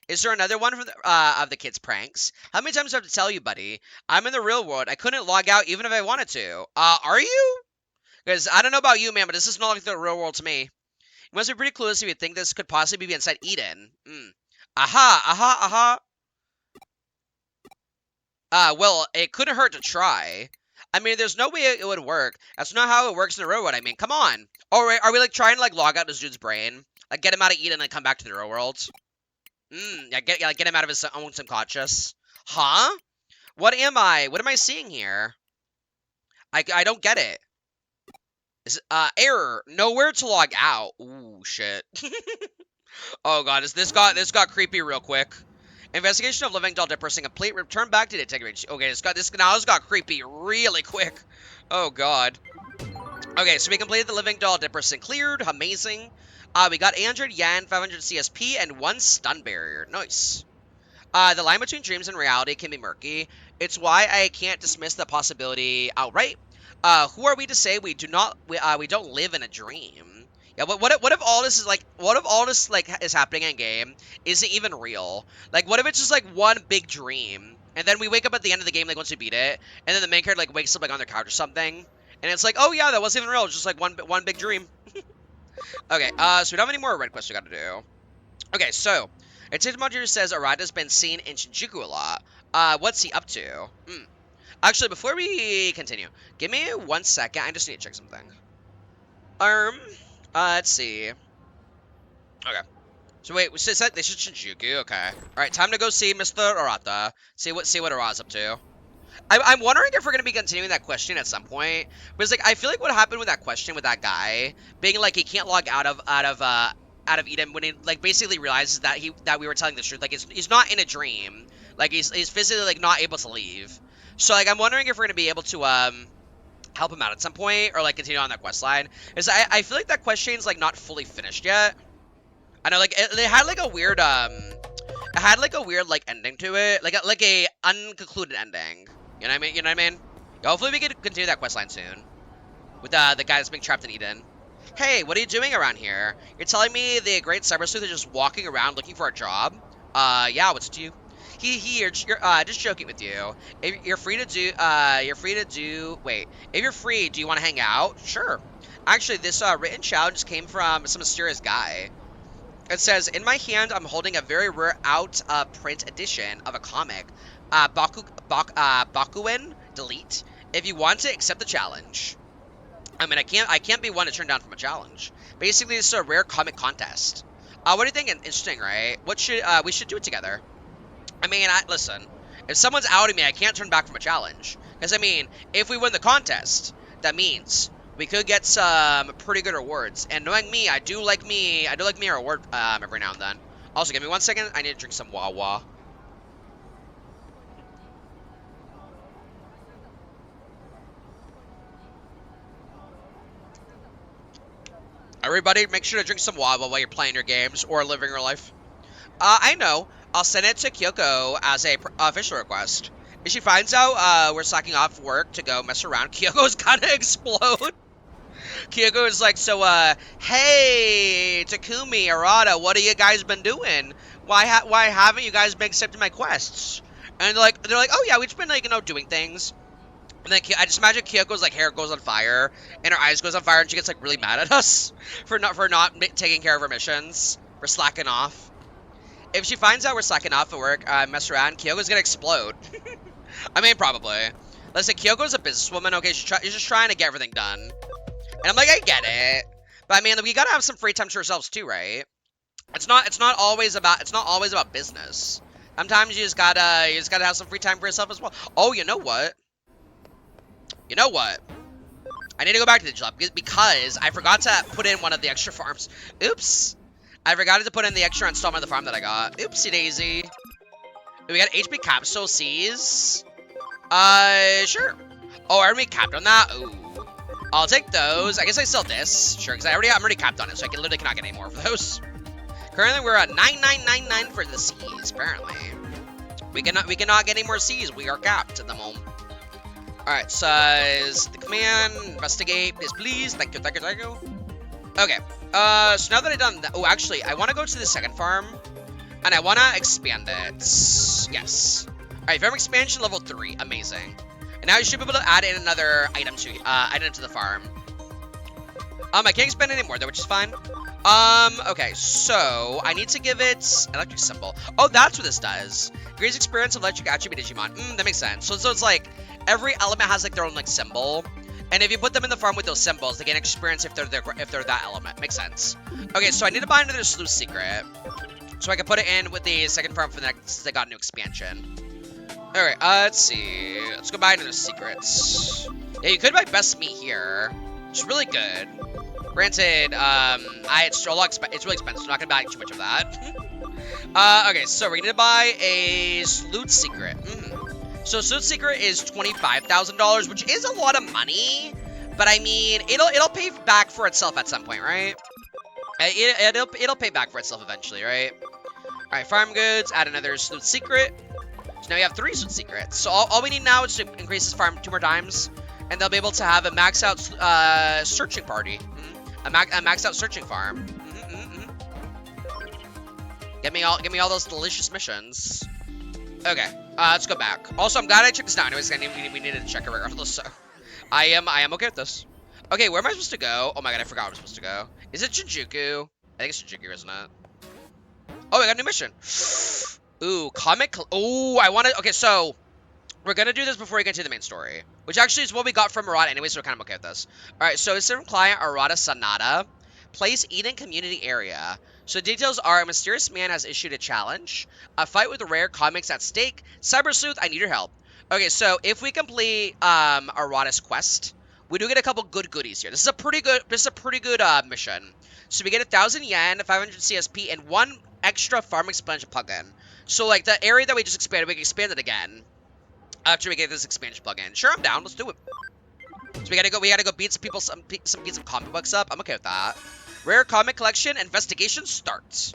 Is there another one of the kids' pranks? How many times do I have to tell you, buddy? I'm in the real world. I couldn't log out even if I wanted to. Are you? Because I don't know about you, man, but this is not like the real world to me. You must be pretty clueless if you think this could possibly be inside Eden. Aha. Well, it couldn't hurt to try. I mean, there's no way it would work. That's not how it works in the real world. I mean, come on. Or are we like trying to like log out this dude's brain, like get him out of Eden and then come back to the real world? Yeah, get him out of his own subconscious. Huh? What am I? What am I seeing here? I don't get it. Is error? Nowhere to log out. Ooh, shit. Oh god, this got creepy real quick. Investigation of living doll depressing complete. Return back to the integrity. Okay, this got creepy really quick. Oh god. Okay, so we completed the living doll depressing cleared. Amazing. We got 800 yen, 500 CSP, and 1 stun barrier. Nice. The line between dreams and reality can be murky. It's why I can't dismiss the possibility outright. Who are we to say we don't live in a dream? Yeah, what if all this is happening in game? Is it even real? Like, what if it's just like one big dream, and then we wake up at the end of the game, like once we beat it, and then the main character like wakes up like on their couch or something, and it's like, oh yeah, that wasn't even real, it was just like one big dream. Okay, so we don't have any more red quests we gotta do. Okay, so Digimon says Arata's been seen in Shinjuku a lot. What's he up to? Actually, before we continue, give me 1 second. I just need to check something. Let's see. Okay. So wait, they said they should Shinjuku. Okay. All right, time to go see Mr. Arata. See what Arata's up to. I'm wondering if we're gonna be continuing that question at some point, because like I feel like what happened with that question with that guy being like he can't log out of Eden when he like basically realizes that we were telling the truth. Like he's not in a dream. Like he's physically like not able to leave. So like I'm wondering if we're gonna be able to help him out at some point or like continue on that quest line. Because I feel like that question's like not fully finished yet. I know, like, it had, like, a weird, it had, like, a weird, like, ending to it. Like a unconcluded ending. You know what I mean? You know what I mean? Yeah, hopefully we can continue that questline soon. With, the guy that's being trapped in Eden. Hey, what are you doing around here? You're telling me the great CyberSleuth is just walking around looking for a job? Yeah, what's to you? You're just joking with you. If you're free to do, wait. If you're free, do you want to hang out? Sure. Actually, this, written challenge came from some mysterious guy. It says, in my hand, I'm holding a very rare out-print edition of a comic. Bakuin, delete. If you want to, accept the challenge. I mean, I can't be one to turn down from a challenge. Basically, this is a rare comic contest. What do you think? Interesting, right? We should do it together. I mean, listen. If someone's outing me, I can't turn back from a challenge. Because, I mean, if we win the contest, that means we could get some pretty good rewards. And knowing me, I do like me a reward every now and then. Also, give me 1 second. I need to drink some Wawa. Everybody, make sure to drink some Wawa while you're playing your games or living your life. I know. I'll send it to Kyoko as a official request. If she finds out we're slacking off work to go mess around, Kyoko's gonna explode. Kyoko is like, so, hey, Takumi, Arata, what have you guys been doing? Why haven't you guys been accepting my quests? And they're like, oh yeah, we've just been, like, you know, doing things. And then I just imagine Kyoko's, like, hair goes on fire, and her eyes goes on fire, and she gets, like, really mad at us for not taking care of her missions, for slacking off. If she finds out we're slacking off at work, mess around, Kyoko's gonna explode. I mean, probably. Listen, Kyoko's a businesswoman, okay? She's just trying to get everything done. And I'm like, I get it. But I mean, we gotta have some free time to ourselves too, right? It's not always about business. Sometimes you just gotta have some free time for yourself as well. Oh, you know what? You know what? I need to go back to the job because I forgot to put in one of the extra farms. Oops. I forgot to put in the extra installment of the farm that I got. Oopsie daisy. We got HP capsule C's. Sure. Oh, are we capped on that? Ooh. I'll take those. I guess I sell this. Sure, because I'm already capped on it, so I literally cannot get any more of those. Currently, we're at 9999 for the C's, apparently. We cannot get any more C's. We are capped at the moment. Alright, says the command, investigate, please. Thank you. Okay. So now that I've done that, oh, actually, I want to go to the second farm, and I want to expand it. Yes. Alright, farm expansion level 3. Amazing. And now you should be able to add in another item to the farm. I can't expand anymore though, which is fine. Okay, so I need to give it electric symbol. Oh, that's what this does. Increase experience of electric attribute Digimon. That makes sense. So it's like every element has like their own like symbol. And if you put them in the farm with those symbols, they gain experience if they're that element. Makes sense. Okay, so I need to buy another Sleuth secret. So I can put it in with the second farm for the next, since they got a new expansion. Alright, let's see. Let's go buy another secrets. Yeah, you could buy best meat here, which is really good. Granted, it's really expensive, so I'm not gonna buy too much of that. Okay, so we're gonna buy a Sleuth secret. So Sleuth secret is $25,000, which is a lot of money, but I mean, it'll pay back for itself at some point, right? It'll pay back for itself eventually, right? Alright, farm goods, add another Sleuth secret. So now we have 3 Sleuth secrets. So all we need now is to increase this farm 2 more times, and they'll be able to have a max out searching party. A max out searching farm. Get me all those delicious missions. Okay, let's go back. Also, I'm glad I checked this out. Anyways, we needed to check it regardless. So I am okay with this. Okay, where am I supposed to go? Oh my god, I forgot where I'm supposed to go. Is it Shinjuku? I think it's Shinjuku, isn't it? Oh, I got a new mission. Ooh, comic. Oh, I want to. Okay, so we're gonna do this before we get to the main story, which actually is what we got from Arata anyway, so we're kind of okay with this. All right, so it's from client Arata Sanada. Place Eden community area. So details are: a mysterious man has issued a challenge, a fight with rare comics at stake. CyberSleuth, I need your help. Okay, so if we complete Arata's quest, we do get a couple good goodies here. This is a pretty good mission. So we get 1,000 yen, 500 CSP, and 1 extra farm expansion plugin. So like the area that we just expanded, we can expand it again after we get this expansion plugin. Sure, I'm down. Let's do it. So we gotta go beat some people, beat some comic books up. I'm okay with that. Rare comic collection investigation starts.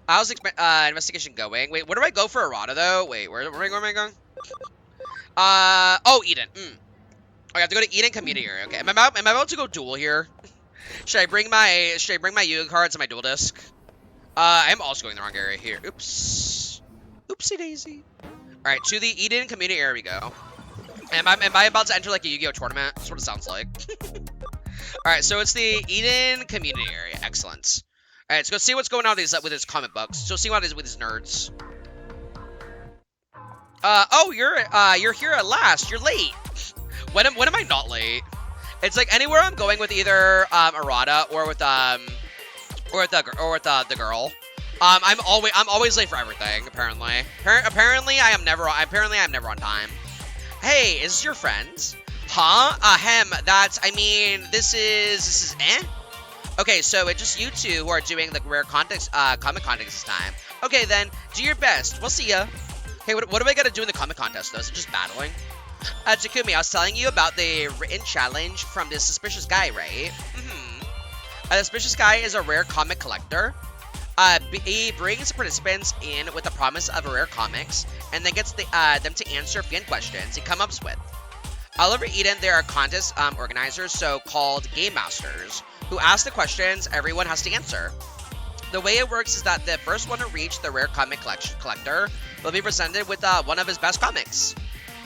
How's investigation going? Wait, where do I go for errata though? Wait, where am I going? Oh, Eden. I have to go to Eden community area. Okay, am I about to go duel here? Should I bring my Yu-Gi-Oh cards and my duel disc? I'm also going the wrong area here. Oops. Oopsie daisy. All right, to the Eden community area we go. Am I about to enter like a Yu-Gi-Oh tournament? That's what it sounds like. All right, so it's the Eden community area. Excellent. All right, let's go see what's going on with his comic books. So see what it is with his nerds. Oh, you're here at last. You're late. When am I not late? It's like anywhere I'm going with either errata or with the girl. I'm always late for everything. Apparently I am never on time. Hey, is this your friend? Huh? This is eh? Okay, so it's just you two who are doing the rare comic contest this time. Okay then, do your best. We'll see ya. Hey, what do I gotta do in the comic contest though? Is it just battling? Takumi, I was telling you about the written challenge from this suspicious guy, right? A suspicious guy is a rare comic collector. He brings participants in with the promise of rare comics, and then gets them to answer fan questions he comes up with. All over Eden, there are contest organizers, so-called Game Masters, who ask the questions everyone has to answer. The way it works is that the first one to reach the rare comic collector will be presented with one of his best comics.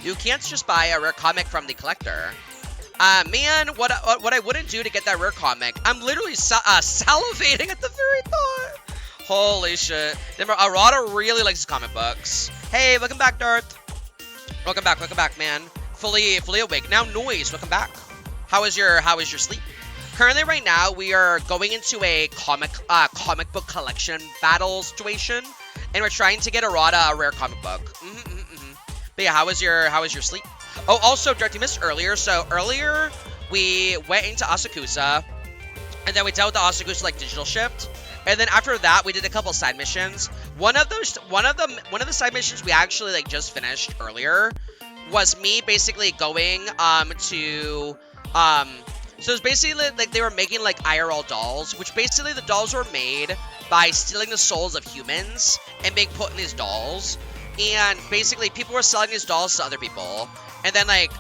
You can't just buy a rare comic from the collector. Man, what I wouldn't do to get that rare comic. I'm literally salivating at the very thought. Holy shit. Arata really likes his comic books. Hey, welcome back, Darth. Welcome back, man. Fully awake. Now, Noise, welcome back. How is your sleep? Currently, right now, we are going into a comic book collection battle situation, and we're trying to get Arata a rare comic book. But yeah, how was your sleep? Oh, also, Darth, you missed earlier. So earlier, we went into Asakusa, and then we dealt with the Asakusa like digital shift. And then after that, we did a couple side missions. One of the side missions we actually like just finished earlier was me basically going so it's basically like they were making like IRL dolls, which basically the dolls were made by stealing the souls of humans and being put in these dolls. And basically people were selling these dolls to other people. And then like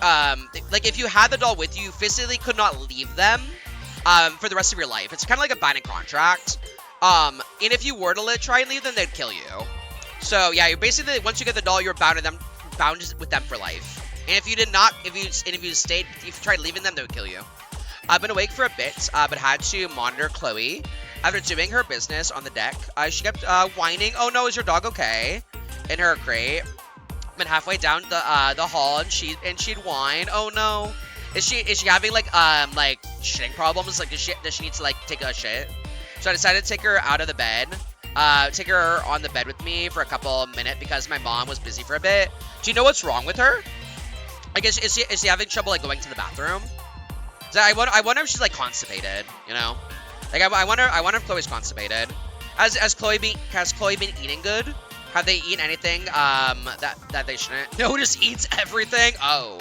if you had the doll with you, you physically could not leave them for the rest of your life. It's kind of like a binding contract. And if you were to try and leave them, they'd kill you. So yeah, you basically, once you get the doll, you're bound with them for life. And if you tried leaving them, they would kill you. I've been awake for a bit, but had to monitor Chloe. After doing her business on the deck, she kept whining. Oh no, is your dog okay? In her crate. Been halfway down the hall, and she'd whine. Oh no, is she having like shitting problems? Like does she need to like take a shit? So I decided to take her out of the bed. Take her on the bed with me for a couple minutes because my mom was busy for a bit. Do you know what's wrong with her? I guess is she having trouble like going to the bathroom? So I wonder if she's like constipated. You know, like I wonder if Chloe's constipated. Has Chloe been eating good? Have they eaten anything that they shouldn't? No, just eats everything. Oh,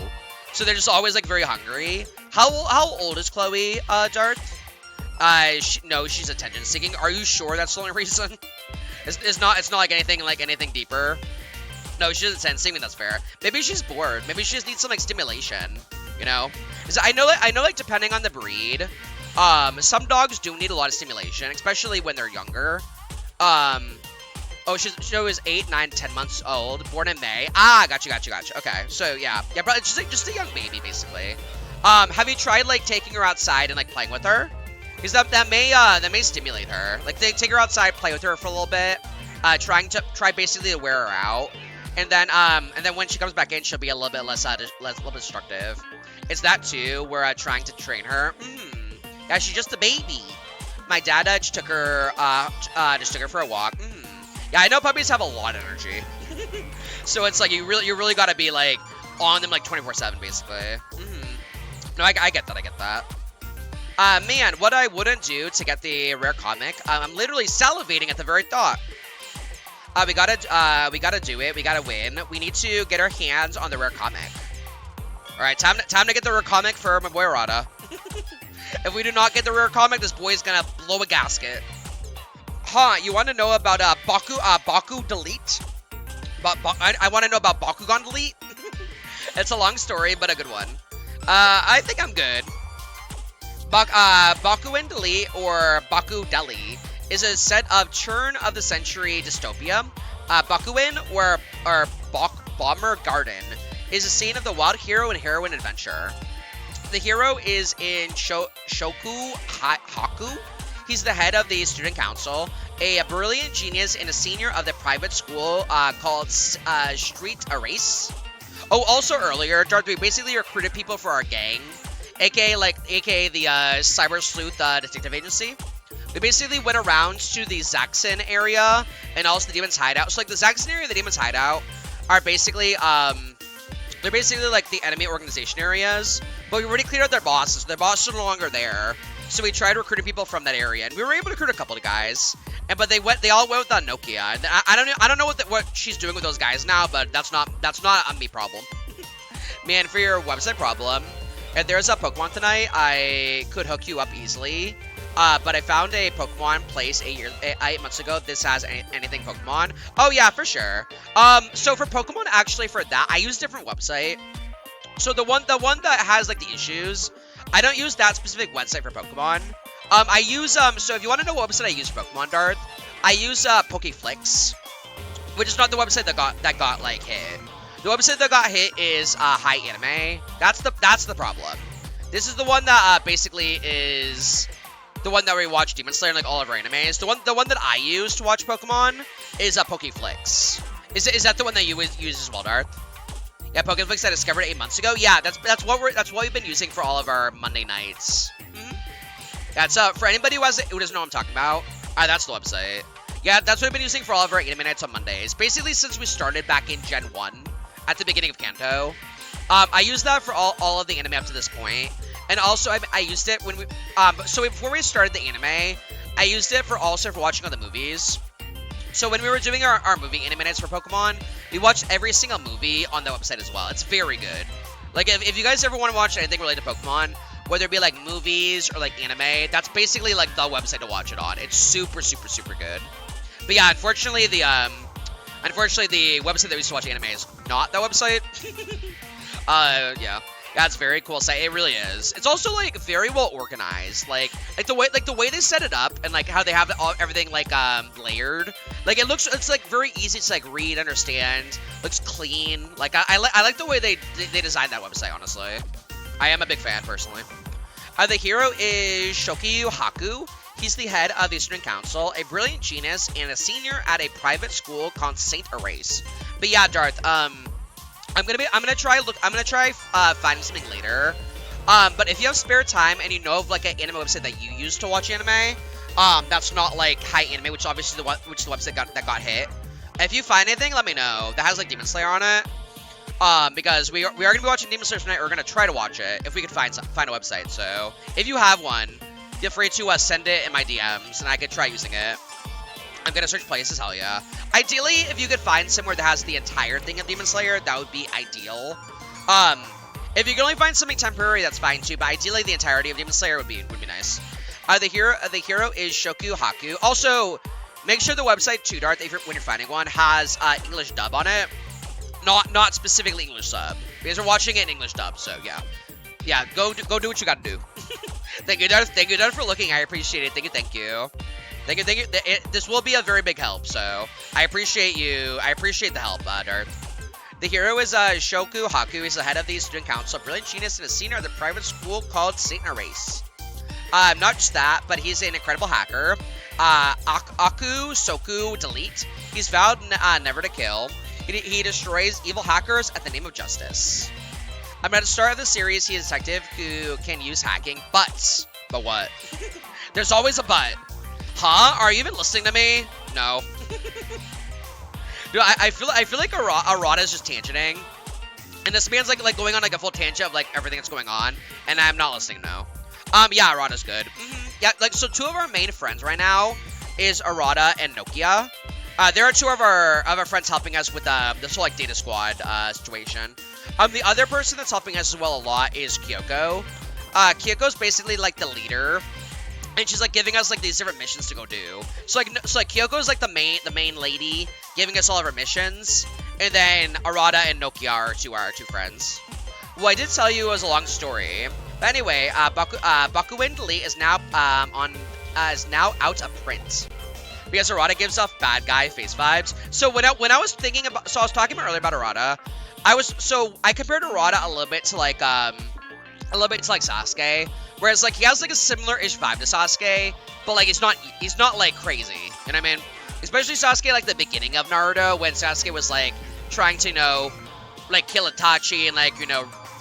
so they're just always like very hungry. How old is Chloe, Darth? No, she's attention seeking. Are you sure that's the only reason? It's not like anything deeper. No, she's attention seeking. That's fair. Maybe she's bored. Maybe she just needs some like stimulation. You know? 'Cause I know like depending on the breed, some dogs do need a lot of stimulation, especially when they're younger. Oh, she was 8, 9, 10 months old, born in May. Ah, gotcha. Okay, so yeah, but it's just a young baby basically. Have you tried like taking her outside and like playing with her? Because that may stimulate her. Like they take her outside, play with her for a little bit, try basically to wear her out, and then when she comes back in, she'll be a little bit less destructive. It's that too. We're trying to train her. Yeah, she's just a baby. My dad just took her for a walk. Yeah, I know puppies have a lot of energy. So it's like you really gotta be like on them like 24/7 basically. No, I get that. Man, what I wouldn't do to get the rare comic, I'm literally salivating at the very thought. We gotta do it. We gotta win. We need to get our hands on the rare comic. All right, time to get the rare comic for my boy Rada. If we do not get the rare comic, this boy is gonna blow a gasket. Huh, you want to know about Baku Delete? I want to know about Bakugan Delete? It's a long story, but a good one. I think I'm good. Bakugan Delete, or Baku Deli, is a set of turn-of-the-century dystopia. Bakugan, or Bomber Garden, is a scene of the wild hero and heroine adventure. The hero is in Shoku Haku. He's the head of the student council, a brilliant genius and a senior of the private school called Street Erase. Oh, also earlier, Darth, we basically recruited people for our gang, aka the CyberSleuth detective agency. We basically went around to the Zaxxon area and also the Demon's Hideout. So, like, the Zaxxon area and the Demon's Hideout are basically, they're basically, like, the enemy organization areas. But we already cleared out their bosses. Their bosses are no longer there. So we tried recruiting people from that area, and we were able to recruit a couple of guys. But they all went with Nokia. And I don't know what she's doing with those guys now, but that's not a me problem. Man, for your website problem, if there's a Pokemon tonight, I could hook you up easily. But I found a Pokemon place 8 months ago. This has anything Pokemon. Oh yeah, for sure. So for Pokemon, actually for that, I use a different website. So the one that has like the issues, I don't use that specific website for Pokemon. I use so if you want to know what website I use for Pokemon, Darth, I use Pokeflix, which is not the website that got like hit. The website that got hit is High Anime. That's the problem. This is the one that basically is the one that we watch Demon Slayer and like all of our animes. The one that I use to watch Pokemon is Pokeflix. Is that the one that you use as well, Darth? Yeah, Pokeflix I discovered 8 months ago. Yeah, that's what we've been using for all of our Monday nights. That's for anybody who doesn't know what I'm talking about. That's the website. Yeah, that's what we've been using for all of our anime nights on Mondays. Basically, since we started back in Gen 1 at the beginning of Kanto, I used that for all of the anime up to this point. And also, I used it when we so before we started the anime, I used it for watching all the movies. So when we were doing our movie anime nights for Pokemon, we watched every single movie on the website as well. It's very good. Like, if you guys ever want to watch anything related to Pokemon, whether it be, like, movies or, like, anime, that's basically, like, the website to watch it on. It's super, super, super good. But, yeah, unfortunately, the website that we used to watch anime is not that website. Yeah. That's very cool site. It really is. It's also like very well organized. Like the way they set it up and like how they have everything like layered. Like it's like very easy to like read, understand. Looks clean. Like I like the way they designed that website. Honestly, I am a big fan personally. The hero is Shoki Haku. He's the head of the student council, a brilliant genius, and a senior at a private school called Saint Erase. But yeah, Darth. I'm gonna try finding something later. But if you have spare time and you know of like an anime website that you use to watch anime, that's not like High Anime, which obviously the website that got hit. If you find anything, let me know that has like Demon Slayer on it. Because we are gonna be watching Demon Slayer tonight. We're gonna try to watch it if we could find a website. So if you have one, feel free to send it in my DMs and I could try using it. I'm gonna search places, hell yeah. Ideally, if you could find somewhere that has the entire thing of Demon Slayer, that would be ideal. If you can only find something temporary, that's fine too, but ideally the entirety of Demon Slayer would be nice. The hero is Shoku Haku. Also, make sure the website too, Darth, when you're finding one, has English dub on it. Not specifically English sub. Because we're watching it in English dub, so yeah. Yeah, go do what you gotta do. Thank you, Darth, for looking. I appreciate it. Thank you. This will be a very big help, so I appreciate you. I appreciate the help, Darth. The hero is Shoku Haku. He's the head of the student council, a brilliant genius, and a senior at the private school called Saint Erase. Not just that, but he's an incredible hacker. Aku Soku Delete. He's vowed never to kill. He destroys evil hackers at the name of justice. At the start of the series, he is a detective who can use hacking, but what? There's always a but. Huh? Are you even listening to me? No. Dude, I feel like Arata is just tangenting. And this man's like going on like a full tangent of like everything that's going on. And I'm not listening, no. Yeah, Arata's good. Yeah, like so two of our main friends right now is Arata and Nokia. There are two of our friends helping us with this whole like data squad situation. The other person that's helping us as well a lot is Kyoko. Kyoko's basically like the leader, and she's like giving us like these different missions to go do. So like Kyoko's like the main lady giving us all of our missions, and then Arata and Nokia are our two friends. Well, I did tell you it was a long story. But anyway, Bakuin Delete is now out of print because Arata gives off bad guy face vibes. So when I was thinking about, so I was talking about earlier about Arata, I compared Arata a little bit to like Sasuke, whereas like he has like a similar-ish vibe to Sasuke, but like he's not like crazy. You know what I mean? Especially Sasuke like the beginning of Naruto when Sasuke was like trying to like kill Itachi and like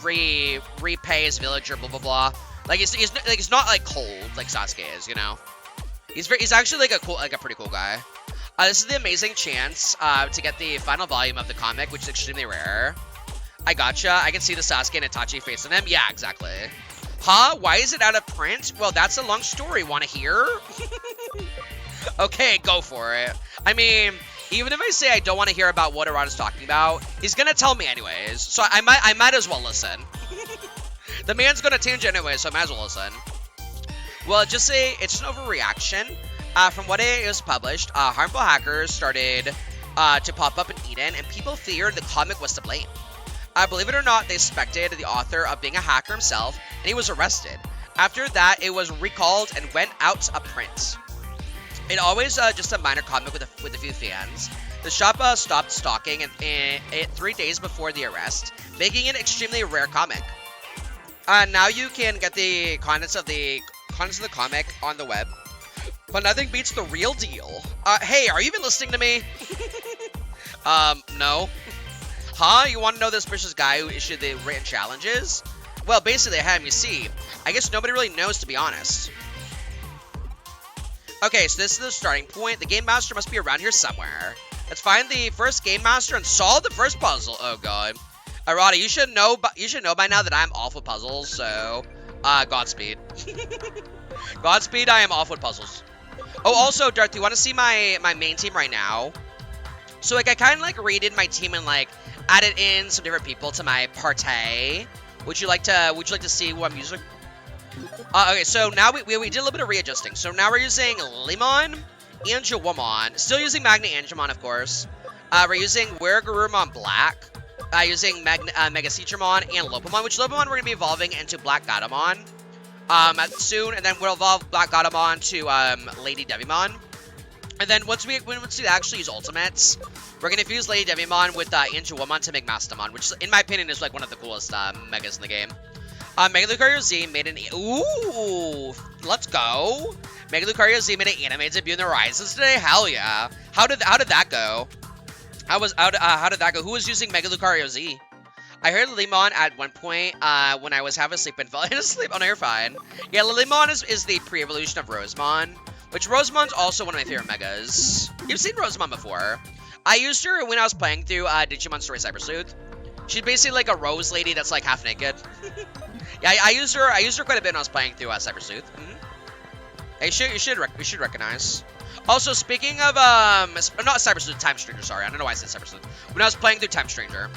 repay his villager, blah blah blah. Like he's not like cold like Sasuke is, you know. He's actually like a pretty cool guy. This is the amazing chance to get the final volume of the comic, which is extremely rare. I gotcha. I can see the Sasuke and Itachi face on him. Yeah, exactly. Huh? Why is it out of print? Well, that's a long story. Want to hear? Okay, go for it. I mean, even if I say I don't want to hear about what Arata's talking about, he's gonna tell me anyways. So I might as well listen. The man's gonna tangent anyway, so I might as well listen. Well, just say it's an overreaction. From what it was published, harmful hackers started to pop up in Eden, and people feared the comic was to blame. Believe it or not, they suspected the author of being a hacker himself, and he was arrested. After that, it was recalled and went out of print. It always just a minor comic with a few fans. The shop stopped stocking it 3 days before the arrest, making it an extremely rare comic. Now you can get the contents of the comic on the web, but nothing beats the real deal. Hey, are you even listening to me? No. Huh? You want to know the suspicious guy who issued the written challenges? Well, basically, I had him, you see. I guess nobody really knows, to be honest. Okay, so this is the starting point. The Game Master must be around here somewhere. Let's find the first Game Master and solve the first puzzle. Oh, God. Arata, you should know by now that I'm awful with puzzles, so... Godspeed. Godspeed, I am awful with puzzles. Oh, also, Darth, you want to see my main team right now? So, like, I kind of, like, redid my team and, like, added in some different people to my party. Would you like to see who I'm using? Okay, so now we did a little bit of readjusting. So now we're using Limon, Angelwomon, still using Magna Angemon, of course. We're using Wergarurumon Black, using Mega Citramon and Lopamon, which Lopamon we're gonna be evolving into Black Godamon soon, and then we'll evolve Black Godamon to Lady Devimon. And then once we actually use ultimates, we're gonna fuse Lady Devimon with Angelwomon to make Mastamon, which in my opinion is like one of the coolest megas in the game. Mega Lucario Z made an ooh, let's go. Mega Lucario Z made an anime debut in the Horizons today. Hell yeah! How did that go? How did that go? Who was using Mega Lucario Z? I heard Limon at one point when I was half asleep and fell asleep. Oh no, you're fine. Yeah, Limon is the pre-evolution of Rosemon, which Rosemon's also one of my favorite megas. You've seen Rosemon before. I used her when I was playing through Digimon Story CyberSleuth. She's basically like a rose lady that's like half naked. Yeah, I used her quite a bit when I was playing through CyberSleuth. Hey, you should recognize. Also, speaking of not CyberSleuth, Time Stranger. Sorry, I don't know why I said CyberSleuth. When I was playing through Time Stranger.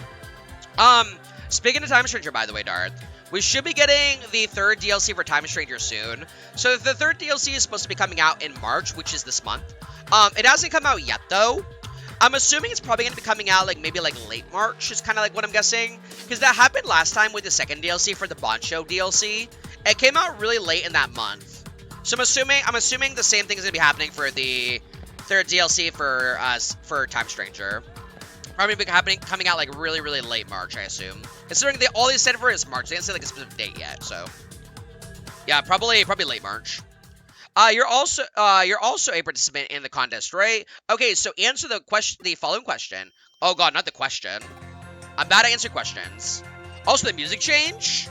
Speaking of Time Stranger, by the way, Darth, we should be getting the third DLC for Time Stranger soon. So the third DLC is supposed to be coming out in March, which is this month. It hasn't come out yet though. I'm assuming it's probably going to be coming out like maybe like late March is kind of like what I'm guessing. Because that happened last time with the second DLC for the Bancho DLC. It came out really late in that month. So I'm assuming the same thing is going to be happening for the third DLC for Time Stranger. Probably coming out like really, really late March, I assume. Considering all they said for is March. They didn't say like a specific date yet, so. Yeah, probably late March. You're also a participant in the contest, right? Okay, so answer the following question. Oh god, not the question. I'm bad at answering questions. Also, the music change?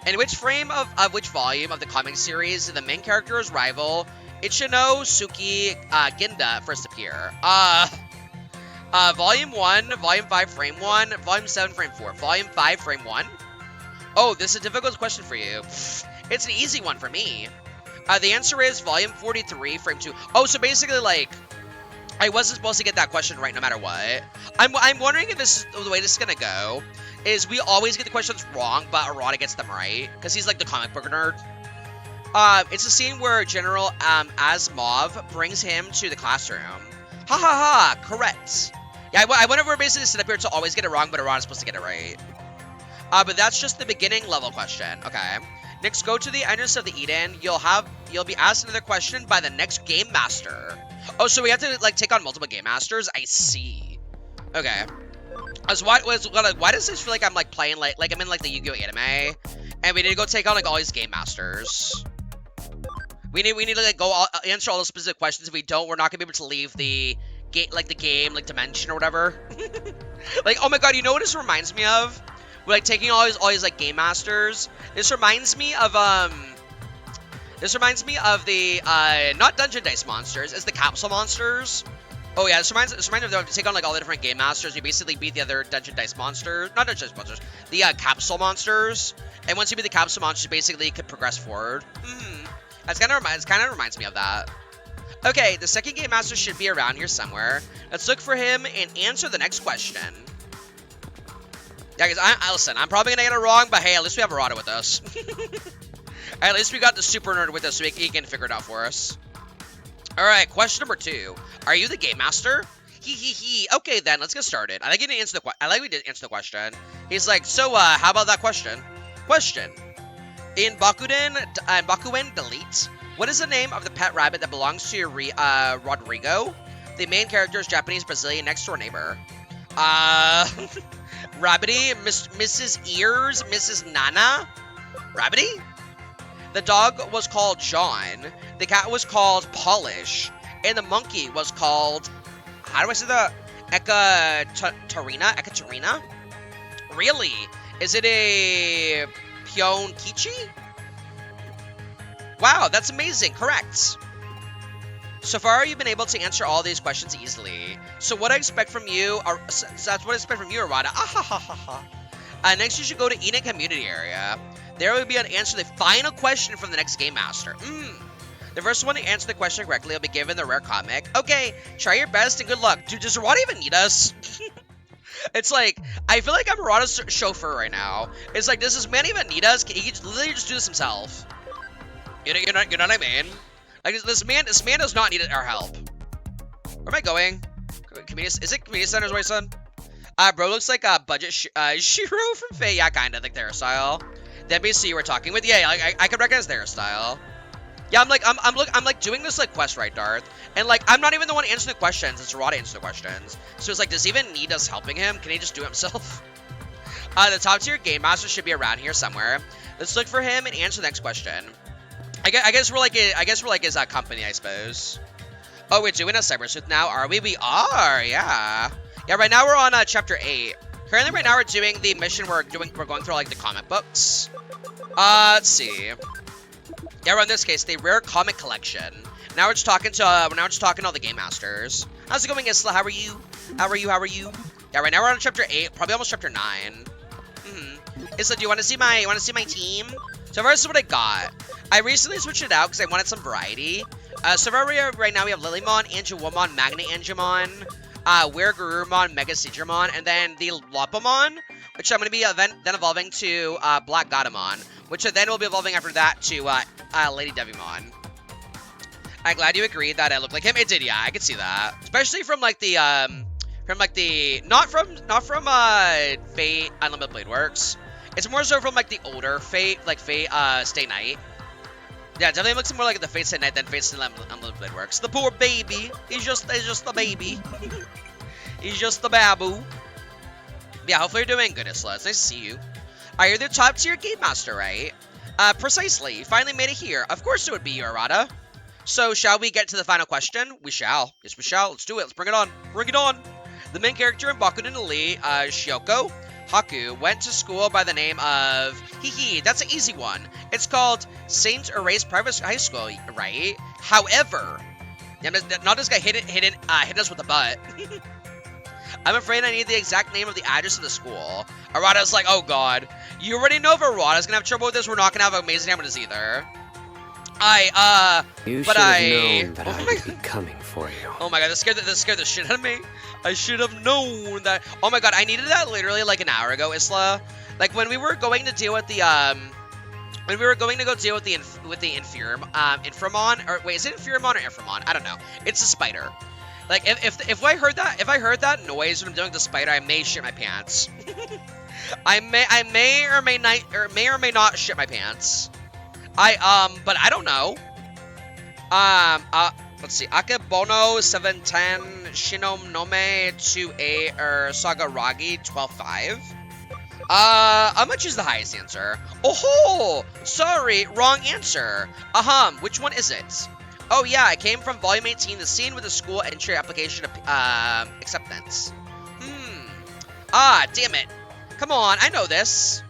In which frame of which volume of the comic series did the main character's rival, Ichino Suki Ginda, first appear? Volume 1, Volume 5, Frame 1, Volume 7, Frame 4. Volume 5, Frame 1? Oh, this is a difficult question for you. It's an easy one for me. The answer is Volume 43, Frame 2. Oh, so basically, like, I wasn't supposed to get that question right no matter what. I'm wondering if this is the way this is gonna go. Is we always get the questions wrong, but Arata gets them right. Because he's like the comic book nerd. It's a scene where General Asimov brings him to the classroom. Ha ha ha, correct. Yeah, I wonder if we're basically set up here to always get it wrong, but Arata's supposed to get it right. But that's just the beginning level question. Okay. Next, go to the entrance of the Eden. You'll be asked another question by the next game master. Oh, so we have to like take on multiple game masters? I see. Okay. Why does this feel like I'm like playing like I'm in like the Yu-Gi-Oh anime, and we need to go take on like all these game masters? We need to like go answer all those specific questions. If we don't, we're not gonna be able to leave the game dimension or whatever. Like, oh my god, you know what this reminds me of? We're like taking all these like game masters. This reminds me of the not Dungeon Dice Monsters, it's the Capsule Monsters. Oh yeah, this reminds me of to take on like all the different game masters. You basically beat the other Dungeon Dice Monsters, not Dungeon Dice Monsters, the Capsule Monsters. And once you beat the Capsule Monsters, basically you could progress forward. It kind of reminds me of that. Okay, the second game master should be around here somewhere. Let's look for him and answer the next question. Yeah, guys, listen, I'm probably gonna get it wrong, but hey, at least we have Arata with us. At least we got the super nerd with us, so he can figure it out for us. Alright, question number 2. Are you the game master? He. Okay, then, let's get started. I like we did answer the question. He's like, so, how about that question? Question. In Bakuen Delete, what is the name of the pet rabbit that belongs to Rodrigo? The main character is Japanese Brazilian next door neighbor. Rabbity, Mrs. Ears, Mrs. Nana? Rabbity? The dog was called John, the cat was called Polish, and the monkey was called, how do I say that? Ekaterina? Really? Is it a Pionkichi? Wow, that's amazing, correct. So far, you've been able to answer all these questions easily. So what I expect from you, that's what I expect from you, Arata. Next, you should go to Eden Community Area. There will be an answer to the final question from the next Game Master. The first one to answer the question correctly will be given the rare comic. Okay, try your best and good luck. Dude, does Arata even need us? It's like, I feel like I'm Arata's chauffeur right now. It's like, does this man even need us? He can literally just do this himself. You know what I mean? Like, this man does not need our help. Where am I going? Is it Community Center's way, son? Bro looks like a budget Shiro from Fate. Yeah, kind of like their style. The NPC you were talking with, yeah, I could recognize their style. Yeah, I'm like doing this like quest, right, Darth? And like I'm not even the one answering the questions. It's Arata answering the questions. So it's like, does he even need us helping him? Can he just do it himself? The top tier game master should be around here somewhere. Let's look for him and answer the next question. I guess we're like his company, I suppose. Oh, we're doing a CyberSleuth now, are we? We are, yeah. Yeah, right now we're on chapter 8. Currently, right now we're doing the mission. We're going through like the comic books. Let's see. Yeah, we're in this case the rare comic collection. Now we're just talking to all the game masters. How's it going, Isla? How are you? How are you? Yeah, right now we're on chapter 8, probably almost chapter 9. Isla, do you want to see my team? So far, this is what I got. I recently switched it out because I wanted some variety. So far, right now we have Lilymon, Angelwomon, Magna Angemon, Weregarurumon, Mega Seedramon, and then the Lopamon, which I'm going to be then evolving to Black Godamon, which then will be evolving after that to Lady Devimon. I'm glad you agreed that I look like him. It did, yeah, I could see that, especially from like the not from Fate Unlimited Blade Works. It's more so from like the older Fate, like Fate Stay Night. Yeah, definitely looks more like the Fate Stay Night than Fate Unlimited Blade Works. The poor baby. He's just the baby. He's just the babu. Yeah, hopefully you're doing good, Isla. It's nice to see you. You're the top tier game master, right? Precisely. You finally made it here. Of course it would be you, Arata. So, shall we get to the final question? We shall. Yes, we shall. Let's do it. Let's bring it on. Bring it on. The main character in Bakuden Elite, Shioko Haku, went to school by the name of... that's an easy one. It's called Saint Erase Private High School, right? However... not this guy hit us with a butt. I'm afraid I need the exact name of the address of the school. Arata's like, oh god. You already know if Arata's gonna have trouble with this, we're not gonna have amazing time with this either. You but should have known that oh I my would be coming for you. Oh my god, this scared the shit out of me. I should have known that. Oh my god, I needed that literally like an hour ago, Isla. Like when we were going to deal with the when we were going to go deal with the Inframon, or wait, is it Inframon or Inframon? I don't know. It's a spider. Like if I heard that noise when I'm dealing with the spider, I may shit my pants. I may or may not shit my pants. But I don't know. Let's see. Akebono 710, Shinom Nome 28, or Sagaragi 12.5. I'm gonna choose the highest answer. Oh, sorry, wrong answer. Which one is it? Oh yeah, I came from volume 18, the scene with the school entry application acceptance. Damn it. Come on, I know this.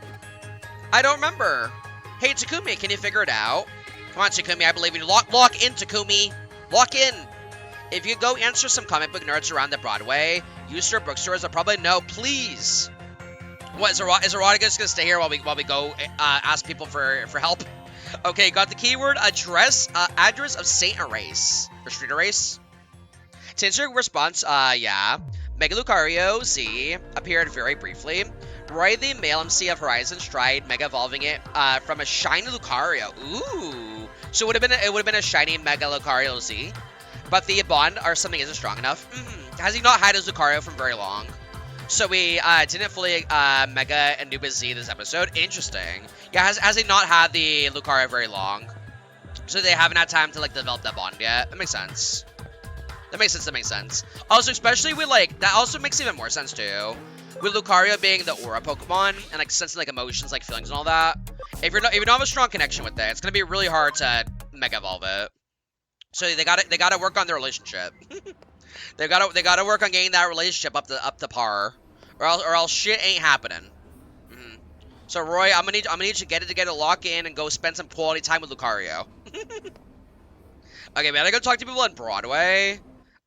I don't remember. Hey, Takumi, can you figure it out? Come on, Takumi, I believe in you. Lock in, Takumi. Lock in. If you go answer some comic book nerds around the Broadway, use your bookstores, I'll probably know. Please. What, is Erotica gonna stay here while we go ask people for help? Okay, got the keyword address of Saint Erase. Or Street Erase. To answer your response, yeah. Mega Lucario Z appeared very briefly. Roy, the male MC of Horizon, tried mega evolving it from a shiny Lucario. Ooh. So it would have been a shiny Mega Lucario Z. But the bond or something isn't strong enough. Has he not had his Lucario for very long? So we didn't fully Mega Anubis Z this episode. Interesting. Yeah, has he not had the Lucario very long? So they haven't had time to like develop that bond yet. That makes sense. That makes sense. Also, especially with like, that also makes even more sense too. With Lucario being the Aura Pokemon and like sensing like emotions, like feelings and all that. If you don't have a strong connection with it, it's gonna be really hard to Mega Evolve it. So they gotta work on their relationship. they gotta work on getting that relationship up to par, or else shit ain't happening. So Roy, I'm gonna need you to get a lock in and go spend some quality time with Lucario. Okay, man, I gotta go talk to people on Broadway.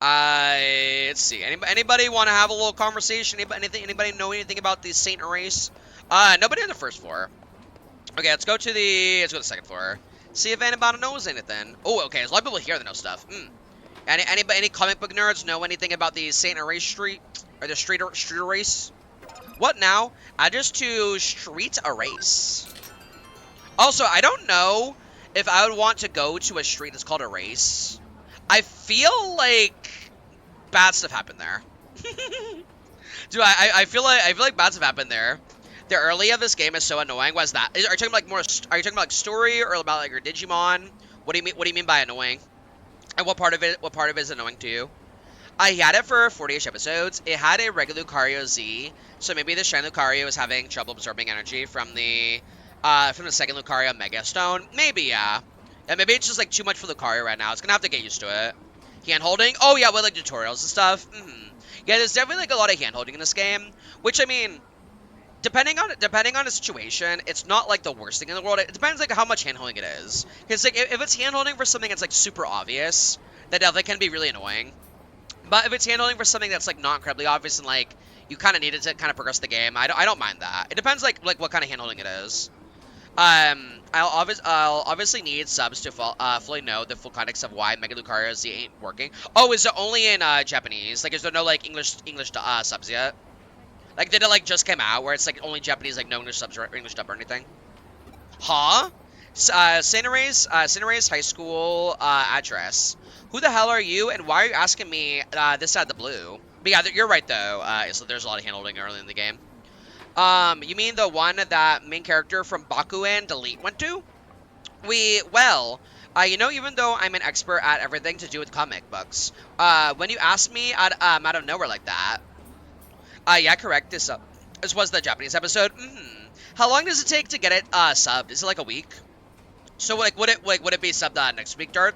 Let's see. Anybody want to have a little conversation? Anybody know anything about the Saint Erase? Nobody on the first floor. Okay, let's go to the second floor. See if anybody knows anything. Oh, okay, there's a lot of people here that know stuff. Any comic book nerds know anything about the Saint Erase Street or the Street Erase? What now? Address to Street Erase. Also, I don't know if I would want to go to a street that's called Erase. I feel like bad stuff happened there. Dude, I feel like bad stuff happened there. The early of this game is so annoying. Are you talking about are you talking about like story or about like your Digimon? What do you mean by annoying? And what part of it is annoying to you? I had it for 40-ish episodes. It had a regular Lucario Z, so maybe the Shine Lucario is having trouble absorbing energy from the second Lucario Mega Stone. Maybe, yeah. And maybe it's just like too much for Lucario right now. It's gonna have to get used to it. Hand holding? Oh yeah, with like tutorials and stuff. Yeah, there's definitely like a lot of hand holding in this game. Which I mean, depending on the situation, it's not like the worst thing in the world. It depends like how much hand holding it is. Because like if it's hand holding for something that's like super obvious, that definitely can be really annoying. But if it's hand holding for something that's like not incredibly obvious and like you kind of need it to kind of progress the game, I don't mind that. It depends like what kind of hand holding it is. I'll obviously need subs to fully know the full context of why Mega Lucario Z ain't working. Oh, is it only in Japanese? Like, is there no like English subs yet? Like, did it like just come out where it's like only Japanese, like no English subs or English dub or anything? Huh? Saint Erase High School address. Who the hell are you, and why are you asking me this out of the blue? But yeah, you're right though. So there's a lot of hand holding early in the game. You mean the one that main character from Bakuen Delete went to? You know, even though I'm an expert at everything to do with comic books, when you asked me out of nowhere like that, yeah, correct. This was the Japanese episode. How long does it take to get it subbed? Is it like a week? So like, would it be subbed next week, Dart?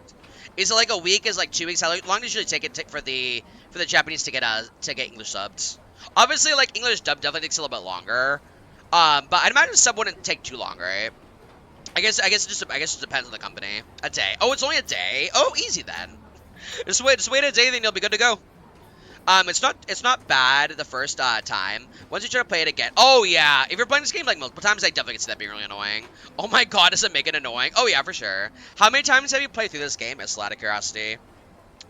Is it like a week? Is like 2 weeks? How long does it usually take it for the Japanese to get English subbed? Obviously, like, English dub definitely takes a little bit longer. But I'd imagine sub wouldn't take too long, right? I guess it just depends on the company. A day. Oh, it's only a day? Oh, easy then. Just wait a day, then you'll be good to go. It's not bad the first time. Once you try to play it again, oh yeah, if you're playing this game like multiple times, I definitely can see that being really annoying. Oh my god, does it make it annoying? Oh yeah, for sure. How many times have you played through this game? It's out of curiosity.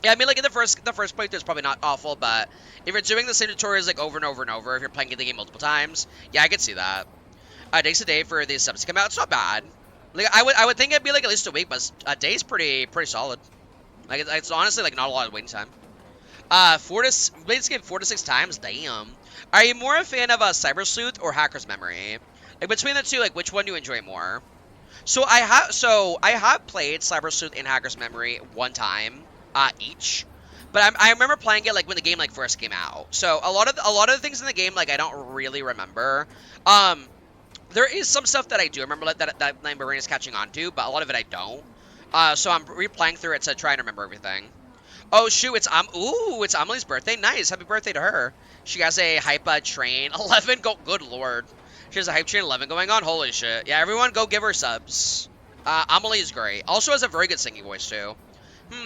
Yeah, I mean, like in the first playthrough is probably not awful, but if you're doing the same tutorials like over and over and over, if you're playing the game multiple times, yeah, I could see that. It takes a day for these subs to come out. It's not bad. Like I would think it'd be like at least a week, but a day's pretty solid. Like it's honestly like not a lot of waiting time. Played this game 4 to 6 times. Damn. Are you more a fan of CyberSleuth or Hacker's Memory? Like between the two, like which one do you enjoy more? So I have played CyberSleuth and Hacker's Memory one time, each. But I remember playing it like when the game like first came out. So a lot of the things in the game like I don't really remember. There is some stuff that I do remember like, that my brain is catching on to, but a lot of it I don't. So I'm replaying through it to try and remember everything. Oh shoot, it's Amelie's birthday. Nice, happy birthday to her. She has a hype train 11 go. Good lord, she has a hype train 11 going on. Holy shit, yeah, everyone go give her subs. Amelie is great. Also has a very good singing voice too.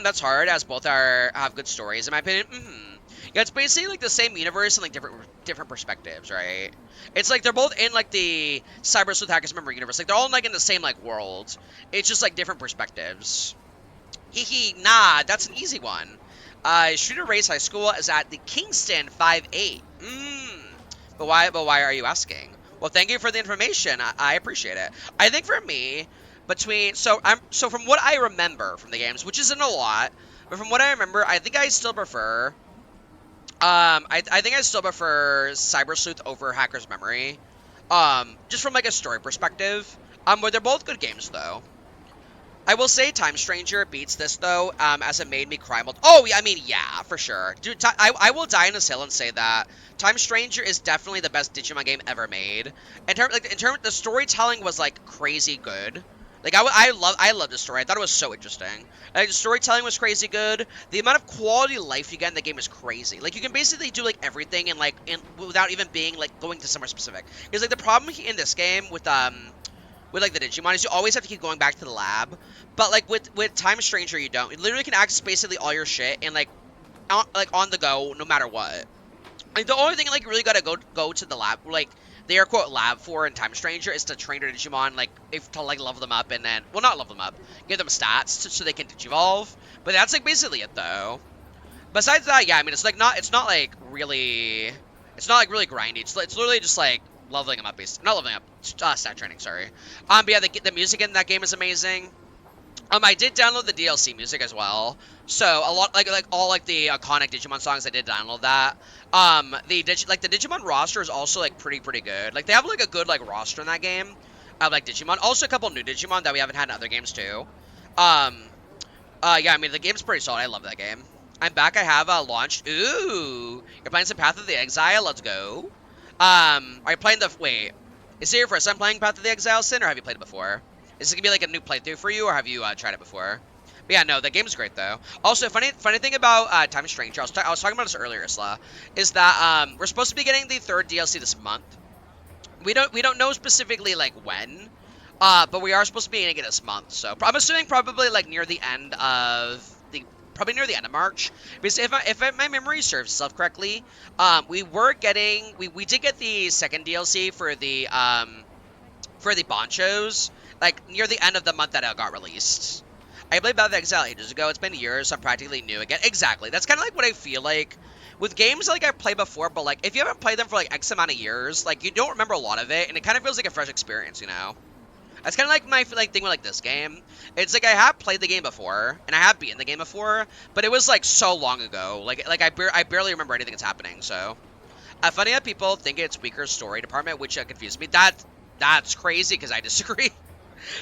That's hard as both have good stories in my opinion. Yeah, it's basically like the same universe and like different perspectives, right? It's like they're both in like the CyberSleuth Hackers Memory universe. Like they're all like in the same like world. It's just like different perspectives. Hee nah, that's an easy one. Streeter Race High School is at the Kingston 5-8. But why are you asking? Well, thank you for the information. I appreciate it. I think for me, so from what I remember from the games, which isn't a lot, but from what I remember, I think I still prefer I think I still prefer CyberSleuth over Hacker's Memory. Just from like a story perspective. But they're both good games though. I will say Time Stranger beats this though, as it made me cry. Oh, yeah, I mean, yeah, for sure. Dude, I will die in this hill and say that Time Stranger is definitely the best Digimon game ever made. In terms, the storytelling was like crazy good. Like I love the story. I thought it was so interesting. Like the storytelling was crazy good. The amount of quality life you get in the game is crazy. Like you can basically do like everything and like without even being like going to somewhere specific. Because like the problem in this game with like the Digimon is you always have to keep going back to the lab. But like with Time Stranger you don't. You literally can access basically all your shit and like on the go no matter what. Like the only thing like you really gotta go to the lab like the air quote lab for in Time Stranger is to train your Digimon like to like level them up and then well not level them up, give them stats so they can Digivolve. But that's like basically it though. Besides that, yeah, I mean it's not like really grindy. It's literally just like leveling them up not leveling up, stat training, sorry. But yeah, the music in that game is amazing. I did download the DLC music as well. So a lot like all like the iconic Digimon songs, I did download that. The Digimon roster is also like pretty good. Like they have like a good like roster in that game. Like Digimon. Also a couple new Digimon that we haven't had in other games too. Yeah, I mean the game's pretty solid. I love that game. I'm back. I have launched. Ooh, you're playing some Path of the Exile. Let's go. Are you playing wait? Is it your first time playing Path of the Exile, Sin, or have you played it before? Is this gonna be like a new playthrough for you, or have you tried it before? But yeah, no, the game's great though. Also, funny thing about Time Stranger, I was talking about this earlier, Isla, is that we're supposed to be getting the third DLC this month. We don't know specifically like when, but we are supposed to be getting it this month. So I'm assuming probably like near the end of March. Because if my memory serves itself correctly, we did get the second DLC for the Bonchos like near the end of the month that it got released. I played Path of Exile ages ago. It's been years, so I'm practically new again. Exactly. That's kind of like what I feel like with games like I've played before, but like if you haven't played them for like X amount of years, like you don't remember a lot of it, and it kind of feels like a fresh experience, you know? That's kind of like my thing with like this game. It's like I have played the game before, and I have beaten the game before, but it was like so long ago. Like I barely remember anything that's happening. So, funny how people think it's weaker story department, which confused me. That's crazy because I disagree.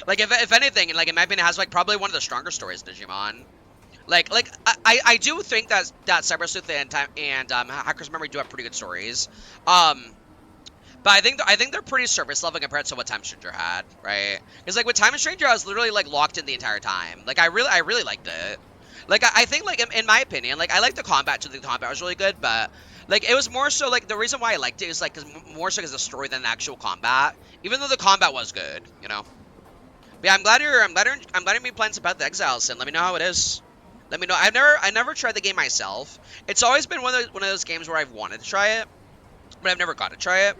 Like if anything, like in my opinion, it has like probably one of the stronger stories in Digimon. Like I do think that CyberSleuth and Hacker's Memory do have pretty good stories. But I think they're pretty surface level compared to what Time Stranger had, right? Because like with Time Stranger, I was literally like locked in the entire time. Like I really liked it. Like I think like in my opinion, like I like the combat. The combat was really good, but like it was more so like the reason why I liked it is like more so because the story than the actual combat. Even though the combat was good, you know. But yeah, I'm glad you're playing some Path of the Exiles, and let me know how it is. Let me know. I never tried the game myself. It's always been one of those games where I've wanted to try it, but I've never got to try it.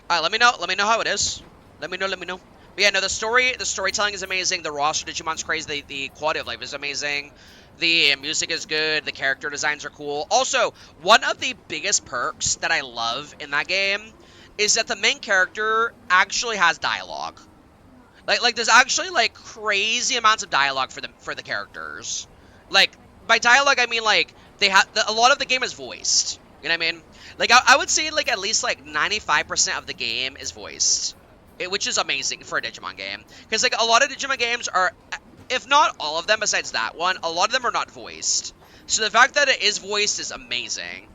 Let me know. Let me know how it is. Let me know. Let me know. But yeah, no, the storytelling is amazing. The roster Digimon's crazy. The quality of life is amazing. The music is good. The character designs are cool. Also, one of the biggest perks that I love in that game is that the main character actually has dialogue. Like there's actually like crazy amounts of dialogue for the characters. Like by dialogue I mean like they have a lot of the game is voiced. You know what I mean? Like I would say like at least like 95% of the game is voiced, which is amazing for a Digimon game. Because like a lot of Digimon games are, if not all of them besides that one, a lot of them are not voiced. So the fact that it is voiced is amazing.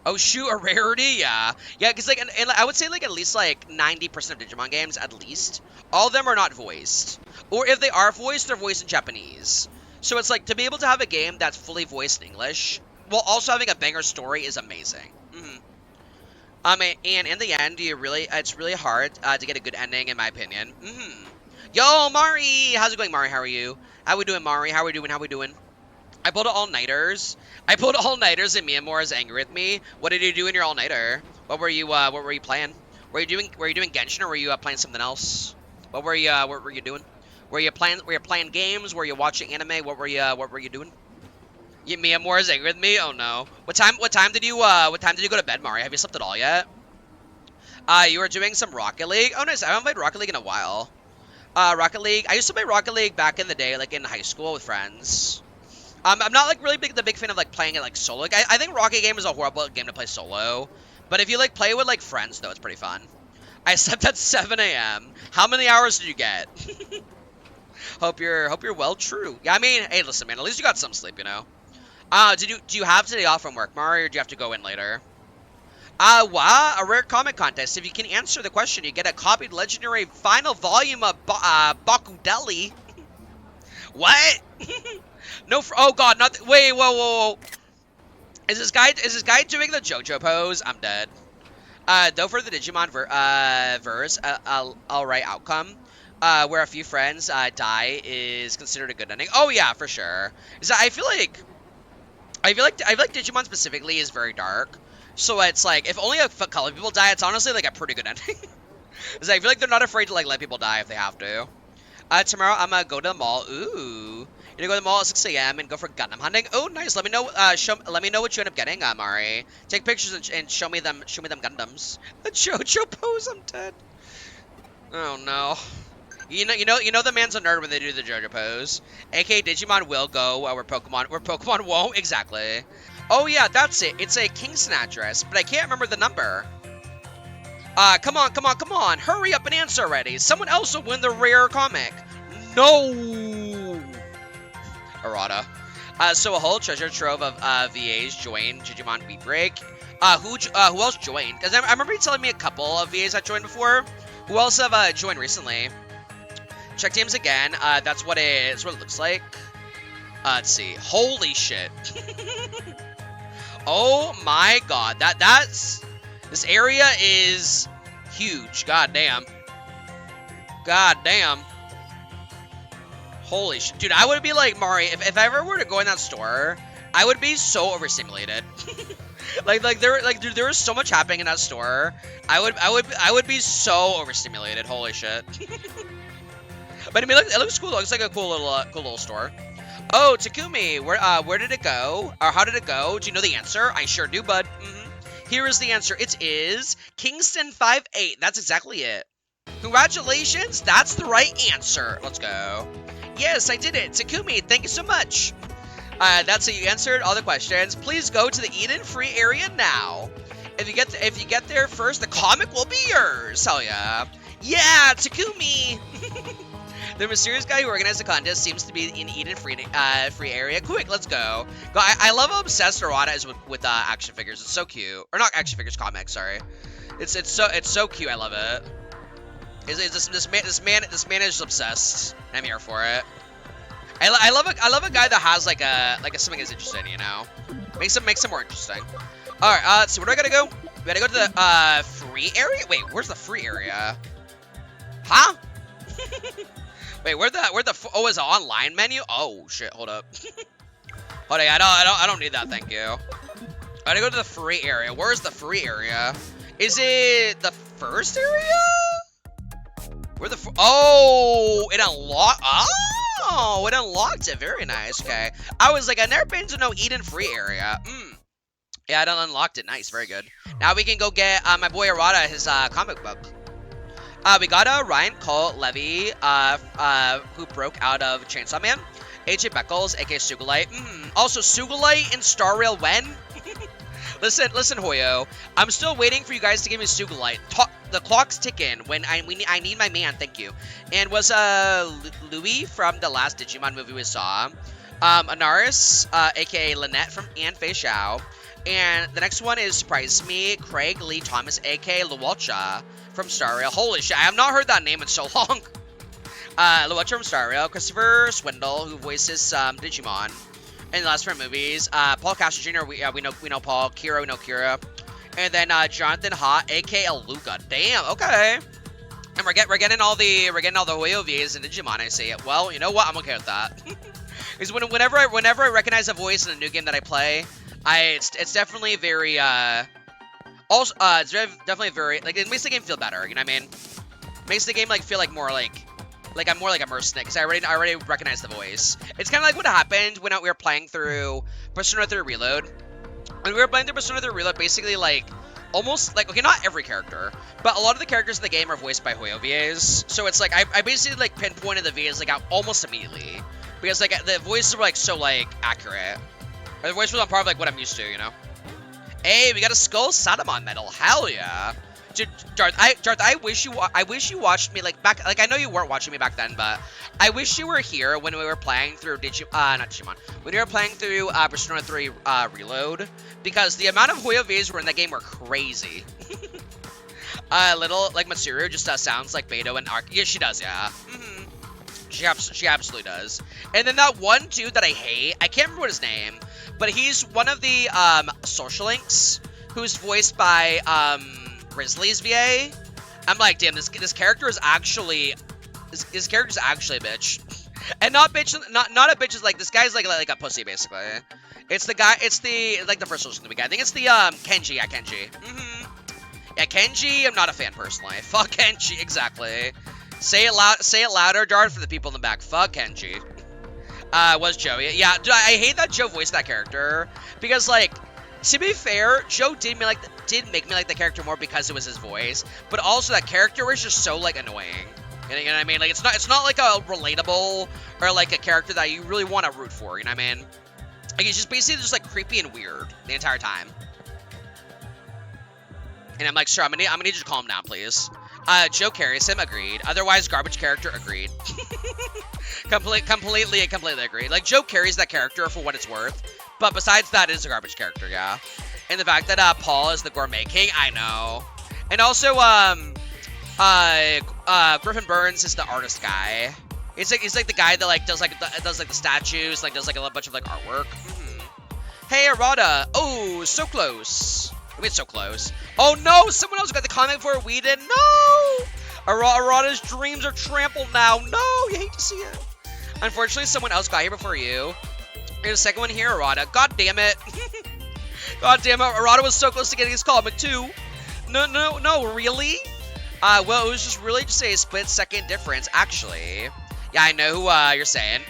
Oh shoot, a rarity? Yeah. Yeah, because like, and I would say like at least like 90% of Digimon games, at least, all of them are not voiced. Or if they are voiced, they're voiced in Japanese. So it's like, to be able to have a game that's fully voiced in English, while also having a banger story is amazing. And in the end, it's really hard to get a good ending, in my opinion. Yo, Mari! How's it going, Mari? How are you? How we doing, Mari? How we doing? How we doing? I pulled all-nighters. And Miyamura is angry with me. What did you do in your all-nighter? What were you playing? Were you doing Genshin, or were you playing something else? What were you doing? Were you playing games? Were you watching anime? What were you doing? Miyamura is angry with me? Oh no. What time did you go to bed, Mari? Have you slept at all yet? You were doing some Rocket League? Oh nice, I haven't played Rocket League in a while. Rocket League, I used to play Rocket League back in the day, like in high school with friends. I'm not like really the big fan of like playing it like solo. Like, I think Rocket game is a horrible game to play solo. But if you like play with like friends though, it's pretty fun. I slept at 7 a.m. How many hours did you get? hope you're well. True. Yeah, I mean, hey, listen, man. At least you got some sleep, you know. Do you have today off from work, Mari, or do you have to go in later? What? A rare comic contest. If you can answer the question, you get a copied legendary final volume of Bakudeli. What? No, oh god, not. Wait, whoa. Is this guy doing the JoJo pose? I'm dead. Though for the Digimon verse, alright outcome, where a few friends die is considered a good ending. Oh yeah, for sure. I feel like Digimon specifically is very dark. So it's like, if only a couple of people die, it's honestly like a pretty good ending. I feel like they're not afraid to like let people die if they have to. Tomorrow I'm gonna go to the mall. Ooh. You're gonna go to the mall at 6 a.m. and go for Gundam hunting. Oh, nice. Let me know. Let me know what you end up getting, Mari. Take pictures and show me them. Show me them Gundams. The JoJo pose. I'm dead. Oh no. You know the man's a nerd when they do the JoJo pose. AKA Digimon will go where Pokemon won't. Exactly. Oh yeah, that's it. It's a Kingston address, but I can't remember the number. Come on. Hurry up and answer already. Someone else will win the rare comic. No. Errata. So a whole treasure trove of VAs joined Digimon Beat Break. Who else joined? Because I remember you telling me a couple of VAs that joined before. Who else have joined recently? Check teams again. That's what it looks like. Let's see. Holy shit. Oh my god. This area is huge. God damn. Holy shit. Dude, I would be like, Mari, if I ever were to go in that store, I would be so overstimulated. Dude, there was so much happening in that store. I would be so overstimulated. Holy shit. But I mean, it looks cool. It looks like a cool little store. Oh, Takumi, where did it go? Or how did it go? Do you know the answer? I sure do, bud. Here is the answer. It is Kingston 58. That's exactly it. Congratulations. That's the right answer. Let's go. Yes, I did it. Takumi, thank you so much. That's how you answered all the questions. Please go to the Eden free area now. If you get there first, the comic will be yours. Hell yeah. Yeah, Takumi. The mysterious guy who organized the contest seems to be in Eden free area. Quick, let's go. I love how obsessed Arata is with action figures. It's so cute. Or not action figures, comics. Sorry. It's so cute. I love it. This man is just obsessed. I'm here for it. I love a guy that has like something that's interesting. You know, makes him more interesting. All right. Let's see. Where do I gotta go? We gotta go to the free area. Wait, where's the free area? Huh? Wait, where the oh, is the online menu? Oh shit, hold up. Hold on, I don't need that, thank you. I gotta go to the free area. Where's the free area? Is it the first area? Where the oh, it unlocked. Oh, it unlocked it. Very nice. Okay. I was like, I've never been to no Eden free area. Yeah, it unlocked it. Nice. Very good. Now we can go get my boy Arata his comic book. We got Ryan Cole Levy, who broke out of Chainsaw Man. AJ Beckles, aka Sugilite. Also, Sugilite in Star Rail when? Listen, Hoyo. I'm still waiting for you guys to give me Sugilite. The clock's ticking when I need my man, thank you. And was Louis from the last Digimon movie we saw. Anaris, aka Lynette from Anne Fei Xiao. And the next one is Surprise Me, Craig Lee Thomas, aka Luwalcha from Star Rail. Holy shit, I have not heard that name in so long. Luwalcha from Star Rail, Christopher Swindle, who voices Digimon in the last four movies. Paul Castro Jr., we know Paul. Kira, we know Kira. And then Jonathan Ha, aka Luca. Damn, okay. And we're getting all the Hoyo VAs in Digimon. I see it. Well, you know what? I'm okay with that. Because whenever I recognize a voice in a new game that I play, it's definitely very it's definitely very like it makes the game feel better. You know what I mean? Makes the game like feel like more like I'm more like immersed in it because I already recognize the voice. It's kind of like what happened when we were playing through Persona 3 Reload. When we were playing through Persona 3 Reload, basically like almost like, okay, not every character, but a lot of the characters in the game are voiced by Hoyo VAs. So it's like I basically like pinpointed the VAs like out almost immediately because like the voices were like so like accurate. Or the voice was on par with like what I'm used to, you know. Hey, we got a Skull Satamon medal. Hell yeah. Dude, Darth, I wish you watched me like back. Like I know you weren't watching me back then, but I wish you were here when we were playing through not Digimon. When we were playing through Persona 3 Reload, because the amount of Hoyo VAs were in that game were crazy. Little like Matsuru just sounds like Beto and Ark. Yeah, she does. Yeah. She absolutely does. And then that one dude that I hate, I can't remember what his name, but he's one of the social links who's voiced by Grizzly's VA. I'm like, damn, this character is actually this character's actually a bitch. And not bitch, not a bitch is like this guy's like a pussy basically. It's the guy, it's the like the first social link guy. I think it's the Kenji, yeah, Kenji. Yeah, Kenji, I'm not a fan personally. Fuck Kenji, exactly. Say it louder, Dart, for the people in the back. Fuck Kenji. Was Joe. Yeah, dude, I hate that Joe voiced that character. Because, like, to be fair, Joe did make me like the character more because it was his voice. But also, that character was just so, like, annoying. You know what I mean? Like, it's not like a relatable or, like, a character that you really want to root for. You know what I mean? Like, he's just basically just, like, creepy and weird the entire time. And I'm like, sure, I'm gonna need you to calm down, please. Joe carries him, agreed. Otherwise, garbage character, agreed. completely agreed. Like, Joe carries that character for what it's worth. But besides that, it is a garbage character, yeah. And the fact that Paul is the gourmet king, I know. And also, Griffin Burns is the artist guy. He's like the guy that like does the statues, like does like a bunch of like artwork. Hey, Arata. Oh, so close. I mean, so close. Oh no, someone else got the comment before we did. No! Arata's dreams are trampled now. No, you hate to see it. Unfortunately, someone else got here before you. Here's the second one here, Arata. God damn it. God damn it, Arata was so close to getting his comment too. No, really? Well, it was just really just a split-second difference, actually. Yeah, I know who you're saying.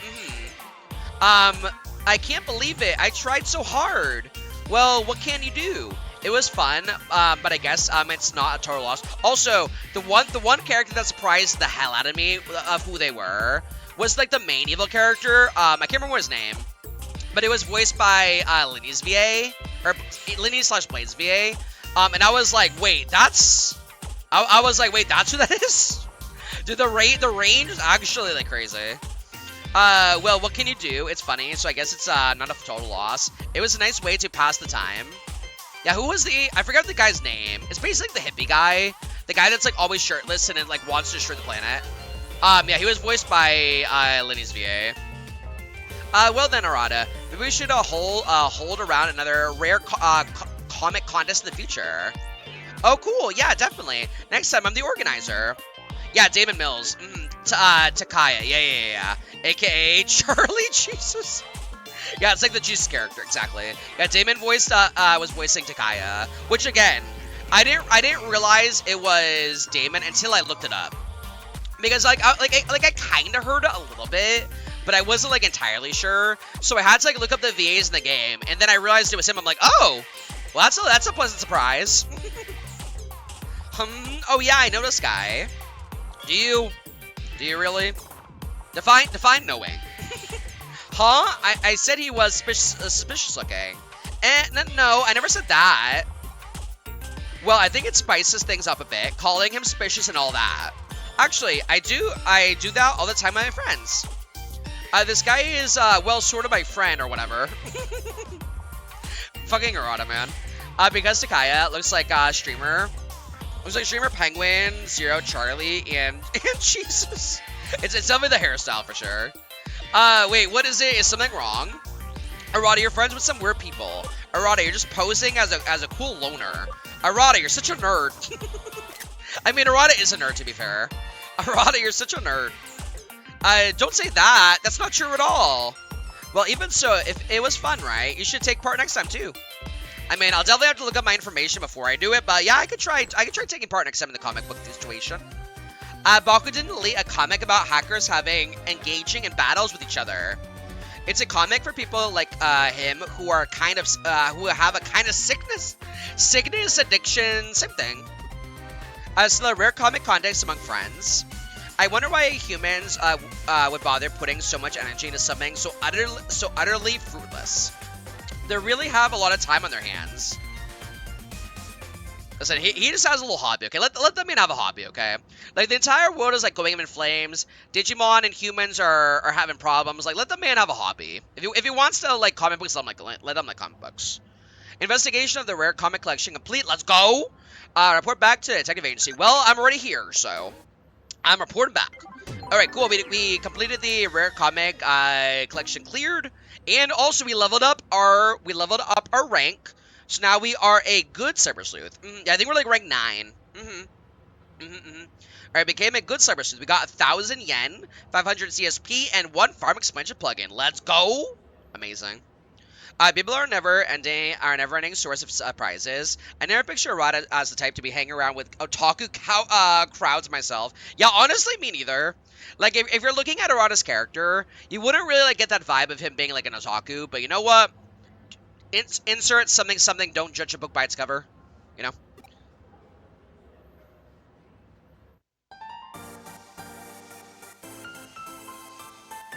I can't believe it. I tried so hard. Well, what can you do? It was fun, but I guess it's not a total loss. Also, the one character that surprised the hell out of me of who they were was like the main evil character. I can't remember his name, but it was voiced by Linny's VA or Linny/Blade's VA. And I was like, wait, that's who that is? Dude, the range is actually like crazy. Well, what can you do? It's funny, so I guess it's not a total loss. It was a nice way to pass the time. Yeah, who was I forgot the guy's name. It's basically like the hippie guy. The guy that's like always shirtless and like wants to destroy the planet. Yeah, he was voiced by Linny's VA. Well then, Arata, maybe we should hold around another rare comic contest in the future. Oh, cool. Yeah, definitely. Next time, I'm the organizer. Yeah, Damon Mills. Takaya. Yeah. AKA Charlie. Jesus. Yeah, it's like the Jesus character, exactly. Yeah, Damon voiced was voicing Takaya, which again, I didn't realize it was Damon until I looked it up. Because like I kind of heard it a little bit, but I wasn't like entirely sure. So I had to like look up the VAs in the game, and then I realized it was him. I'm like, oh, well that's a pleasant surprise. Oh yeah, I know this guy. Do you really? Define knowing. Huh? I said he was suspicious looking. No, I never said that. Well, I think it spices things up a bit, calling him suspicious and all that. Actually, I do that all the time with my friends. This guy is, well, sort of my friend or whatever. Fucking errata, man. Because Takaya looks like a streamer. Looks like streamer Penguin, Zero, Charlie, and Jesus. It's definitely the hairstyle for sure. Wait, what is it? Is something wrong? Arata, you're friends with some weird people. Arata, you're just posing as a cool loner. Arata, you're such a nerd. I mean, Arata is a nerd, to be fair. Arata, you're such a nerd. Don't say that. That's not true at all. Well, even so, if it was fun, right? You should take part next time, too. I mean, I'll definitely have to look up my information before I do it, but yeah, I could try taking part next time in the comic book situation. Baku didn't delete a comic about hackers engaging in battles with each other. It's a comic for people like him who are who have a kind of sickness, addiction, same thing. Still a rare comic context among friends. I wonder why humans would bother putting so much energy into something so utterly fruitless. They really have a lot of time on their hands. Listen, he just has a little hobby, okay? Let the man have a hobby, okay? Like, the entire world is, like, going in flames. Digimon and humans are having problems. Like, let the man have a hobby. If he wants to, like, comic books, let him like comic books. Investigation of the rare comic collection complete. Let's go! Report back to the detective agency. Well, I'm already here, so I'm reporting back. Alright, cool. We completed the rare comic collection cleared. And also, we leveled up our rank. So now we are a good CyberSleuth. Yeah, I think we're like rank 9. Alright, became a good CyberSleuth. We got 1,000 yen, 500 CSP, and 1 farm expansion plugin. Let's go! Amazing. People are never-ending source of prizes. I never picture Arata as the type to be hanging around with otaku crowds myself. Yeah, honestly, me neither. Like, if you're looking at Arata's character, you wouldn't really like get that vibe of him being like an otaku. But you know what? Insert something. Don't judge a book by its cover. You know.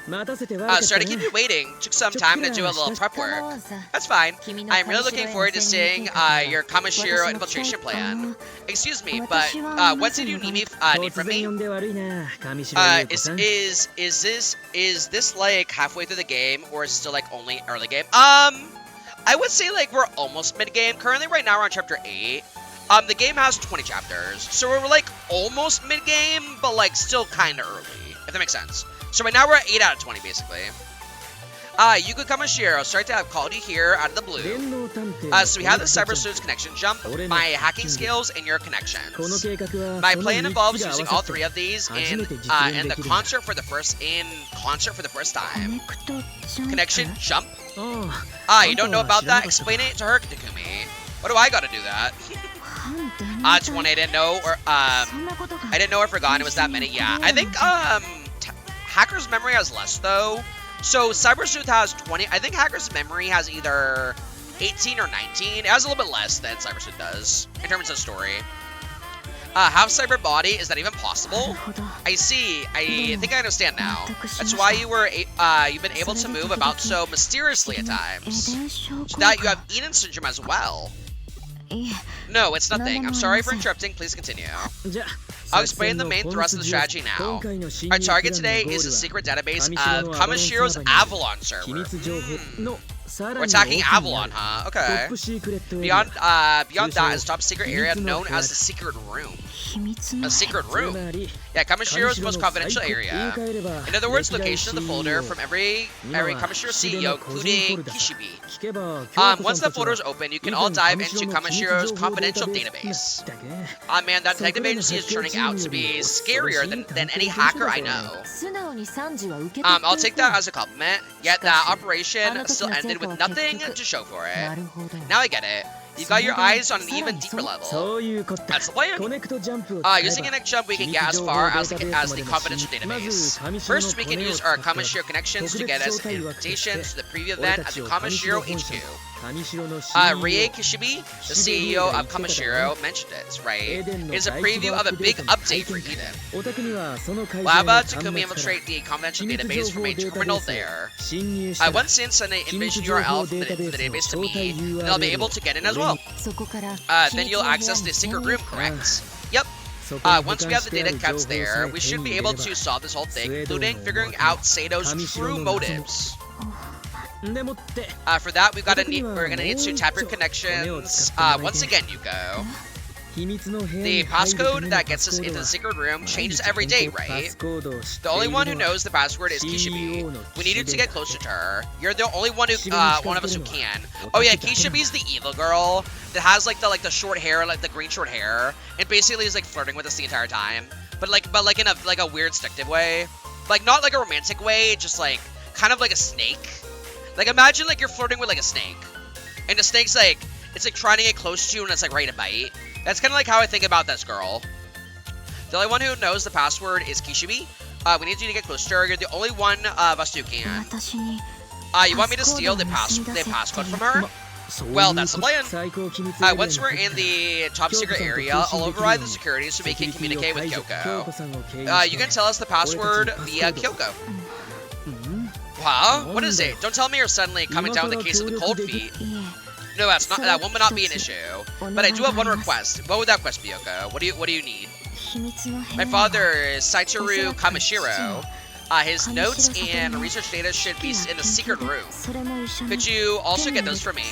Sorry to keep you waiting. Took some time to do a little prep work. That's fine. I'm really looking forward to seeing your Kamishiro infiltration plan. Excuse me, but what did you need from me? Is this like halfway through the game, or is it still like only early game? I would say like we're almost mid game. Currently, right now we're on chapter 8. The game has 20 chapters, so we're like almost mid game, but like still kind of early, if that makes sense. So right now we're at 8 out of 20, basically. Yuko Kamishiro, sorry to have called you here out of the blue. So we have the CyberSleuth connection jump, my hacking skills, and your connections. My plan involves using all 3 of these in the concert for the first time. Connection jump. You don't know about that? Explain it to her, Takumi. What do I gotta do that? It's one I didn't know, or I didn't know or forgotten it was that many. Yeah, I think Hacker's Memory has less, though. So, CyberSleuth has 20. I think Hacker's Memory has either 18 or 19. It has a little bit less than CyberSleuth does, in terms of story. Half Cyber Body, is that even possible? I see. I think I understand now. That's why you've been able to move about so mysteriously at times. So that you have Eden Syndrome as well. No, it's nothing. I'm sorry for interrupting. Please continue. I'll explain the main thrust of the strategy now. Our target today is a secret database of Kamashiro's Avalon server. We're attacking Avalon, huh? Okay. Beyond that is top secret area known as the secret room. A secret room. Yeah, Kamashiro's most confidential area. In other words, location of the folder from every Kamashiro CEO, including Kishibe. Once the folder is open, you can all dive into Kamashiro's confidential database. Man, that detective agency is turning out to be scarier than any hacker I know. I'll take that as a compliment. Yet that operation still ended with nothing to show for it. Now I get it. You got your eyes on an even deeper level. That's the plan. Using a next jump, we can get as far as the confidential database. First, we can use our Kamashiro connections to get us invitations to the preview event at the Kamashiro HQ. Rie Kishibe, the CEO of Kamashiro, mentioned it, right? It's a preview of a big update for Eden. Lava Takumi infiltrate the confidential database from a terminal there. Once in, send an invitation URL for the database to me, and I'll be able to get in as well. Then you'll access the secret room, correct? Yep. Once we have the data kept there, we should be able to solve this whole thing, including figuring out Sato's true motives. For that, we're gonna need to tap your connections. Once again, Yuko. The passcode that gets us into the secret room changes every day, right? The only one who knows the password is Kishibe. We needed to get closer to her. You're the only one of us who can. Oh yeah, Kishibe's the evil girl that has like the short hair, like the green short hair, and basically is like flirting with us the entire time. But in a weird seductive way, like not like a romantic way, just like kind of like a snake. Like imagine like you're flirting with like a snake, and the snake's like it's like trying to get close to you and it's like ready to bite. That's kind of like how I think about this girl. The only one who knows the password is Kishibe. We need you to get closer to her. You're the only one of us who can. You want me to steal the passcode from her? Well, that's the plan. Once we're in the top secret area, I'll override the security so we can communicate with Kyoko. You can tell us the password via Kyoko. Wow, what is it? Don't tell me you're suddenly coming down with the case of the cold feet. No, that will not be an issue. But I do have one request. What would that request be, Yoko? What do you need? My father is Satoru Kamashiro. His notes and research data should be in the secret room. Could you also get those for me?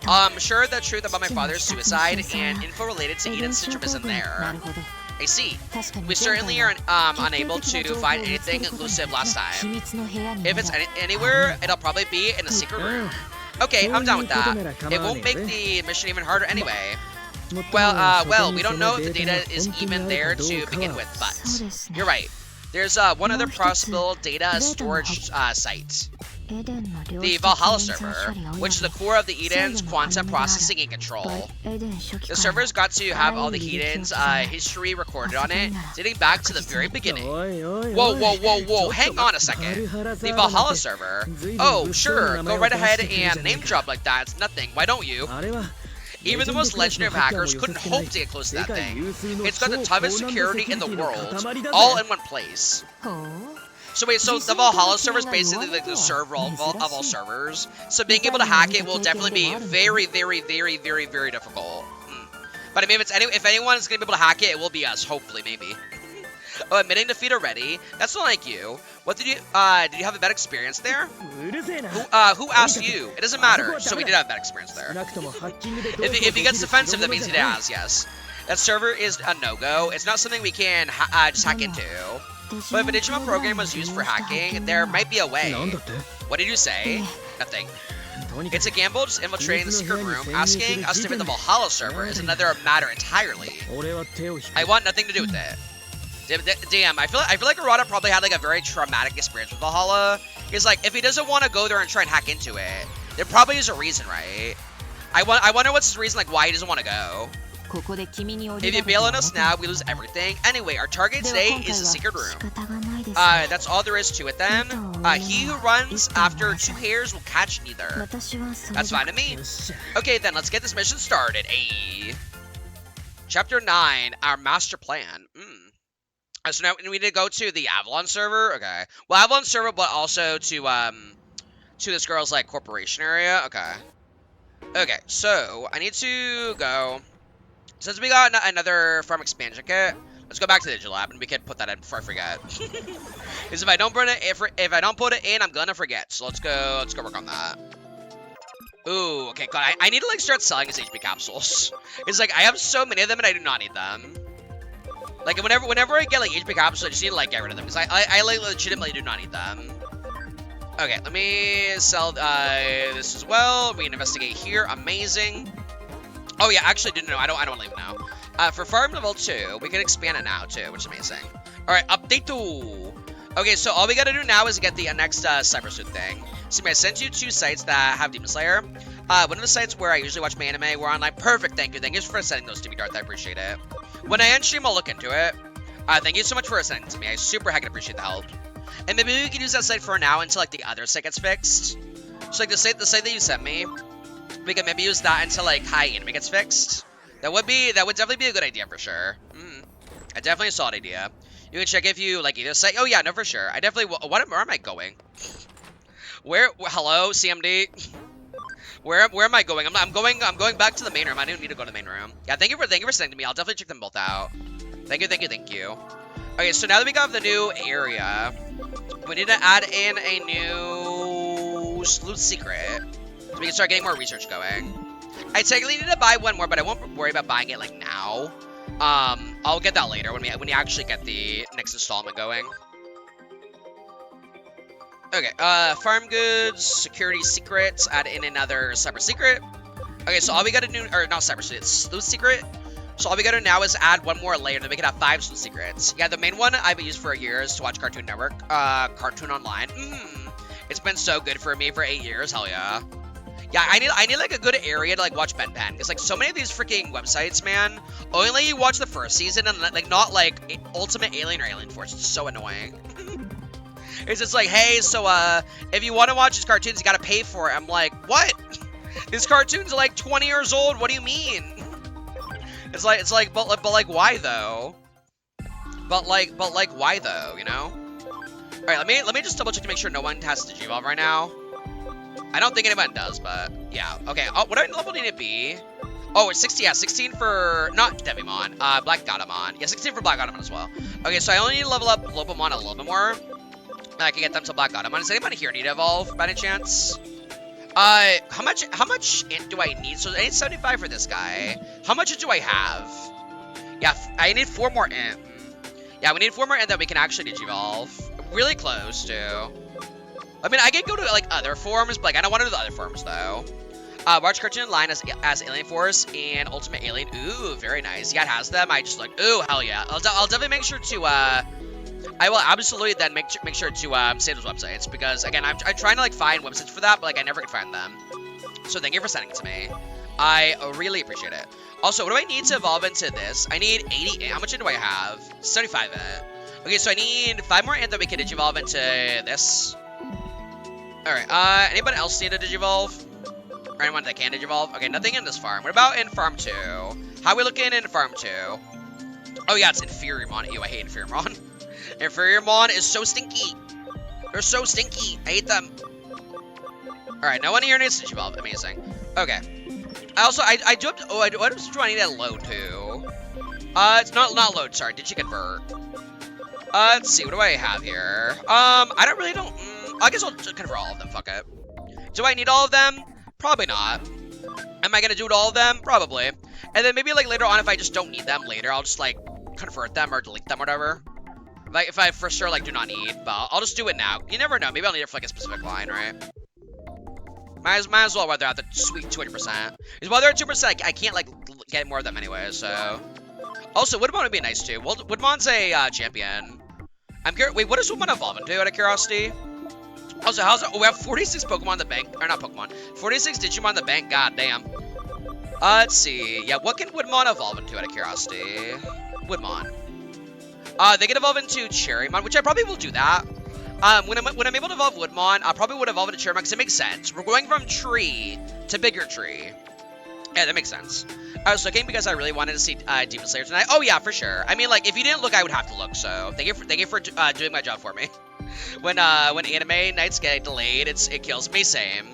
I'm sure the truth about my father's suicide and info related to Eden's syndrome is in there. I see. We certainly are unable to find anything elusive last time. If it's anywhere, it'll probably be in the secret room. Okay, I'm down with that. It won't make the mission even harder anyway. Well, we don't know if the data is even there to begin with, but you're right. There's one other possible data storage site. The Valhalla server, which is the core of the Eden's quantum processing and control. The server's got to have all the Eden's history recorded on it, dating back to the very beginning. Whoa, hang on a second. The Valhalla server? Oh, sure, go right ahead and name drop like that, it's nothing, why don't you? Even the most legendary of hackers couldn't hope to get close to that thing. It's got the toughest security in the world, all in one place. So wait, so the Valhalla server is basically like the server of all servers. So being able to hack it will definitely be very, very, very, very, very difficult. But I mean, if anyone is gonna be able to hack it, it will be us. Hopefully, maybe. Oh, admitting defeat already? That's not like you. What did you have a bad experience there? Who asked you? It doesn't matter. So we did have a bad experience there. If he gets defensive, that means he has, yes. That server is a no-go. It's not something we can just hack into. But if a Digimon program was used for hacking, there might be a way. What did you say? Nothing. It's a gamble just infiltrating the secret room. Asking us to hit the Valhalla server is another matter entirely. I want nothing to do with it. Damn, I feel like Arata probably had like a very traumatic experience with Valhalla. Because like, if he doesn't want to go there and try and hack into it, there probably is a reason, right? I wonder what's his reason, like why he doesn't want to go. If you bail on us now, we lose everything. Anyway, our target today is the secret room. That's all there is to it then. He who runs after two hairs will catch neither. That's fine to me. Okay, then let's get this mission started. Ayy. Chapter 9, our master plan. So now we need to go to the Avalon server. Okay. Well, Avalon server, but also to this girl's like corporation area. Okay. Okay. So I need to go. Since we got another farm expansion kit, let's go back to the Digilab and we can put that in before I forget. Because if I don't put it in, I'm gonna forget. So let's go work on that. Ooh, okay, God, I need to, like, start selling these HP capsules. It's like, I have so many of them and I do not need them. Like, whenever I get, like, HP capsules, I just need to, like, get rid of them. Because I like, legitimately do not need them. Okay, let me sell, this as well. We can investigate here. Amazing. Oh, yeah, actually, no, I don't want to leave now. For farm level 2, we can expand it now, too, which is amazing. Alright, update 2. Okay, so all we gotta do now is get the next CyberSleuth thing. See, I sent you 2 sites that have Demon Slayer. One of the sites where I usually watch my anime, we're online. Perfect, thank you. Thank you for sending those to me, Darth. I appreciate it. When I end stream, I'll look into it. Thank you so much for sending it to me. I super heckin' appreciate the help. And maybe we can use that site for now until, like, the other site gets fixed. So, like, the site that you sent me, we can maybe use that until, like, high anime gets fixed. That would definitely be a good idea for sure. Definitely a solid idea. You can check if you, like, either site. Oh, yeah, no, for sure. I definitely, where am I going? Hello, CMD? Where am I going? I'm going back to the main room. I don't need to go to the main room. Yeah, thank you for sending to me. I'll definitely check them both out. Thank you. Okay, so now that we got the new area, we need to add in a new Sleuth secret. So we can start getting more research going. I technically need to buy one more, but I won't worry about buying it, like, now. I'll get that later when we actually get the next installment going. Okay, farm goods, security secrets, add in another cyber secret. Okay, so all we gotta do, or not cyber secret, it's Sleuth secret. So all we gotta do now is add one more layer to make it have 5 Sleuth secrets. Yeah, the main one I've used for years to watch Cartoon Network, Cartoon Online. It's been so good for me for 8 years, hell yeah. Yeah, I need like a good area to like watch Ben Pen, because like so many of these freaking websites, man, only you watch the first season and like not like Ultimate Alien or Alien Force. It's so annoying. It's just like, hey, so if you want to watch these cartoons, you gotta pay for it. I'm like, what? These cartoons are like 20 years old. What do you mean? It's like, but like, why though? But like, why though? You know? All right, let me just double check to make sure no one has Digivolve right now. I don't think anyone does, but yeah. Okay, what level do I need to be? Oh, it's 60, yeah, 16 for, not Devimon, Black Godamon. Yeah, 16 for Black Godamon as well. Okay, so I only need to level up Lobomon a little bit more. I can get them to Black Godamon. Does anybody here need to evolve, by any chance? How much int do I need? So I need 75 for this guy. How much do I have? Yeah, I need 4 more int. Yeah, we need 4 more int that we can actually Digivolve. Really close, too. I mean, I can go to, like, other forms, but, like, I don't want to do the other forms, though. Watch Cartoon Online as Alien Force and Ultimate Alien. Ooh, very nice. Yeah, it has them. I just, like, ooh, hell yeah. I'll definitely make sure to, I will absolutely then make sure to, save those websites, because, again, I'm trying to, like, find websites for that, but, like, I never can find them. So thank you for sending it to me. I really appreciate it. Also, what do I need to evolve into this? I need 80 int. How much int do I have? 75 int. Okay, so I need 5 more int that we can Digivolve into this. Alright, anybody else need a Digivolve? Or anyone that can Digivolve? Okay, nothing in this farm. What about in Farm 2? How are we looking in Farm 2? Oh yeah, it's Inferiormon. Ew, I hate Inferiormon. Inferiormon is so stinky. They're so stinky. I hate them. Alright, no one here needs Digivolve. Amazing. Okay. I do have to, what do I need to load to? It's not load, sorry. Digiconvert. Let's see, what do I have here? I guess I'll convert all of them, fuck it. Do I need all of them? Probably not. Am I gonna do it all of them? Probably. And then maybe, like, later on, if I just don't need them later, I'll just, like, convert them or delete them or whatever. Like, if I for sure, like, do not need, but I'll just do it now. You never know, maybe I'll need it for, like, a specific line, right? Might as well while they're at the sweet 200%. Because while they're at 2%, I can't, like, get more of them anyway, so... Also, Woodmon would be nice, too. Well, Woodmon's a, champion. I'm curious. Wait, what does Woodmon evolve into, out of curiosity? Also, how's it? Oh, we have 46 Pokemon in the bank. Or not Pokemon. 46 Digimon in the bank. God damn. Let's see. Yeah, what can Woodmon evolve into, out of curiosity? Woodmon. They can evolve into Cherrymon, which I probably will do that. When I'm able to evolve Woodmon, I probably would evolve into Cherrymon, because it makes sense. We're going from tree to bigger tree. Yeah, that makes sense. I was looking because I really wanted to see Demon Slayer tonight. Oh yeah, for sure. I mean, like, if you didn't look, I would have to look. So thank you for doing my job for me. When anime nights get delayed, it kills me. Same.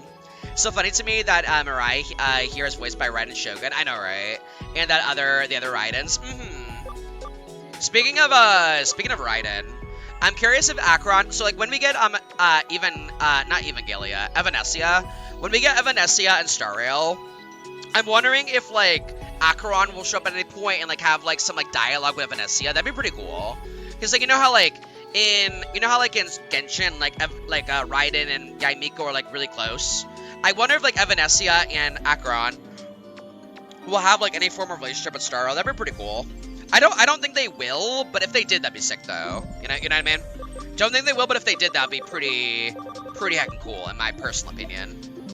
So funny to me that Mirai here is voiced by Raiden Shogun. I know, right? And that the other Raidens. Speaking of Raiden, I'm curious if Acheron, so like when we get not Evangelia, Evanescia, when we get Evanescia and Star Rail, I'm wondering if like Acheron will show up at any point and like have like some like dialogue with Evanescia. That'd be pretty cool. Cause like you know how like in Genshin Raiden and Yaimiko are like really close. I wonder if like Evanescia and Acheron will have like any form of relationship with Star Rail. That'd be pretty cool. I don't think they will, but if they did, that'd be sick though. You know what I mean? Don't think they will, but if they did, that'd be pretty heckin' cool in my personal opinion.